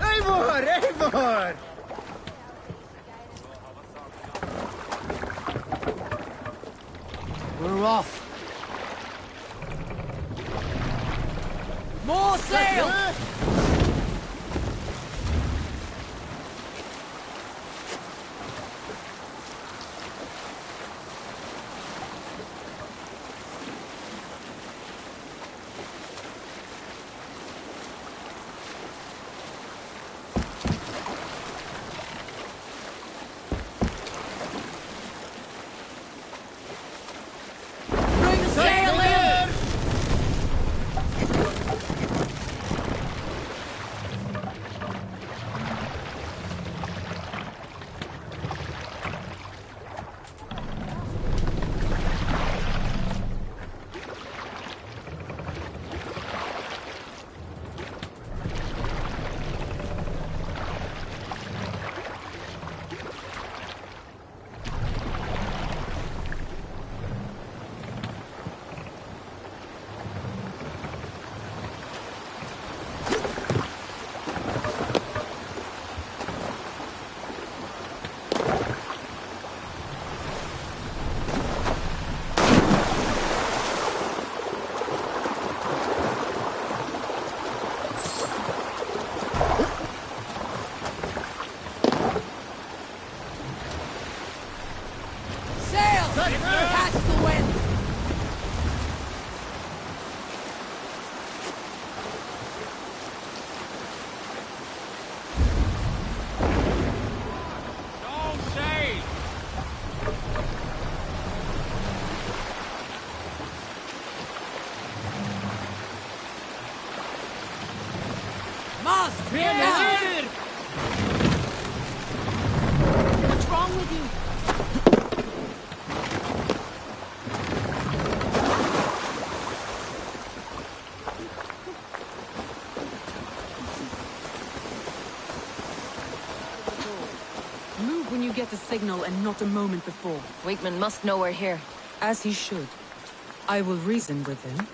Eivor! Eivor! We're off. More sail! Catch the wind! Mast! Here! What's wrong with you? Move when you get the signal and not a moment before. Wigman must know we're here. As he should. I will reason with him.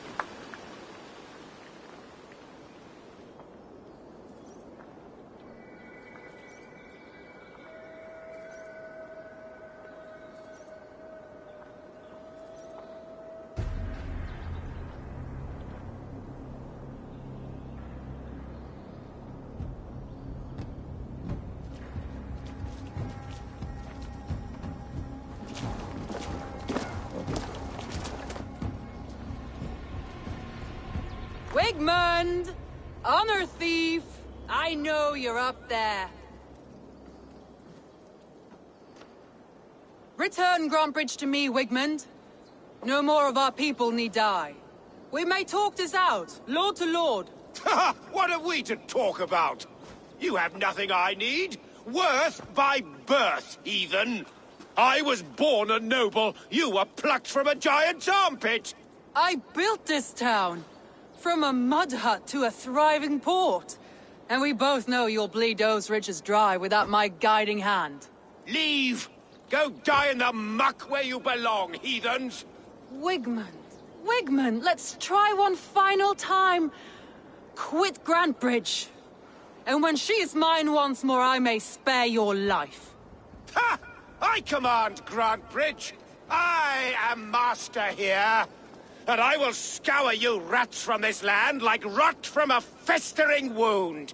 Wigmund! Honor thief! I know you're up there. Return Grantbridge to me, Wigmund. No more of our people need die. We may talk this out, lord to lord. What have we to talk about? You have nothing I need. Worth by birth, heathen. I was born a noble. You were plucked from a giant's armpit. I built this town. From a mud hut to a thriving port. And we both know you'll bleed those riches dry without my guiding hand. Leave! Go die in the muck where you belong, heathens! Wigmund, let's try one final time. Quit Grantbridge. And when she is mine once more, I may spare your life. Ha! I command Grantbridge. I am master here. and I will scour you rats from this land like rot from a festering wound.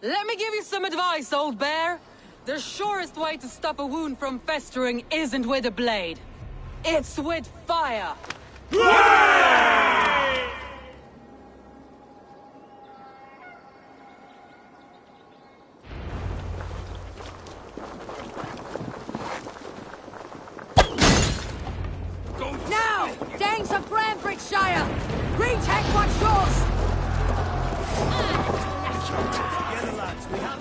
Let me give you some advice, old bear. The surest way to stop a wound from festering isn't with a blade. It's with fire. Now! Danes of Grandbridgeshire! Retake what's yours! Together, lads, we have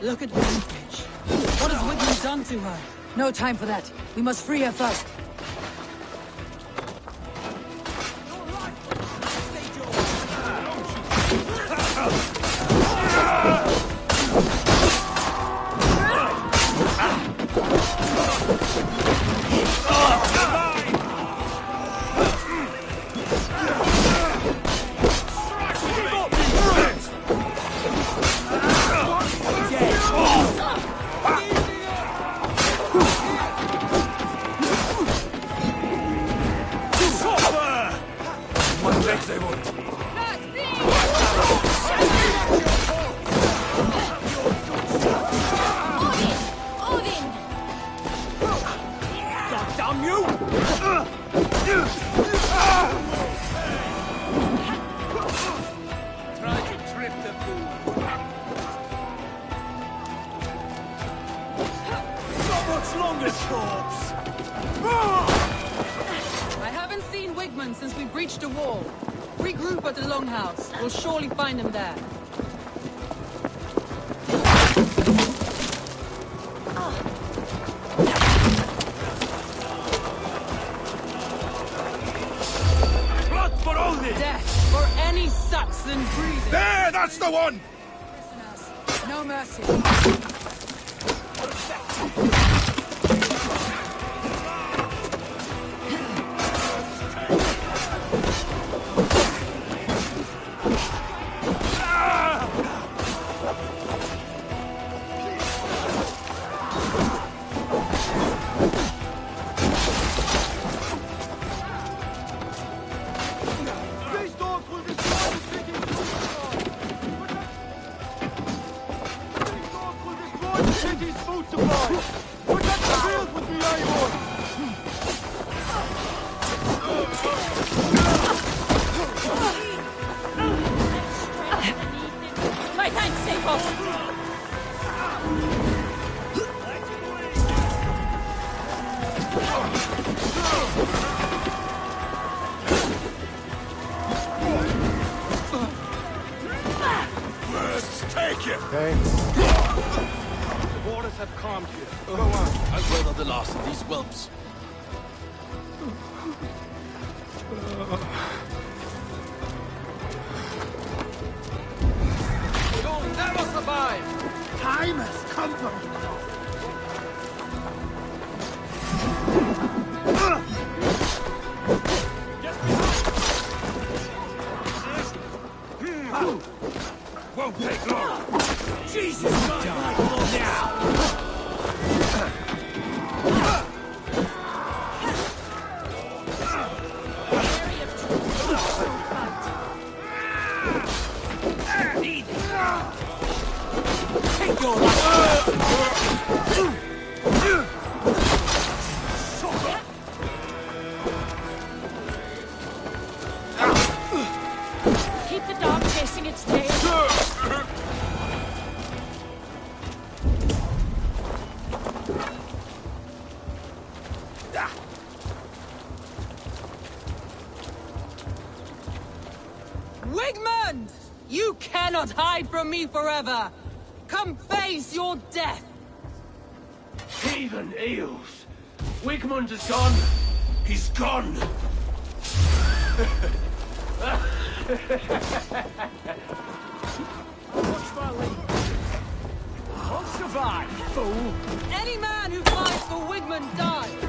Look at Grandbridge. What has Wigmund done to her? No time for that. We must free her first. I haven't seen Wigmund since we breached the wall. Regroup at the Longhouse. We'll surely find him there. Blood for all this! Death for any Saxon breathing. There, that's the one! No mercy. My thanks, Sapos! Take it! Thanks. The waters have calmed here. Go on. I'll weather the last of these whelps. You'll never survive! Time has come for me. Won't take long. Jesus Christ! Now! Take your life! Keep the dog chasing its tail. Wigmund! You cannot hide from me forever! Come face your death! Heathen eels! Wigmund is gone! He's gone! Watch my lead. Won't survive, fool! Any man who fights for Wigmund dies!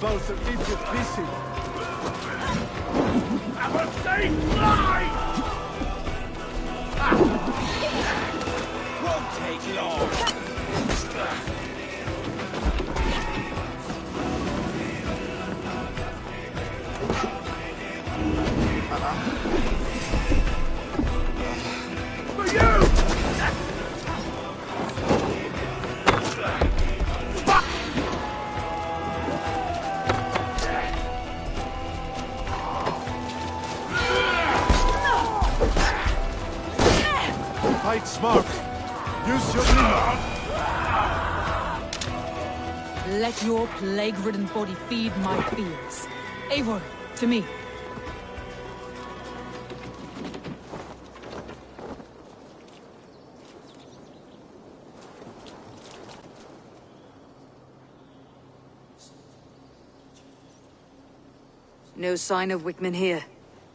both of Egypt busy. I will say fly! Won't take long. For you! Fight smart. Use your limit. Let your plague-ridden body feed my fields. Eivor, to me. No sign of Wickman here.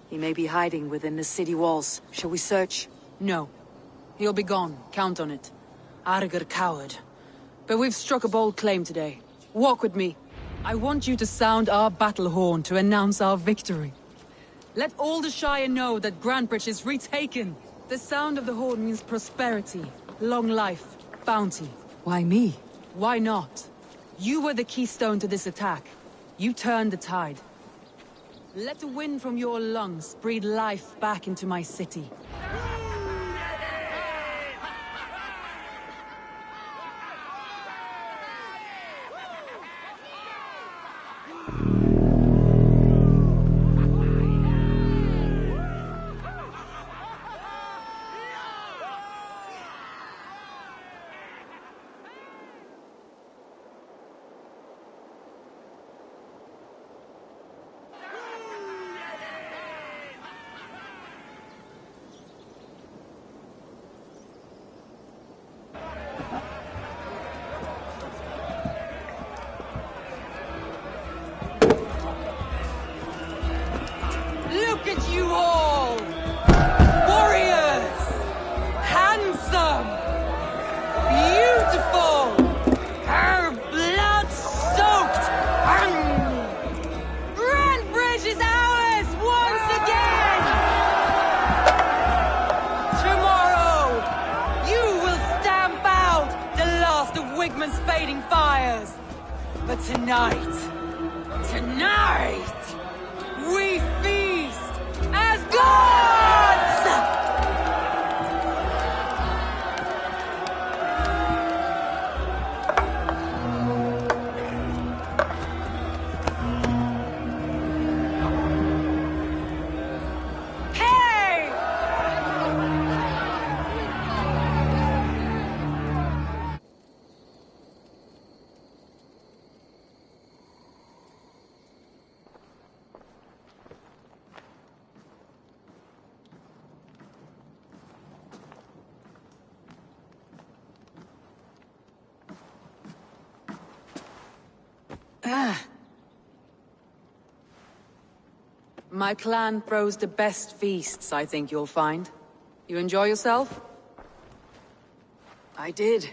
He may be hiding within the city walls. Shall we search? No. He'll be gone. Count on it. Arger coward. But we've struck a bold claim today. Walk with me. I want you to sound our battle horn to announce our victory. Let all the Shire know that Grantebridge is retaken. The sound of the horn means prosperity, long life, bounty. Why me? Why not? You were the keystone to this attack. You turned the tide. Let the wind from your lungs breathe life back into my city. Look at you all! Warriors! Handsome! Beautiful! Her blood-soaked! Grantebridge is ours once again! Tomorrow, you will stamp out the last of Wigman's fading fires. But tonight, we feast as gods! Hey! My clan throws the best feasts, I think you'll find. You enjoy yourself? I did.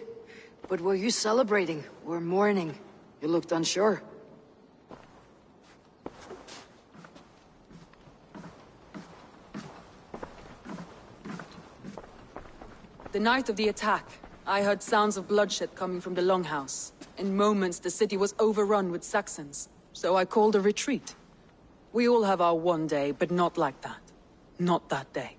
But were you celebrating or mourning? You looked unsure. The night of the attack, I heard sounds of bloodshed coming from the Longhouse. In moments, the city was overrun with Saxons, so I called a retreat. We all have our one day, but not like that. Not that day.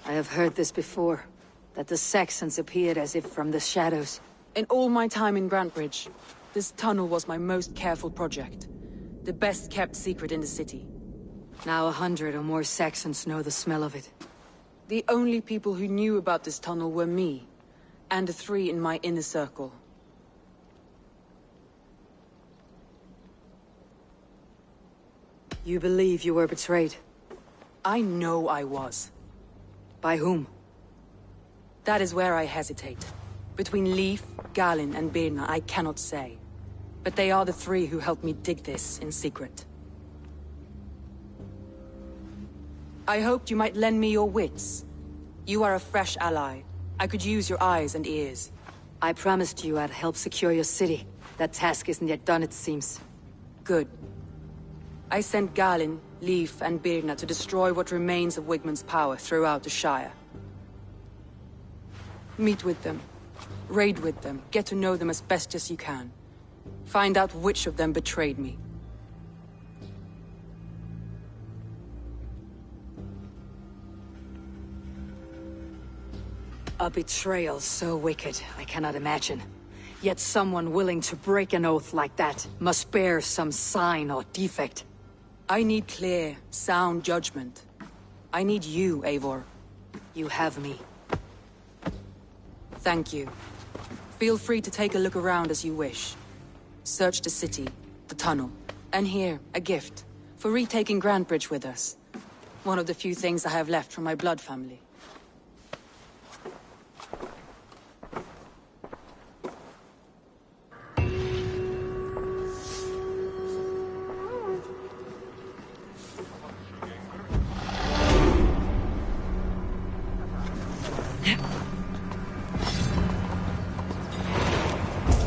I have heard this before, that the Saxons appeared as if from the shadows. In all my time in Grantebridge, this tunnel was my most careful project. The best kept secret in the city. Now 100 or more Saxons know the smell of it. The only people who knew about this tunnel were me, and the 3 in my inner circle. You believe you were betrayed? I know I was. By whom? That is where I hesitate. Between Leif, Galin, and Birna, I cannot say. But they are the 3 who helped me dig this in secret. I hoped you might lend me your wits. You are a fresh ally. I could use your eyes and ears. I promised you I'd help secure your city. That task isn't yet done, it seems. Good. I sent Galin, Leif, and Birna to destroy what remains of Wigmund's power throughout the Shire. Meet with them. Raid with them. Get to know them as best as you can. Find out which of them betrayed me. A betrayal so wicked, I cannot imagine. Yet someone willing to break an oath like that must bear some sign or defect. I need clear, sound judgment. I need you, Eivor. You have me. Thank you. Feel free to take a look around as you wish. Search the city, the tunnel, and here, a gift, for retaking Grantebridge with us. One of the few things I have left from my blood family.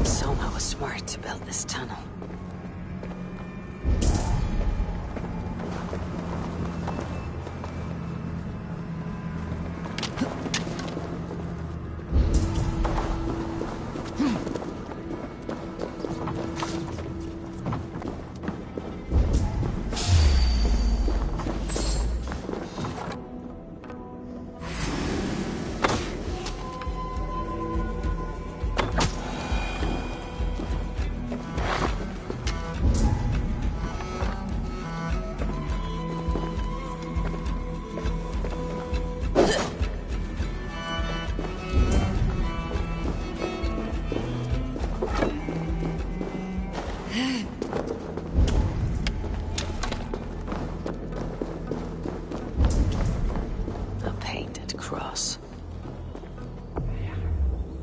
Soma was smart to build this tunnel.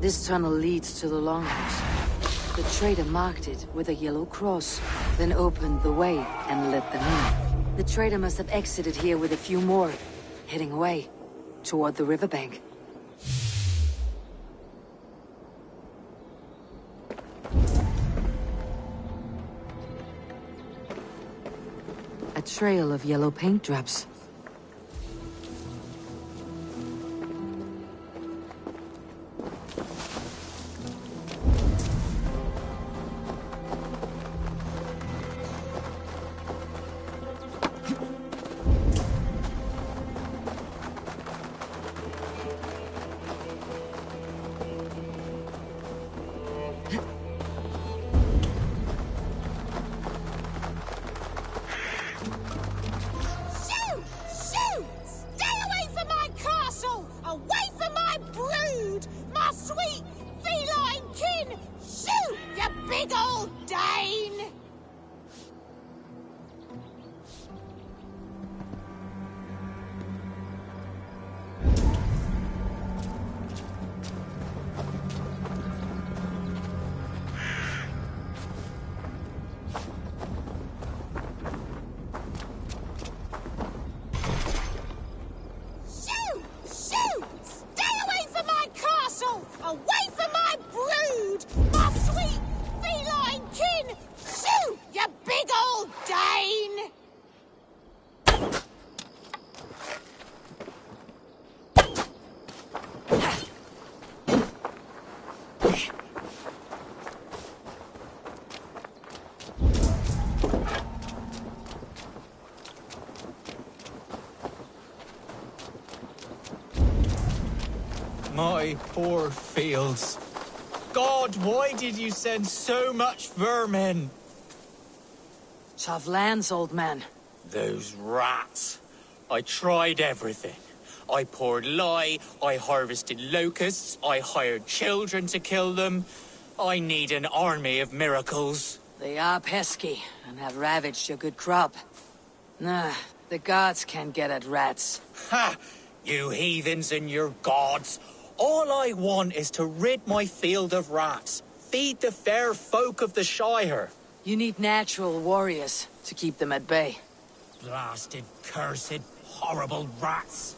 This tunnel leads to the Longhouse. The trader marked it with a yellow cross, then opened the way and let them in. The trader must have exited here with a few more, heading away, toward the riverbank. A trail of yellow paint drops. My poor fields. God, why did you send so much vermin? Tough lands, old man. Those rats. I tried everything. I poured lye, I harvested locusts, I hired children to kill them. I need an army of miracles. They are pesky, and have ravaged your good crop. Nah, the gods can't get at rats. Ha! You heathens and your gods. All I want is to rid my field of rats. Feed the fair folk of the Shire. You need natural warriors to keep them at bay. Blasted, cursed, horrible rats.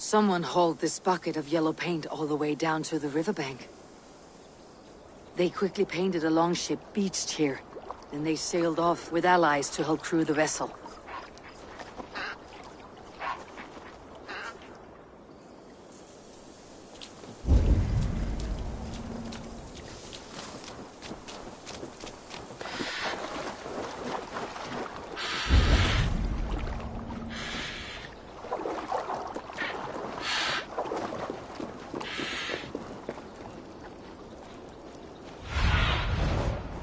Someone hauled this bucket of yellow paint all the way down to the riverbank. They quickly painted a longship beached here. Then they sailed off with allies to help crew the vessel.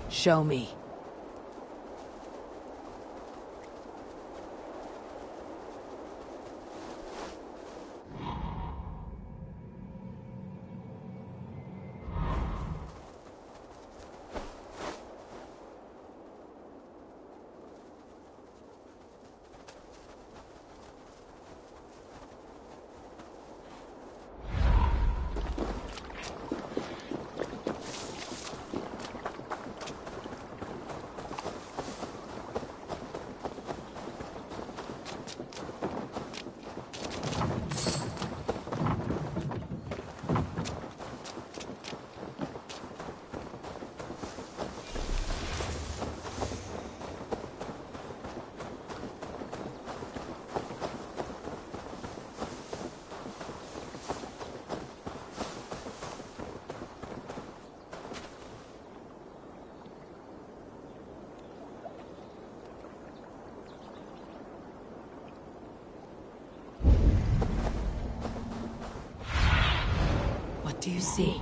Show me. What do you see?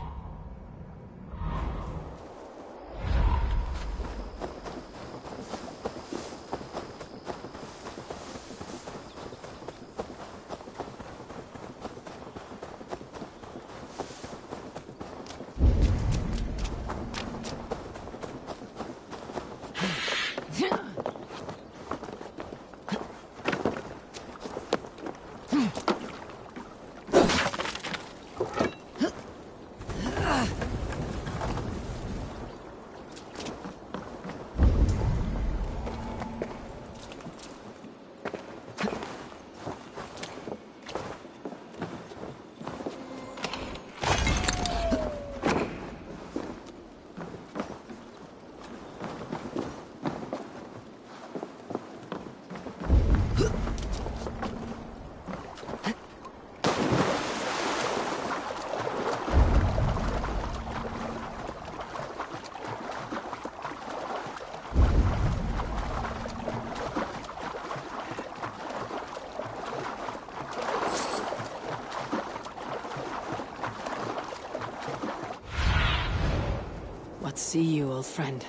What see you, old friend?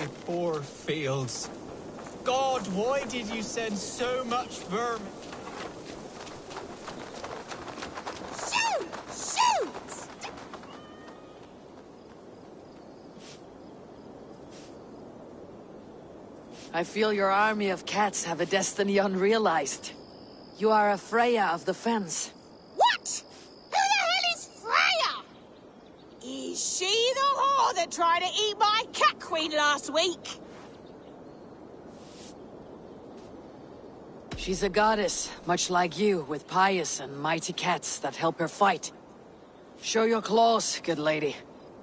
My poor fields. God, why did you send so much vermin? Shoot! Shoot! I feel your army of cats have a destiny unrealized. You are a Freya of the Fens. What? Who the hell is Freya? Is she the whore that tried to eat my cat queen last week? She's a goddess, much like you, with pious and mighty cats that help her fight. Show your claws, good lady.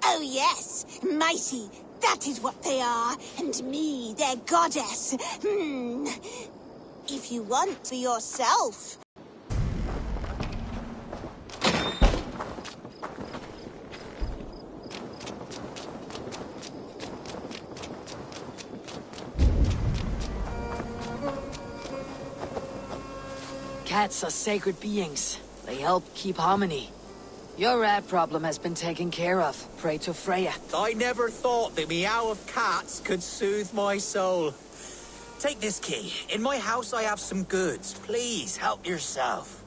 Oh yes, mighty. That is what they are, and me, their goddess. If you want for yourself. Cats are sacred beings. They help keep harmony. Your rat problem has been taken care of. Pray to Freya. I never thought the meow of cats could soothe my soul. Take this key. In my house I have some goods. Please, help yourself.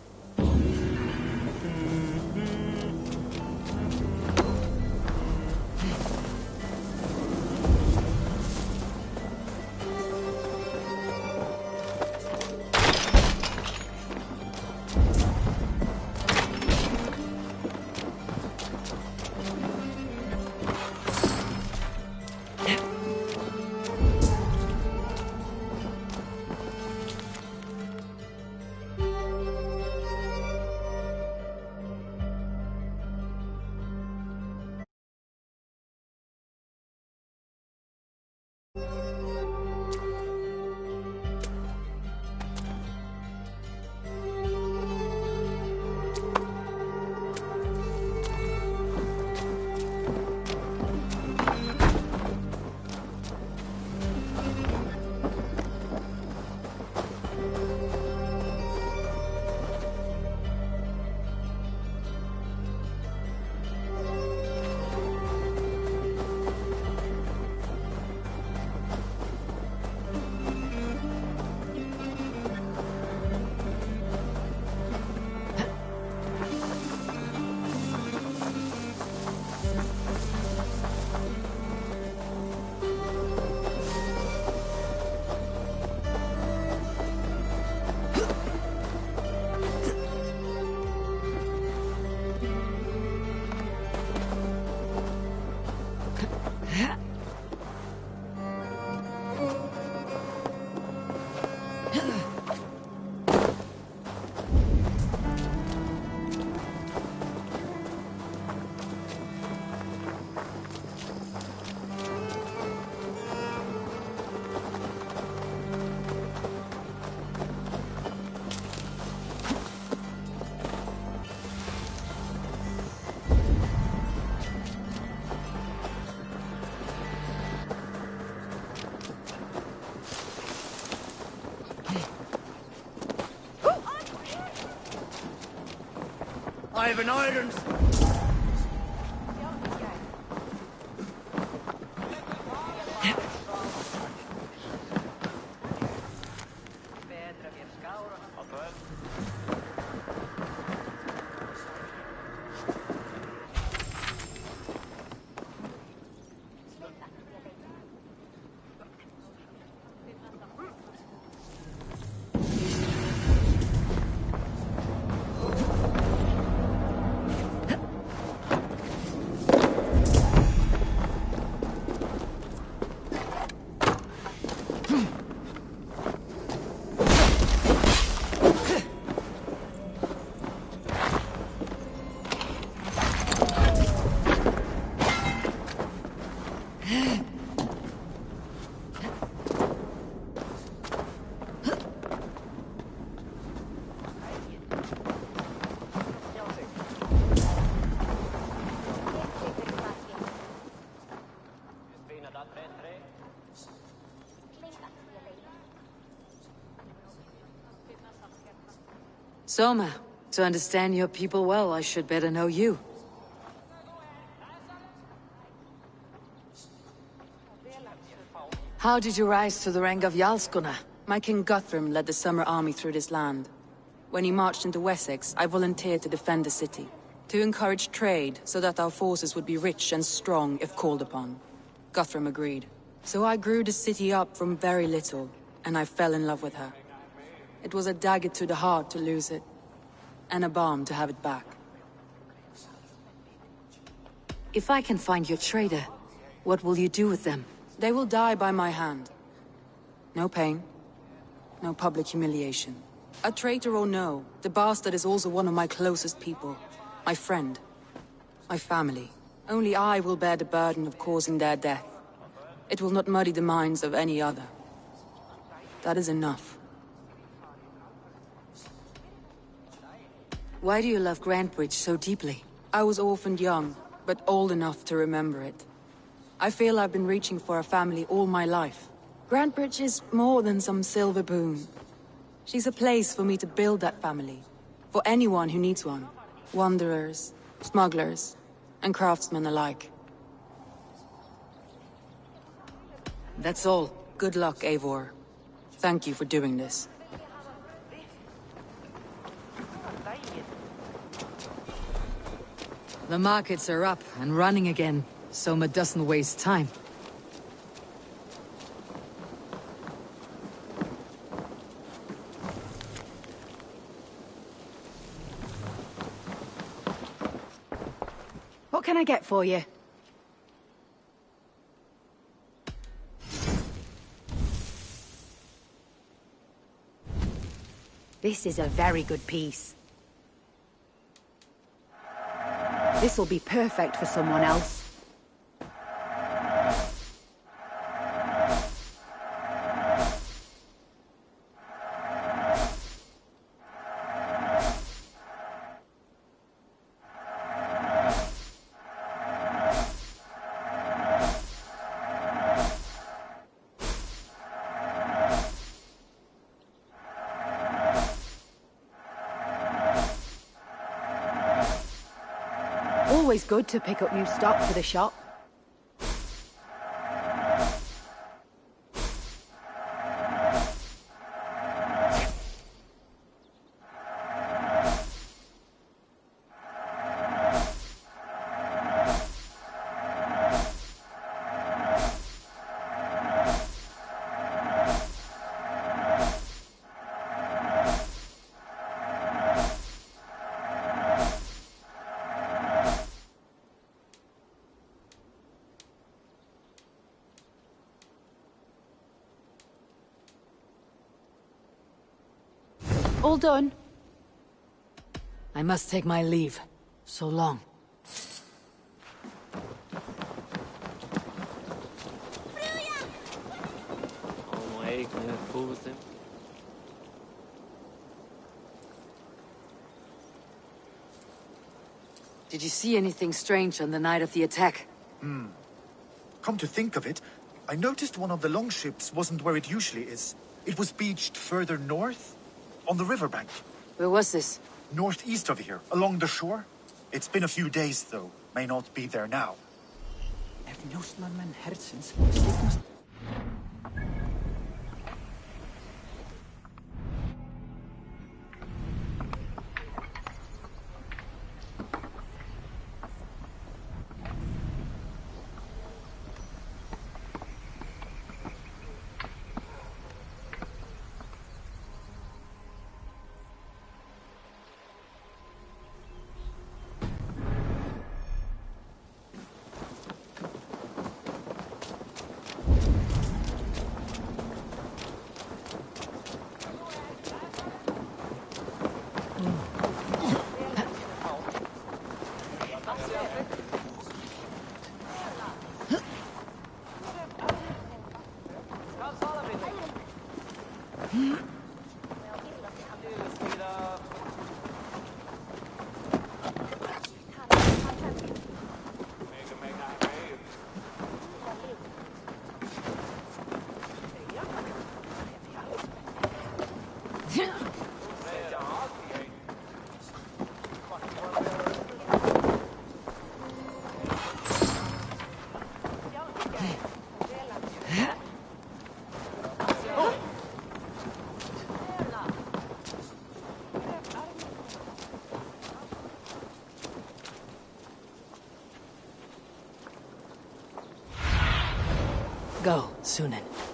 I have an iron... Soma, to understand your people well, I should better know you. How did you rise to the rank of Jarls, Gunnar? My king Guthrum led the summer army through this land. When he marched into Wessex, I volunteered to defend the city. To encourage trade, so that our forces would be rich and strong if called upon. Guthrum agreed. So I grew the city up from very little, and I fell in love with her. It was a dagger to the heart to lose it, and a balm to have it back. If I can find your trader, what will you do with them? They will die by my hand. No pain, no public humiliation. A traitor or no, the bastard is also one of my closest people. My friend. My family. Only I will bear the burden of causing their death. It will not muddy the minds of any other. That is enough. Why do you love Grantebridge so deeply? I was orphaned young, but old enough to remember it. I feel I've been reaching for a family all my life. Grantebridge is more than some silver boon. She's a place for me to build that family. For anyone who needs one. Wanderers, smugglers, and craftsmen alike. That's all. Good luck, Eivor. Thank you for doing this. The markets are up and running again. Soma doesn't waste time. What can I get for you? This is a very good piece. This'll be perfect for someone else. Always good to pick up new stock for the shop. All done. I must take my leave. So long. Did you see anything strange on the night of the attack? Come to think of it, I noticed one of the longships wasn't where it usually is. It was beached further north, on the riverbank. Where was this? Northeast of here, along the shore. It's been a few days, though. May not be there now. Go, Sunan.